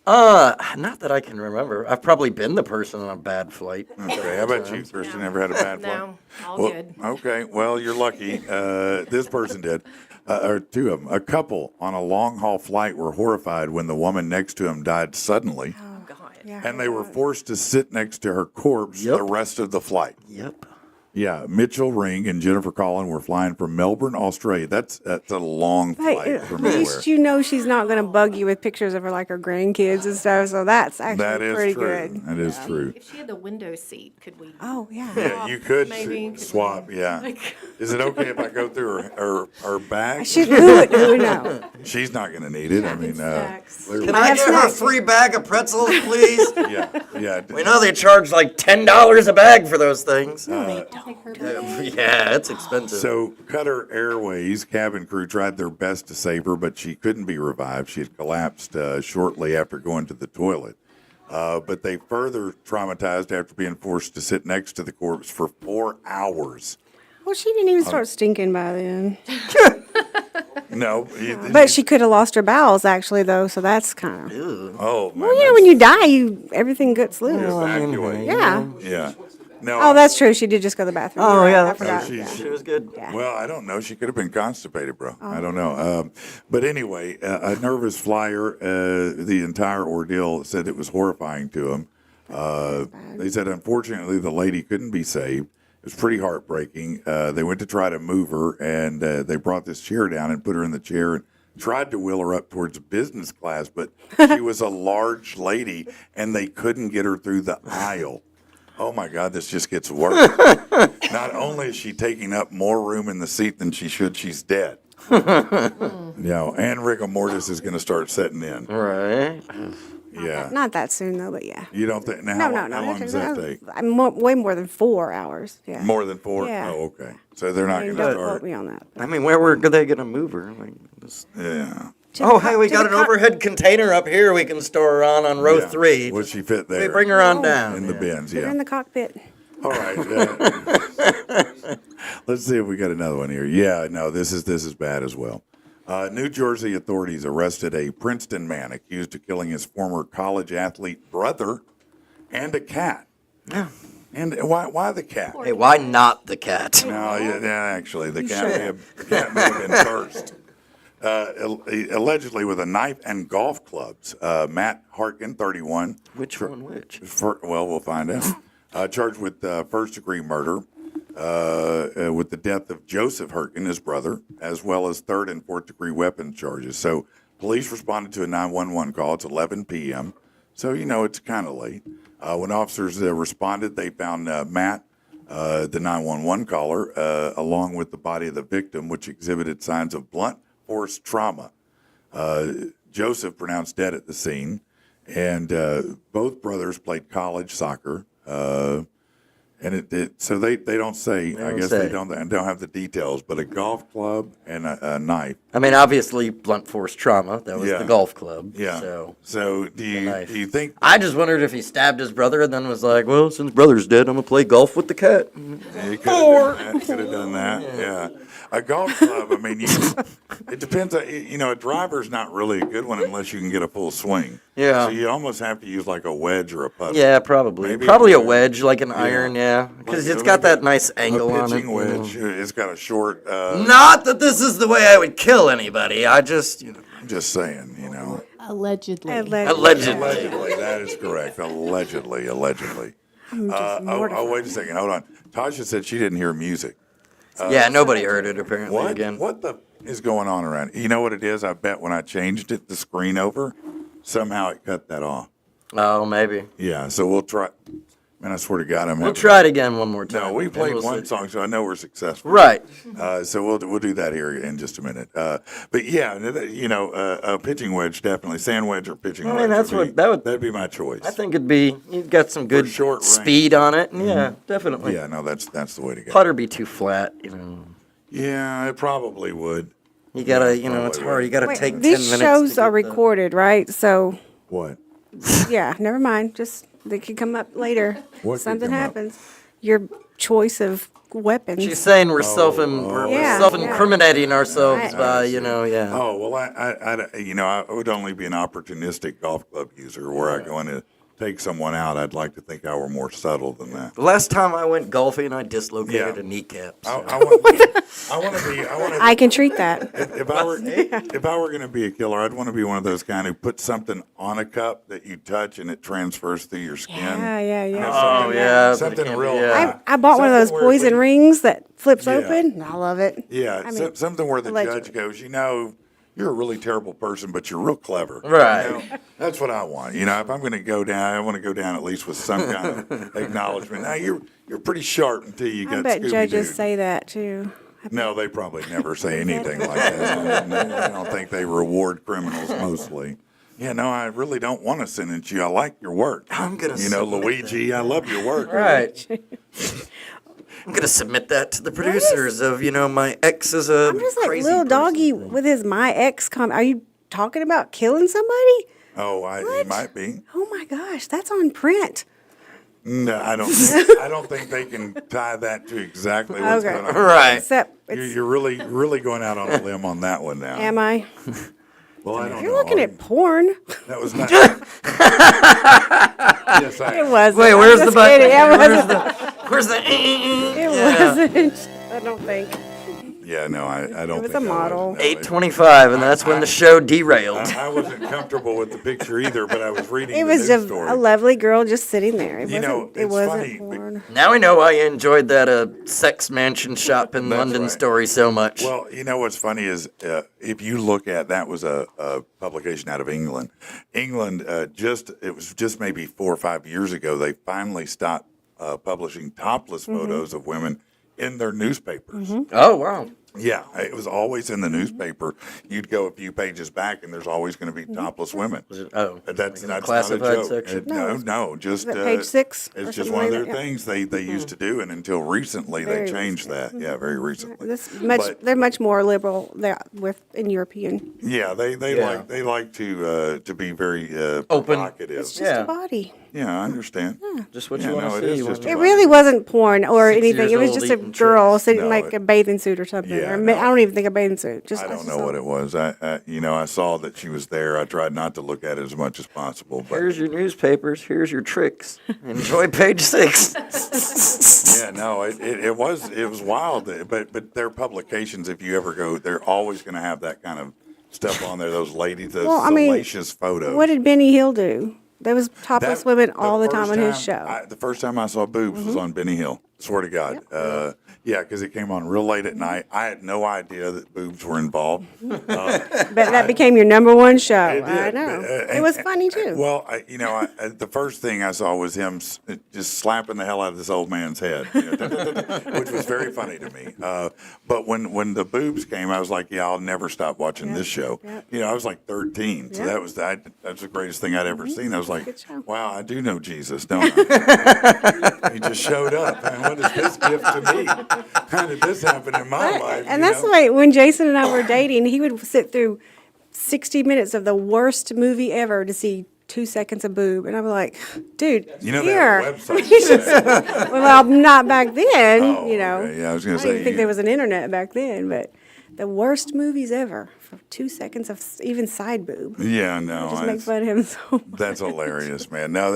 Not that I can remember. I've probably been the person on a bad flight. Okay, how about you, Kristin? Ever had a bad flight? No, all Well, good. okay, well, you're lucky. This person did. Or 2 of them. A couple on a long haul flight were horrified when the woman next to him died suddenly, Oh, God. Yeah, and they were forced to sit next to her corpse Yep. the rest of the flight. Yep. Yeah, Mitchell Ring and Jennifer Collin were flying from Melbourne, Australia. That's a long Hey, flight at from anywhere. least you know she's not going to bug you with pictures of her like her grandkids and stuff. So that's actually That is pretty true. good. That is true. If she had the window seat, could we? Oh yeah. Yeah, you could Maybe. Could swap. we, Yeah. like- Is it okay if I go through her bag? Should who would know? She's not going to need it. I mean, snacks. clearly- Can I have get her a snacks. free bag of pretzels, please? yeah. We know they charge like $10 a bag for those things. Uh, Yeah, it's expensive. So, Qatar Airways cabin crew tried their best to save her, but she couldn't be revived. She had collapsed shortly after going to the toilet. But they further traumatized after being forced to sit next to the corpse for 4 hours. Well, she didn't even start stinking by then. No. But she could have lost her bowels actually though, so that's kind of. Oh, man. Well, you know, when you die, everything gets loose. Evacuate. Yeah. Yeah. No. Oh, that's true. She did just go to the bathroom. Oh, You're right. yeah, I that's forgot. she- Yeah. She was good. Well, I don't know. She could have been constipated, bro. I don't know. But anyway, a nervous flyer, the entire ordeal said it was horrifying to him. They said, unfortunately, the lady couldn't be saved. It was pretty heartbreaking. They went to try to move her, and they brought this chair down and put her in the chair and tried to wheel her up towards business class, but she was a large lady, and they couldn't get her through the aisle. Oh my God, this just gets worse. Not only is she taking up more room in the seat than she should, she's dead. And rigor mortis is going to start setting in. Right. Yeah. Not that soon though, but yeah. You don't think? Now, No, how long does that take? I'm way more than 4 hours. Yeah. More than 4? Yeah. Oh, okay. So they're not going to Don't quote start. me on that. I mean, where were they going to move her? Like, Yeah. oh, hey, we got an overhead container up here we can store her on row Yeah. 3. Would she fit We there? bring her on down. in the bins, Put her yeah. in the cockpit. All right. Let's see if we got another one here. Yeah, no, this is bad as well. New Jersey authorities arrested a Princeton man accused of killing his former college athlete brother and a cat. Yeah. And why the cat? Hey, why not the cat? No, yeah, actually, the cat may have been first. Allegedly with a knife and golf clubs. Matt Harkin, 31. Which? Well, we'll find out. Charged with first-degree murder with the death of Joseph Harkin, his brother, as well as third and fourth-degree weapon charges. So police responded to a 911 call. It's 11 p.m., so, it's kind of late. When officers responded, they found Matt, the 911 caller, along with the body of the victim, which exhibited signs of blunt force trauma. Joseph pronounced dead at the scene, and both brothers played college soccer. So they don't say. I guess they don't have the details, but a golf club and a knife. I mean, obviously, blunt force trauma. That was Yeah. the golf club. Yeah. So do knife. you think? I just wondered if he stabbed his brother and then was like, well, since brother's dead, I'm going to play golf with the cat. He could have done that. Yeah. A golf club, I mean, it depends. A driver's not really a good one unless you can get a full swing. Yeah. So you almost have to use like a wedge or a putter. Yeah, probably. Maybe Probably a a- wedge, like an iron, yeah. Because Like- it's got like that nice angle a on it. pitching wedge. It's got a short. Not that this is the way I would kill anybody. I just, I'm just saying, Allegedly. allegedly. Allegedly, that is correct. Allegedly. Wait a second. Hold on. Tasha said she didn't hear music. Yeah, nobody heard it apparently What? again. What the is going on around? You know what it is? I bet when I changed it, the screen over, somehow it cut that off. Oh, maybe. Yeah, so we'll try. Man, I swear to God, We'll try it again one more time. No, we and played we'll one see. song, so I know we're successful. Right. So we'll do that here in just a minute. But yeah, a pitching wedge definitely, sand wedge or pitching wedge. that's that'd be my choice. I think you've got some good short range. speed on it. And yeah, definitely. Yeah, no, that's the way to go. Putter be too flat, Yeah, it probably would. You gotta, Yeah, it's probably hard. would. You gotta Wait, take 10 these minutes. shows to are get the- recorded, right? So, What? yeah, never mind. Just they could come up later. What could Something come up? happens. Your choice of weapons. She's saying we're Yeah, self-incriminating ourselves Right. by, yeah. Oh well, I would only be an opportunistic golf club user where I go in to take someone out. I'd like to think I were more subtle than that. The last time I went golfing, I dislocated Yeah. a kneecap. I so- want to be. I can treat that. If I were going to be a killer, I'd want to be one of those kind who puts something on a cup that you touch and it transfers through your skin. Yeah. Oh, yeah. but it Something can't be- real. yeah. I bought one of those Something where poison we- rings that flips Yeah. open. I love it. Yeah, I mean, something where the allegedly. judge goes, you're a really terrible person, but you're real clever. Right. That's what I want. If I'm going to go down, I want to go down at least with some kind of acknowledgement. Now, you're pretty sharp until you I got bet Scooby-Doo. judges say that too. No, they probably never say anything like that. I don't think they reward criminals mostly. Yeah, no, I really don't want to sentence you. I like your work. I'm gonna submit Luigi, I love your work. Right. I'm gonna submit that to the producers of, my ex is a I'm just like crazy little person doggy thing. with his my ex comment. Are you talking about killing somebody? Oh, it What? might be. Oh my gosh, that's on print. No, I don't think they can tie that to exactly what's Okay. going on. Right. Except, it's, You're really going out on a limb on that one now. am I? Well, I don't You're know. looking at porn. That was not. Yes, I It am. wasn't. Wait, I'm where's just the button? kidding. It Where's the? wasn't. It wasn't. I don't think. Yeah, no, I don't was think a model. No, it- 8:25, and that's when the show derailed. I wasn't comfortable with the picture either, but I was reading It the was news just story. a lovely girl just sitting there. It wasn't. It it's wasn't funny, porn. Now we know why you enjoyed that sex mansion shop in That's London right. story so much. Well, what's funny is if you look at that was a publication out of England. England it was just maybe 4 or 5 years ago they finally stopped publishing topless photos of women in their newspapers. Oh wow. Yeah, it was always in the newspaper. You'd go a few pages back, and there's always going to be topless women. Oh, That's like in the not a classified joke. section? No, just Is that page 6 or It's just something one of like their that? Yeah. things they used to do, and until recently they Very changed that. Yeah, very recently. They're much more liberal there in European. Yeah, they Yeah. like to be very Open. provocative. It's just Yeah. a body. Yeah, I understand. Just what Yeah, you want no, to it see. is You just wanna- It really wasn't porn or 6 anything. years It was old just a eating girl tricks. sitting No, like it- a bathing suit or something. Yeah, or no. I don't even think a bathing suit. Just I don't just know what it was. I saw that she was there. I tried not to look at it as much as possible, but Here's your newspapers. Here's your tricks. Enjoy page 6. yeah, no, it was wild. But their publications, if you ever go, they're always going to have that kind of stuff on there. Those ladies, those Well, I mean, salacious photos. What did Benny Hill do? There was topless That- women all the time first on his show. The first time I saw boobs was on Benny Hill. Swear to God. Yeah, because it came on real late at night. I had no idea that boobs were involved. But that became your number one show. It I did. know. It was funny too. Well, the first thing I saw was him just slapping the hell out of this old man's head, which was very funny to me. But when the boobs came, I was like, yeah, I'll never stop watching this show. Yep. I was like 13, so Yep. that's the greatest thing I'd ever seen. I was like, Good show. wow, I do know Jesus, don't I? He just showed up. Man, what is this gift to me? How did this happen in my life? And that's why when Jason and I were dating, he would sit through 60 minutes of the worst movie ever to see 2 seconds of boob. And I'm like, dude, They here. have a website. for that. Well, not back then, Oh, you know. okay. Yeah, I was gonna I didn't say, think you- there was an internet back then, but the worst movies ever for 2 seconds of even side boob. Yeah, no. Just make it's- fun of him so much. That's hilarious, man. Now,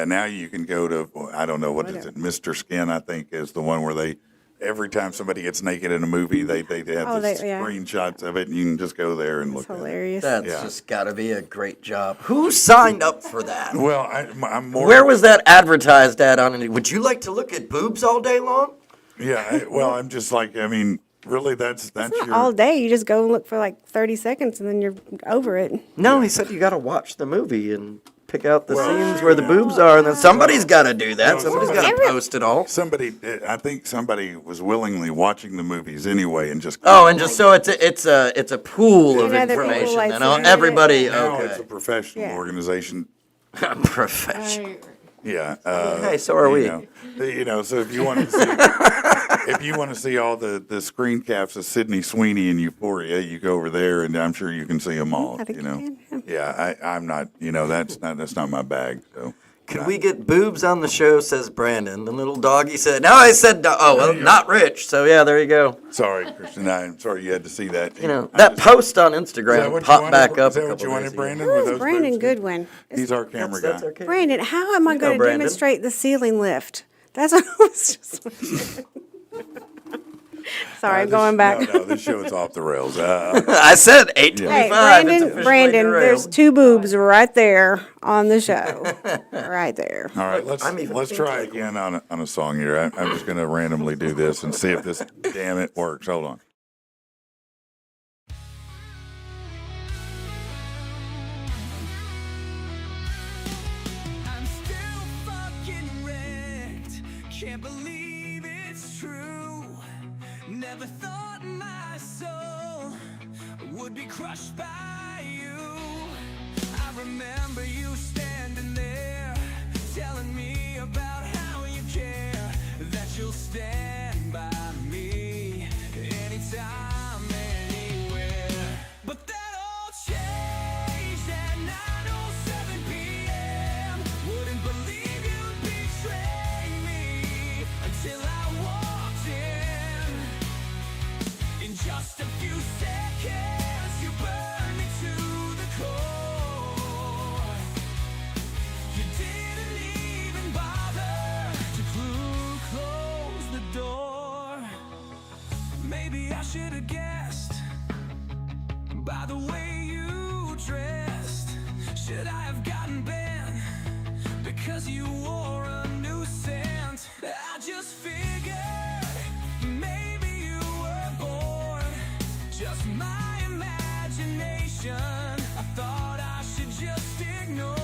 now you can go to, I don't know, what is it? Mr. Skin, I think, is the one where they every time somebody gets naked in a movie, they have Oh, the yeah. screenshots of it, and you can just go there and It's look at it. hilarious. That's Yeah. just got to be a great job. Who signed up for that? Well, I'm more. Where was that advertised at on it? Would you like to look at boobs all day long? Yeah. I'm just like, I mean, really, that's your. All day, you just go and look for like 30 seconds and then you're over it. No, he said you got to watch the movie and pick out the Well, scenes where the boobs are, and then somebody's got to do that. No, Somebody's got to somebody- post it all. I think somebody was willingly watching the movies anyway, and just. Oh, and just so it's a pool of Another information. people And like everybody, Now it's a okay. professional Yeah. organization. Professional. Yeah. Hey, so are we. So if you want to see all the screen caps of Sydney Sweeney and Euphoria, you go over there, and I'm sure you can see them all. I think you can, Yeah, I'm not. That's not my bag. So. Could we get boobs on the show, says Brandon. The little doggy said, no, I said, oh, well, not rich. So, yeah, there you go. Sorry, Kristen. I'm sorry you had to see that. That post on Is that Instagram what you popped wanted? back up Is that a what couple you wanted, days ago. Brandon? Who with is those Brandon boobs? Goodwin? He's our camera That's guy. okay. Brandon, how am I going to Brandon. demonstrate the ceiling lift? That's what I was just Sorry, I'm going back. No, this show is off the rails. I said 8:25. Hey, Brandon, there's two boobs right there on the show. Right there. All right, I'm even let's try thinking. again on a song here. I'm just going to randomly do this and see if this damn it works. Hold on. I'm still fucking wrecked. Can't believe it's true. Never thought my soul would be crushed by you. I remember you standing there, telling me about how you care, that you'll stand by me anytime, anywhere. But that all changed at 9:07 p.m. Wouldn't believe you'd betray me until I walked in. In just a few seconds, you burned me to the core. You didn't even bother to close the door. Maybe I should have guessed by the way you dressed. Should I have gotten bent because you wore a new scent? I just figured maybe you were bored. Just my imagination. I thought I should just ignore.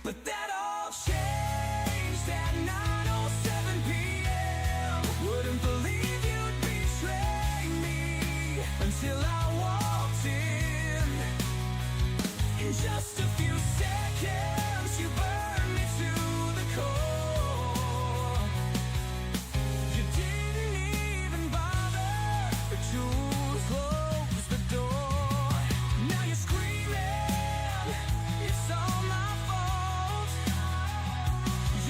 But that all changed at 9:07 p.m. Wouldn't believe you'd betray me until I walked in. In just a few seconds, you burned me to the core. You didn't even bother to close the door. Now you're screaming, it's all my fault.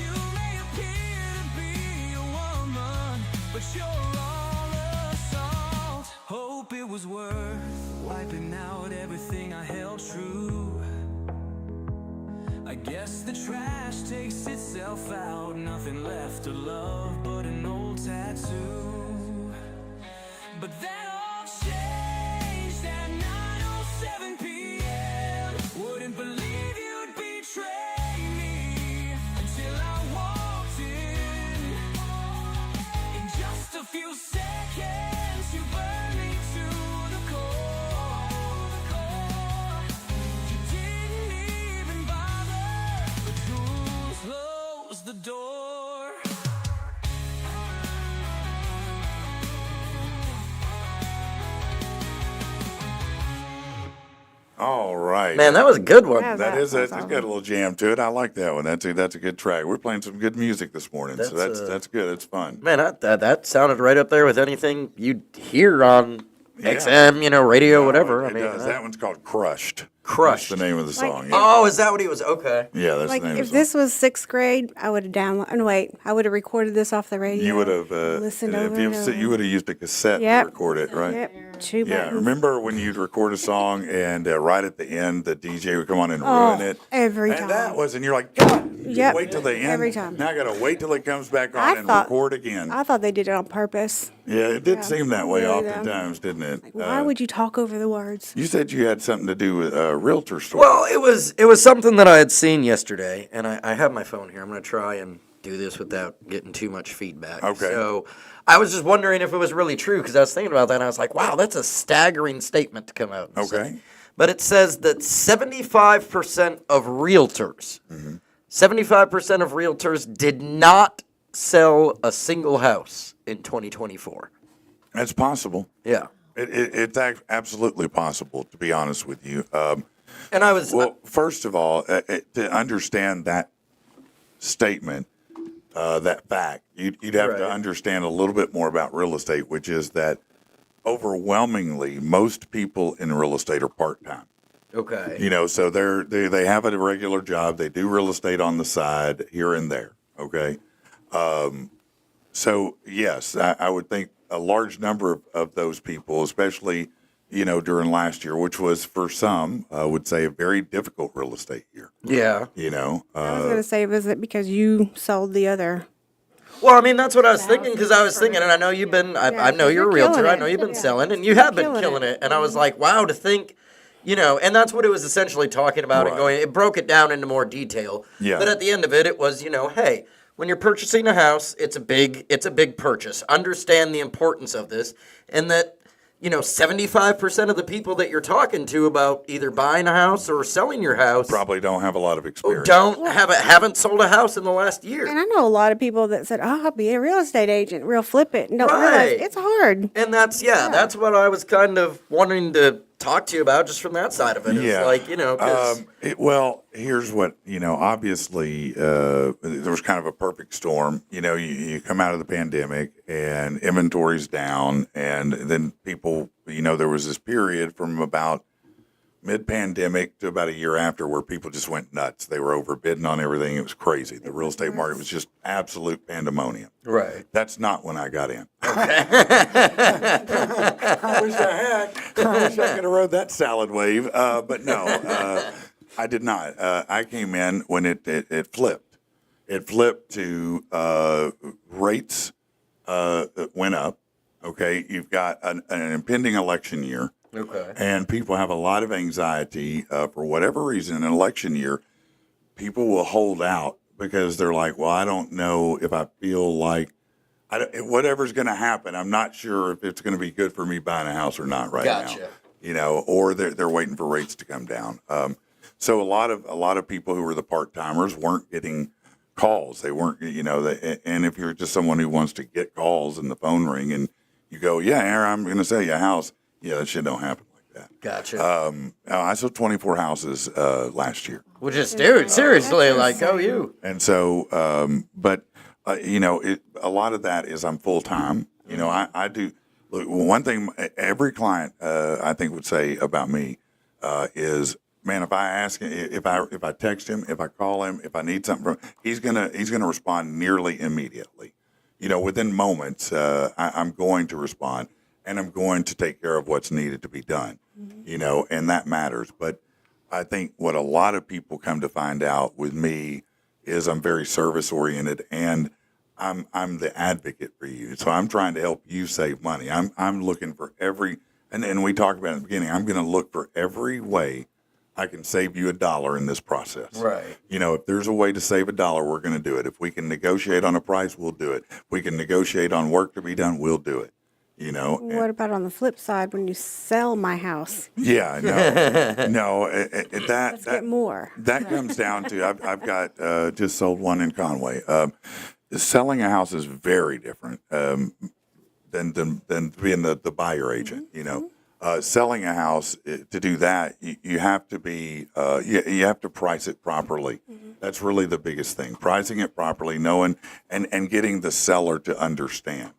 You may appear to be a woman, but you're all assault. Hope it was worth wiping out everything I held true. I guess the trash takes itself out. Nothing left to love but an old tattoo. But that all changed at 9:07 p.m. Wouldn't believe you'd betray me until I walked in. In just a few seconds, you burned me to the core. You didn't even bother to close the door. All right. Man, that was a good one. Yeah. That's That's got a little jam to it. I like that one. That's a good track. We're playing some good music this morning, so that's good. It's fun. Man, that sounded right up there with anything you'd hear on Yeah. XM, radio, whatever. It does. That one's called Crushed. Crushed. That's the name of the song. Yeah, Oh, is that what he was? Okay. yeah, that's Like the name if of the song. this was sixth grade, I would have downloaded. No, wait, I would have recorded this off the radio. You would have listened if over and over. you would have used a cassette Yep. to record it, right? Yep, two Yeah, buttons. remember when you'd record a song and right at the end the DJ would come on and Oh, ruin it? every And time. that was, and you're like, God, you Yep, wait till the end. every time. Now I got to wait till it comes back on I and thought- record again. I thought they did it on purpose. Yeah, it did seem that way really, oftentimes, didn't it? Why would you talk over the words? You said you had something to do with a realtor store. Well, it was something that I had seen yesterday, and I have my phone here. I'm going to try and do this without getting too much feedback. Okay. So I was just wondering if it was really true, because I was thinking about that, and I was like, wow, that's a staggering statement to come out and say. Okay. But it says that 75% of realtors, 75% of realtors did not sell a single house in 2024. That's possible. Yeah. It's absolutely possible, to be honest with you. And I was, Well, first of all, to understand that statement, that fact, you'd have to Right. understand a little bit more about real estate, which is that overwhelmingly most people in real estate are part-time. okay. You know, so they have a regular job. They do real estate on the side here and there. Okay. So yes, I would think a large number of those people, especially, you know, during last year, which was for some, would say a very difficult real estate year. Yeah. You know, I was going to say, was it because you sold the other? Well, I mean, that's what I was thinking, because I was thinking, and I know you've been, I know you're a you're realtor, killing I it. know you've been Yeah. selling, and you have been killing killing it. it. And I was like, wow, to think, you know, and that's what it was essentially talking about and Right. going, it broke it down into more detail. Yeah. But at the end of it, it was, you know, hey, when you're purchasing a house, it's a big purchase. Understand the importance of this, and that, you know, 75% of the people that you're talking to about either buying a house or selling your house probably don't have a lot of experience. haven't sold a house in the last year. And I know a lot of people that said, "Oh, I'll be a real estate agent, real flip it," and don't realize Right. it's hard. And that's what I was kind of wanting to talk to you about, just from that side of it. It's Yeah. like, you know, 'cause- Well, here's what, you know, obviously there was kind of a perfect storm. You know, you come out of the pandemic and inventory's down, and then people, you know, there was this period from about mid-pandemic to about a year after where people just went nuts. They were overbidding on everything. It was crazy. The real estate market was just absolute pandemonium. right. That's not when I got in. I wish I had. I wish I could have rode that salad wave. But no, I did not. I came in when it flipped. It flipped to rates that went up. Okay, you've got an impending election year. Okay. And people have a lot of anxiety for whatever reason. In an election year, people will hold out because they're like, well, I don't know if I feel like whatever's going to happen. I'm not sure if it's going to be good for me buying a house or not right now. Gotcha. You know, or they're waiting for rates to come down. So a lot of people who were the part timers weren't getting calls. They weren't, you know, and if you're just someone who wants to get calls and the phone ring and you go, yeah, Aaron, I'm going to sell you a house. Yeah, that shit don't happen like that. Gotcha. I sold 24 houses last year. Well, just, dude, seriously, like, go you. And so, you know, a lot of that is I'm full time. You know, I do. Look, one thing every client I think would say about me is, man, if I ask him, if I text him, if I call him, if I need something from him, he's gonna respond nearly immediately. You know, within moments, I'm going to respond, and I'm going to take care of what's needed to be done. You know, and that matters. But I think what a lot of people come to find out with me is I'm very service oriented, and I'm the advocate for you. So I'm trying to help you save money. I'm looking for and we talked about it at the beginning. I'm going to look for every way I can save you $1 in this process. Right. You know, if there's a way to save $1, we're going to do it. If we can negotiate on a price, we'll do it. If we can negotiate on work to be done, we'll do it. You know. What about on the flip side when you sell my house? Yeah, no. Let's get more. That comes down to I've got just sold one in Conway. Selling a house is very different than being the buyer agent. You know, selling a house, to do that, you have to be you have to price it properly. That's really the biggest thing: pricing it properly, knowing and getting the seller to understand.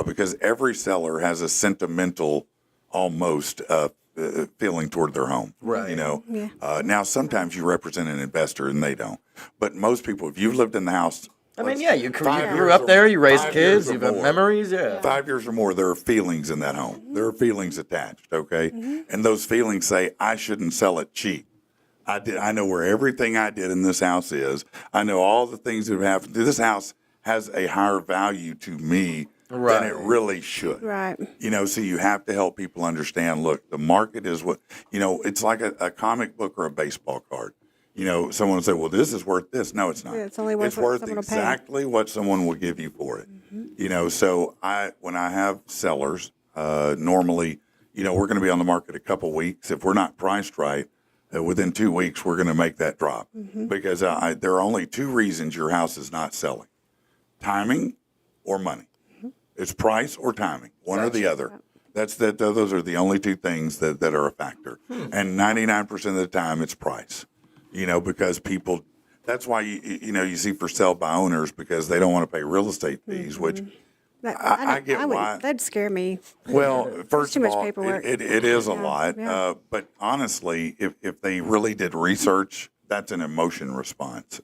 Because every seller has a sentimental, almost feeling toward their home. Right. You know. Yeah. Now sometimes you represent an investor and they don't, but most people, if you've lived in the house. I mean, yeah, you grew 5 up years there, or- you raised 5 years kids, or you've got more. memories, yeah. 5 years or more, there are feelings in that home. There are feelings attached, okay? And those feelings say, I shouldn't sell it cheap. I know where everything I did in this house is. I know all the things that have happened. This house has a higher value to me than it really should. Right. You know, so you have to help people understand, look, the market is what, you know, it's like a comic book or a baseball card. You know, someone will say, well, this is worth this. No, it's not. Yeah, it's only worth what someone will pay. Exactly what someone will give you for it. You know, so when I have sellers, normally, you know, we're going to be on the market a couple weeks. If we're not priced right, within 2 weeks, we're going to make that drop. Because there are only two reasons your house is not selling: timing or money. It's price or timing, one or the other. Those are the only two things that are a factor. And 99% of the time, it's price. You know, because people, that's why you see for sale by owners, because they don't want to pay real estate fees, which I get why. That'd scare me. Well, first too of much all, paperwork. it is a Yeah, lot. yeah. But honestly, if they really did research, that's an emotion response.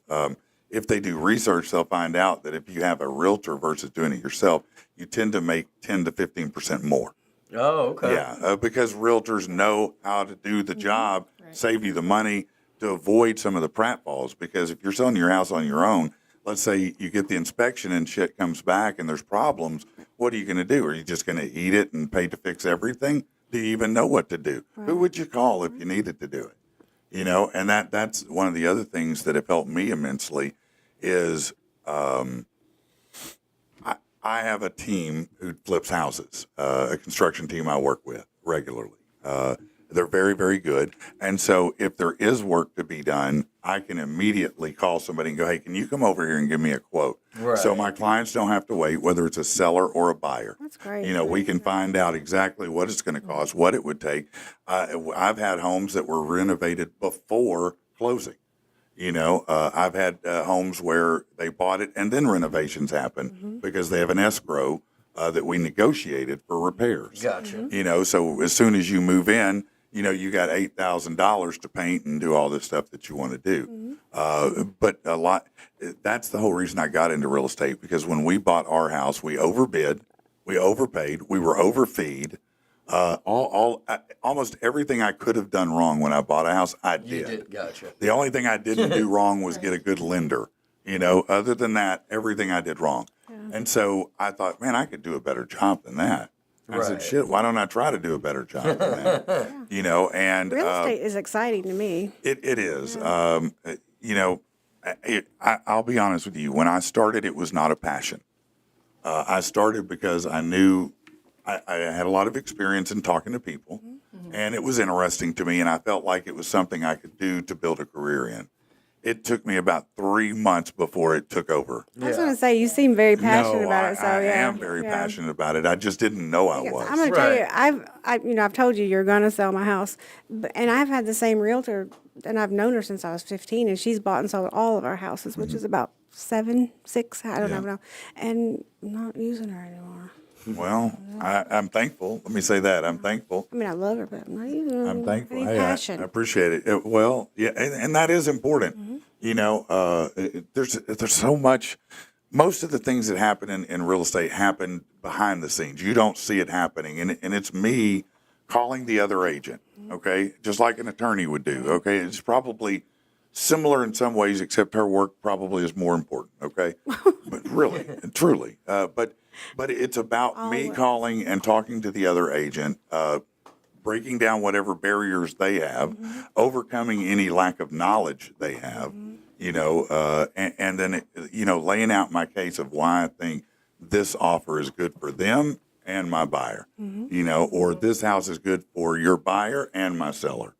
If they do research, they'll find out that if you have a realtor versus doing it yourself, you tend to make 10 to 15% more. Oh, okay. Yeah, because realtors know how to do the job, save you the money, to avoid some of the pratfalls. Because if you're selling your house on your own, let's say you get the inspection and shit comes back and there's problems, what are you going to do? Are you just going to eat it and pay to fix everything? Do you even know what to do? Who would you call if you needed to do it? You know, and that's one of the other things that have helped me immensely is I have a team who flips houses, a construction team I work with regularly. They're very, very good. And so if there is work to be done, I can immediately call somebody and go, hey, can you come over here and give me a quote? Right. So my clients don't have to wait, whether it's a seller or a buyer. That's great. You know, we can find out exactly what it's going to cost, what it would take. I've had homes that were renovated before closing. You know, I've had homes where they bought it and then renovations happened because they have an escrow that we negotiated for repairs. Gotcha. You know, so as soon as you move in, you know, you got $8,000 to paint and do all this stuff that you want to do. But that's the whole reason I got into real estate, because when we bought our house, we overbid, we overpaid, we were overfeed. Almost everything I could have done wrong when I bought a house, I did. You did, gotcha. The only thing I didn't do wrong was get a good lender. You know, other than that, everything I did wrong. And so I thought, man, I could do a better job than that. I said, Right. shit, why don't I try to do a better job than that? You know, and Real estate is exciting to me. it is. You know, I'll be honest with you. When I started, it was not a passion. I started because I knew I had a lot of experience in talking to people, and it was interesting to me, and I felt like it was something I could do to build a career in. It took me about 3 months before it took over. I was going to say, you seem very passionate No, about it. So I yeah, am very yeah. passionate about it. I just didn't know I Because was. I'm going to tell Right. you, I've told you you're going to sell my house, and I've had the same realtor, and I've known her since I was 15, and she's bought and sold all of our houses, which is about 6, I don't Yeah. know, and I'm not using her anymore. Well, I'm thankful. Let me say that. I'm thankful. I mean, I love her, but I'm not using her. I'm thankful. I need Hey, I passion. appreciate it. Well, yeah, and that is important. You know, there's so much. Most of the things that happen in real estate happen behind the scenes. You don't see it happening, and it's me calling the other agent. Okay, just like an attorney would do. Okay, it's probably similar in some ways, except her work probably is more important. Okay, but really, truly, but it's about me calling and talking to the other agent, breaking down whatever barriers they have, overcoming any lack of knowledge they have, you know, and then, you know, laying out my case of why I think this offer is good for them and my buyer, you know, or this house is good for your buyer and my seller.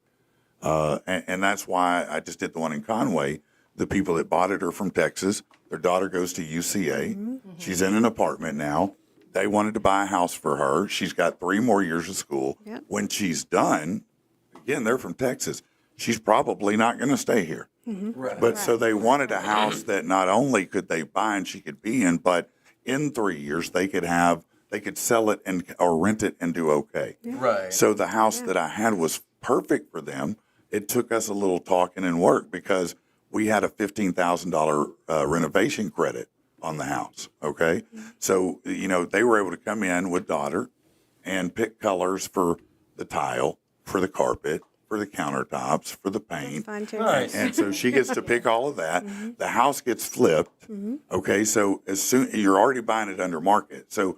And that's why I just did the one in Conway. The people that bought it are from Texas. Their daughter goes to UCA. She's in an apartment now. They wanted to buy a house for her. She's got 3 more years of school. Yep. When she's done, again, they're from Texas. She's probably not going to stay here. Right. But so they wanted a house that not only could they buy and she could be in, but in 3 years they could have they could sell it or rent it and do okay. Right. So the house that I had was perfect for them. It took us a little talking and work because we had a $15,000 renovation credit on the house. Okay. So, they were able to come in with daughter and pick colors for the tile, for the carpet, for the countertops, for the paint. Fun too. Nice. And so she gets to pick all of that. The house gets flipped. Okay. So as soon you're already buying it under market. So,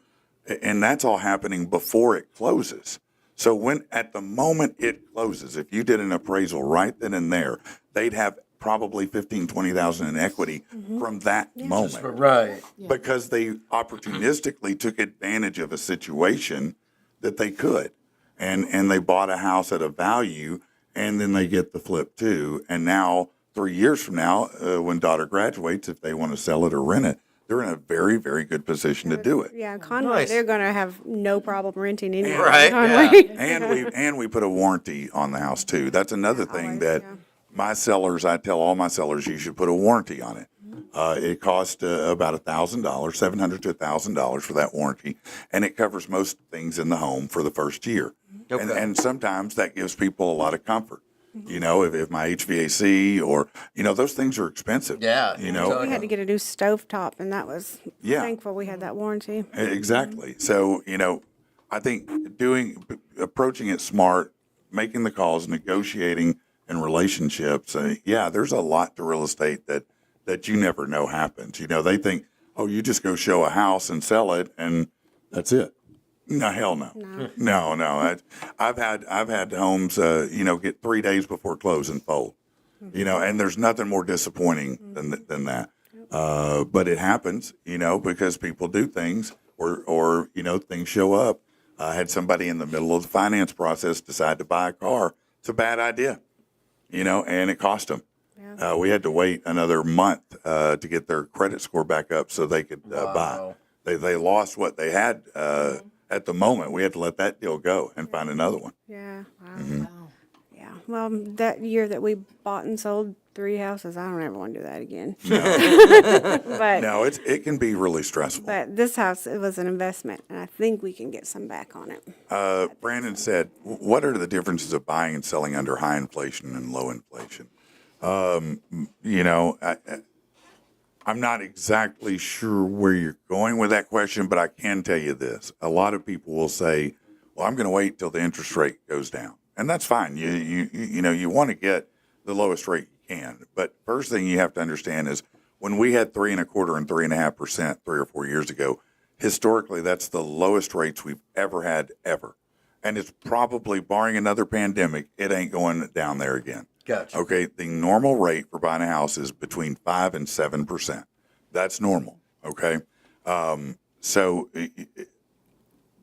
and that's all happening before it closes. So at the moment it closes, if you did an appraisal right then and there, they'd have probably 15, 20,000 in equity from that moment Right. because they opportunistically took advantage of a situation that they could. And they bought a house at a value, and then they get the flip too. And now, 3 years from now, when daughter graduates, if they want to sell it or rent it, they're in a very, very good position to do it. Yeah, Conway, Nice. they're going to have no problem renting anyway. Right, Conway. And we put a warranty on the house too. That's another thing Always, that yeah. my sellers, I tell all my sellers, you should put a warranty on it. It costs about $1,000, $700 to $1,000 for that warranty, and it covers most things in the home for the first year. Okay. And sometimes that gives people a lot of comfort. If my HVAC or those things are expensive. Yeah, We had to get a new stovetop, and that was thankful we had that warranty. Exactly. So, I think approaching it smart, making the calls, negotiating and relationships. There's a lot to real estate that you never know happens. They think, oh, you just go show a house and sell it and that's it. No, hell no. No. I've had homes, get 3 days before close and fold, and there's nothing more disappointing than that. But it happens, because people do things or things show up. I had somebody in the middle of the finance process decide to buy a car. It's a bad idea, and it cost them. Yeah. We had to wait another month to get their credit score back up so they could buy. They lost what they had at the moment. We had to let that deal go and find another one. Yeah. Wow. Yeah. Well, that year that we bought and sold 3 houses, I don't ever want to do that again. But No, it can be really stressful. but this house, it was an investment, and I think we can get some back on it. Brandon said, what are the differences of buying and selling under high inflation and low inflation? I'm not exactly sure where you're going with that question, but I can tell you this. A lot of people will say, well, I'm going to wait till the interest rate goes down. And that's fine. You want to get the lowest rate you can. But first thing you have to understand is when we had 3.25% and 3.5% 3 or 4 years ago, historically, that's the lowest rates we've ever had ever. And it's probably, barring another pandemic, it ain't going down there again. Gotcha. Okay, the normal rate for buying a house is between 5% and 7%. That's normal. Okay, so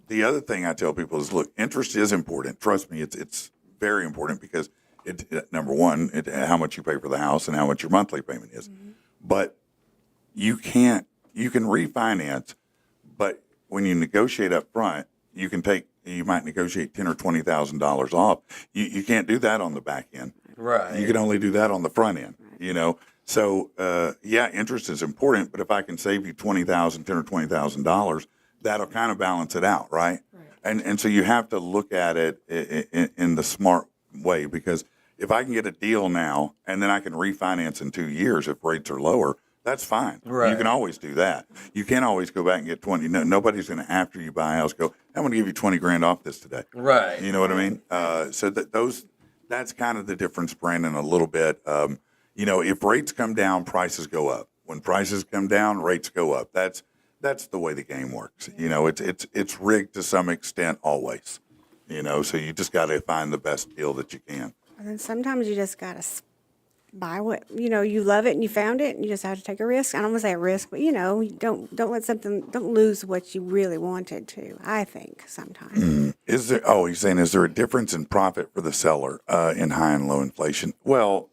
the other thing I tell people is, look, interest is important. Trust me, it's very important because number one, how much you pay for the house and how much your monthly payment is. But you can refinance, but when you negotiate up front, you might negotiate $10,000 or $20,000 off. You can't do that on the back end. Right. You can only do that on the front end, So, interest is important, but if I can save you $10,000 or $20,000, that'll kind of balance it out, right? And so you have to look at it in the smart way, because if I can get a deal now and then I can refinance in 2 years if rates are lower, that's fine. Right. You can always do that. You can't always go back and get 20. No, nobody's going to, after you buy a house, go, I'm going to give you 20 grand off this today. Right. You know what I mean? So that's kind of the difference, Brandon, a little bit. If rates come down, prices go up. When prices come down, rates go up. That's the way the game works. It's rigged to some extent always. So you just got to find the best deal that you can. And then sometimes you just got to buy what, you love it and you found it and you just have to take a risk. I don't want to say a risk, but, don't lose what you really wanted to, I think, sometimes. He's saying, is there a difference in profit for the seller in high and low inflation? Well,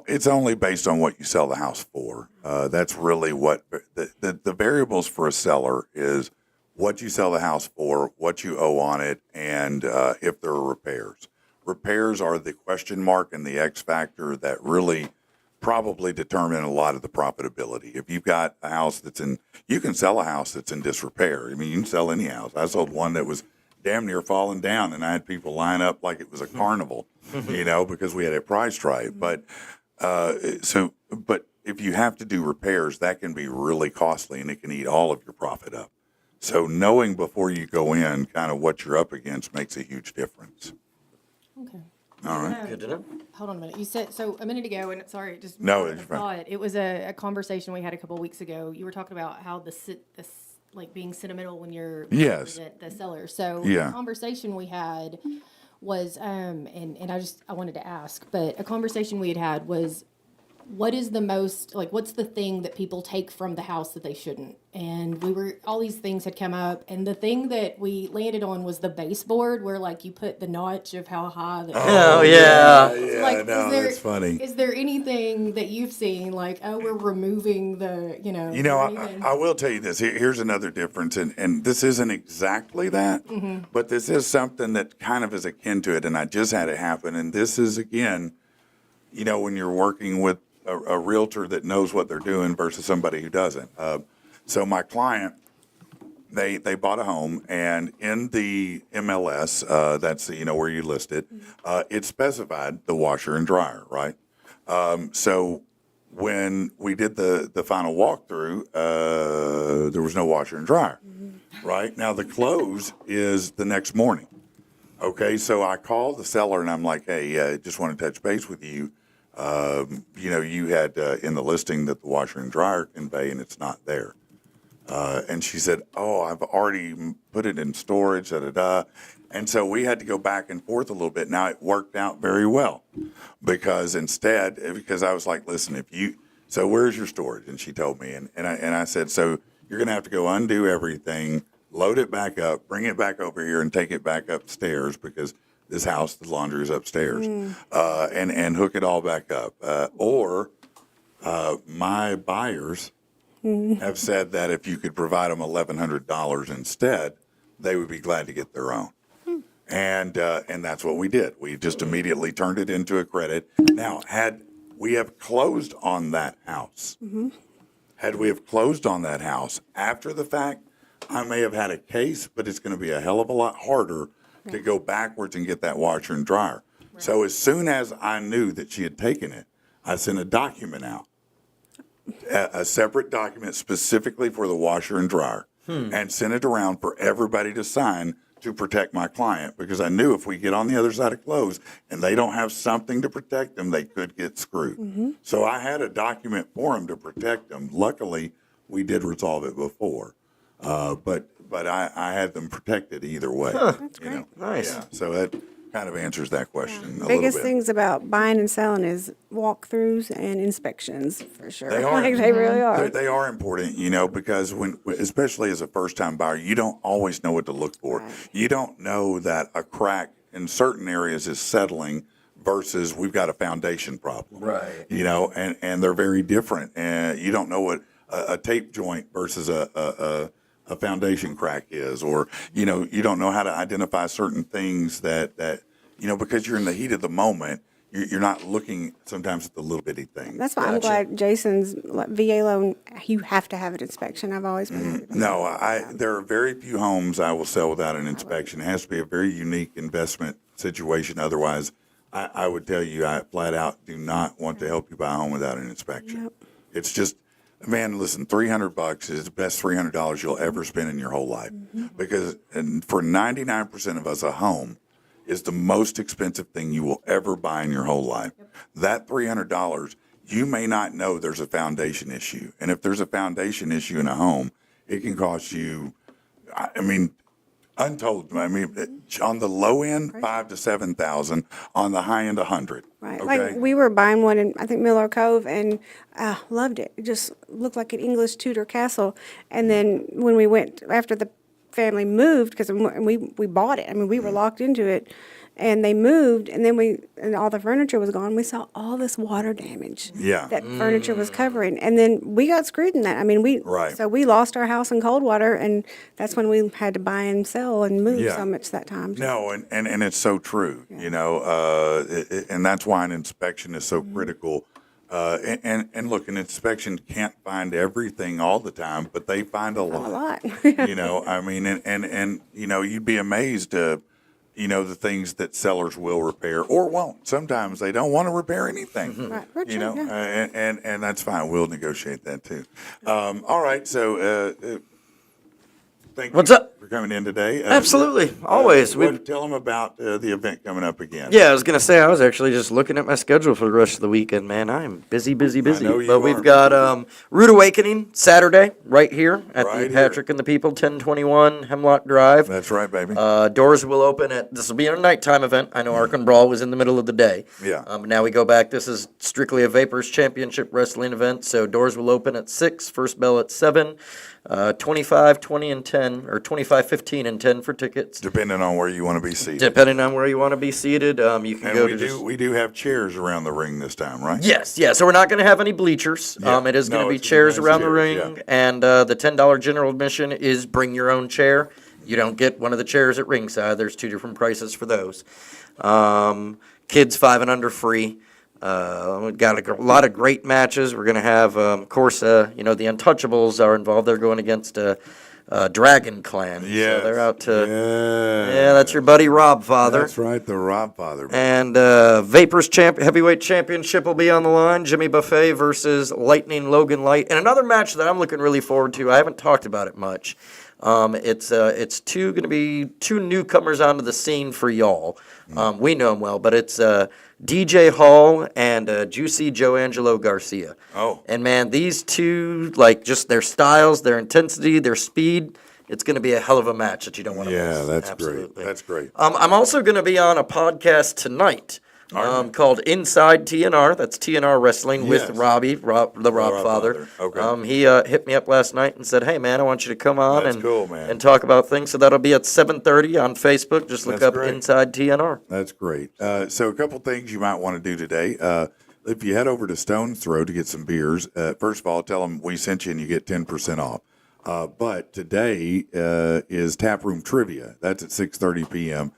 it's only based on what you sell the house for. That's really what the variables for a seller is what you sell the house for, what you owe on it, and if there are repairs. Repairs are the question mark and the X factor that really probably determine a lot of the profitability. If you've got a house you can sell a house that's in disrepair. I mean, you can sell any house. I sold one that was damn near falling down, and I had people line up like it was a carnival, because we had a price right. But but if you have to do repairs, that can be really costly, and it can eat all of your profit up. So knowing before you go in kind of what you're up against makes a huge difference. Okay. All right. Good to know. Hold on a minute. You said, so a minute ago, and sorry, just No, I it's fine. thought it was a conversation we had a couple weeks ago. You were talking about how like being sentimental when you're Yes. the seller. So Yeah. the conversation we had was, and I wanted to ask, but a conversation we had was, what is the most, like, what's the thing that people take from the house that they shouldn't? And all these things had come up, and the thing that we landed on was the baseboard, where, like, you put the notch of how high the. Oh, yeah. Yeah, no, that's funny. Is there anything that you've seen, like, oh, we're removing the, You know, is there I anything- will tell you this. Here's another difference, and this isn't exactly that, but this is something that kind of is akin to it, and I just had it happen. And this is, again, when you're working with a realtor that knows what they're doing versus somebody who doesn't. So my client, they bought a home, and in the MLS, that's where you list it, it specified the washer and dryer, right? So when we did the final walkthrough, there was no washer and dryer, right? Now the close is the next morning. Okay, so I called the seller and I'm like, hey, just want to touch base with you. You had in the listing that the washer and dryer convey, and it's not there. And she said, oh, I've already put it in storage, da-da-da. And so we had to go back and forth a little bit. Now, it worked out very well because I was like, listen, so where's your storage? And she told me, and I said, so you're going to have to go undo everything, load it back up, bring it back over here, and take it back upstairs because this house, the laundry is upstairs, and hook it all back up. Or my buyers have said that if you could provide them $1,100 instead, they would be glad to get their own. And that's what we did. We just immediately turned it into a credit. Now, had we have closed on that house, after the fact, I may have had a case, but it's going to be a hell of a lot harder to go backwards and get that washer and dryer. Right. So as soon as I knew that she had taken it, I sent a document out, a separate document specifically for the washer and dryer, and sent it around for everybody to sign to protect my client, because I knew if we get on the other side of close and they don't have something to protect them, they could get screwed. So I had a document for them to protect them. Luckily, we did resolve it before, but I had them protected either way. That's great. Nice. Yeah, so that kind of answers that question a little Biggest bit. things about buying and selling is walkthroughs and inspections, for sure. They are. Like, they really are. They are important, because especially as a first-time buyer, you don't always know what to look for. Right. You don't know that a crack in certain areas is settling versus we've got a foundation problem. Right. And they're very different. And you don't know what a tape joint versus a foundation crack is, or you don't know how to identify certain things that because you're in the heat of the moment, you're not looking sometimes at the little bitty things. That's why I'm glad Jason's VA loan, you have to have an inspection. I've always been. No, there are very few homes I will sell without an inspection. It has to be a very unique investment situation. Otherwise, I would tell you, I flat out do not want to help you buy a home without an inspection. Yep. It's just, man, listen, $300 is the best $300 you'll ever spend in your whole life. Because for 99% of us, a home is the most expensive thing you will ever buy in your whole life. That $300, you may not know there's a foundation issue. And if there's a foundation issue in a home, it can cost you, untold. On the low end, $5,000 to $7,000. On the high end, $100,000. Right. Okay? Like we were buying one in, I think, Miller Cove, and loved it. It just looked like an English Tudor castle. And then when we went, after the family moved, because we bought it. We were locked into it, and they moved, and then and all the furniture was gone. We saw all this water damage that furniture was covering, and then we got screwed in that. Right. So we lost our house in cold water, and that's when we had to buy and sell and move so much that time. No, and it's so true, and that's why an inspection is so critical. And look, an inspection can't find everything all the time, but they find a lot. A lot. I mean, and you'd be amazed, the things that sellers will repair or won't. Sometimes they don't want to repair anything. Right, Richard, yeah. And that's fine. We'll negotiate that too. All right, so thank What's you up? for coming in today. Absolutely, always. Tell them about the event coming up again. Yeah, I was gonna say I was actually just looking at my schedule for the rest of the weekend, man. I am busy. know you But we've are. got Rude Awakening Saturday right here at Right the Patrick and the People, 1021 Hemlock Drive. That's right, baby. Doors will open this will be a nighttime event. I know Ark and Brawl was in the middle of the day. Yeah. Now we go back. This is strictly a Vapors Championship Wrestling event. So doors will open at 6, first bell at 7. 25, 20, and 10, or 25, 15, and 10 for tickets. Depending on where you want to be seated. Depending on where you want to be seated, you can And go we to do just... we do have chairs around the ring this time, right? Yes, yeah. So we're not going to have any bleachers. Yeah. It is going No, to be it's chairs nice around the chairs, ring, yeah. and the $10 general admission is bring your own chair. You don't get one of the chairs at ringside. There's 2 different prices for those. Kids 5 and under free. We've got a lot of great matches. We're going to have, of course, the Untouchables are involved. They're going against Dragon Clan. Yes. So they're out to... Yeah. Yeah, that's your buddy Rob Father. That's right, the Rob Father. And Vapors Heavyweight Championship will be on the line. Jimmy Buffet versus Lightning Logan Light. And another match that I'm looking really forward to. I haven't talked about it much. It's going to be 2 newcomers onto the scene for y'all. We know them well, but it's DJ Hall and Juicy Joangelo Garcia. Oh. And man, these two, just their styles, their intensity, their speed, it's going to be a hell of a match that you don't want to miss. Yeah, that's Absolutely. great. That's great. I'm also going to be on a podcast tonight called Inside TNR. That's TNR Wrestling Yes. with Robbie, the Rob Father. Okay. He hit me up last night and said, "Hey, man, I want you to come on That's cool, man. and talk about things." So that'll be at 7:30 on Facebook. Just look That's up great. Inside TNR. That's great. So a couple things you might want to do today. If you head over to Stone's Throw to get some beers, first of all, tell them we sent you and you get 10% off. But today is Taproom Trivia. That's at 6:30 p.m.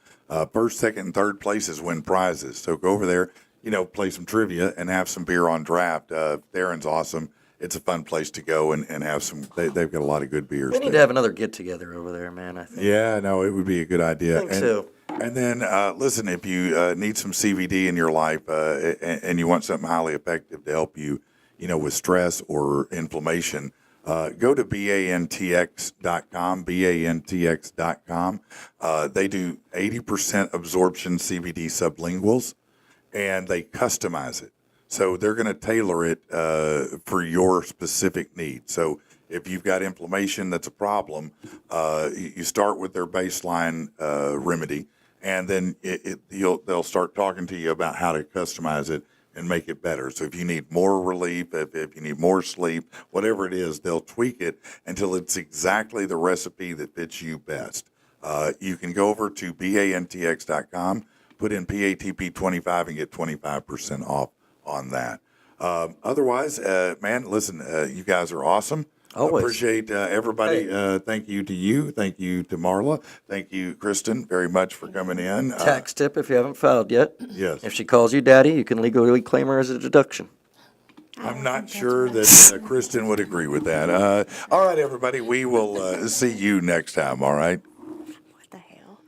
First, second, and third places win prizes. So go over there, play some trivia and have some beer on draft. Darren's awesome. It's a fun place to go and have some. They've got a lot of good beers. We need to have another get together over there, man. I think. Yeah, no, it would be a good idea. I think so. And then, listen, if you need some CBD in your life and you want something highly effective to help you, with stress or inflammation, go to bantx.com, bantx.com. They do 80% absorption CBD sublinguals, and they customize it. So they're going to tailor it for your specific needs. So if you've got inflammation that's a problem, you start with their baseline remedy, and then they'll start talking to you about how to customize it and make it better. So if you need more relief, if you need more sleep, whatever it is, they'll tweak it until it's exactly the recipe that fits you best. You can go over to bantx.com, put in PATP25 and get 25% off on that. Otherwise, man, listen, you guys are awesome. Always. Appreciate everybody. Hey. Thank you to you. Thank you to Marla. Thank you, Kristin, very much for coming in. Tax tip if you haven't filed yet. Yes. If she calls you daddy, you can legally claim her as a deduction. I'm not sure that Kristin would agree with that. All right, everybody, we will see you next time, all right? What the hell?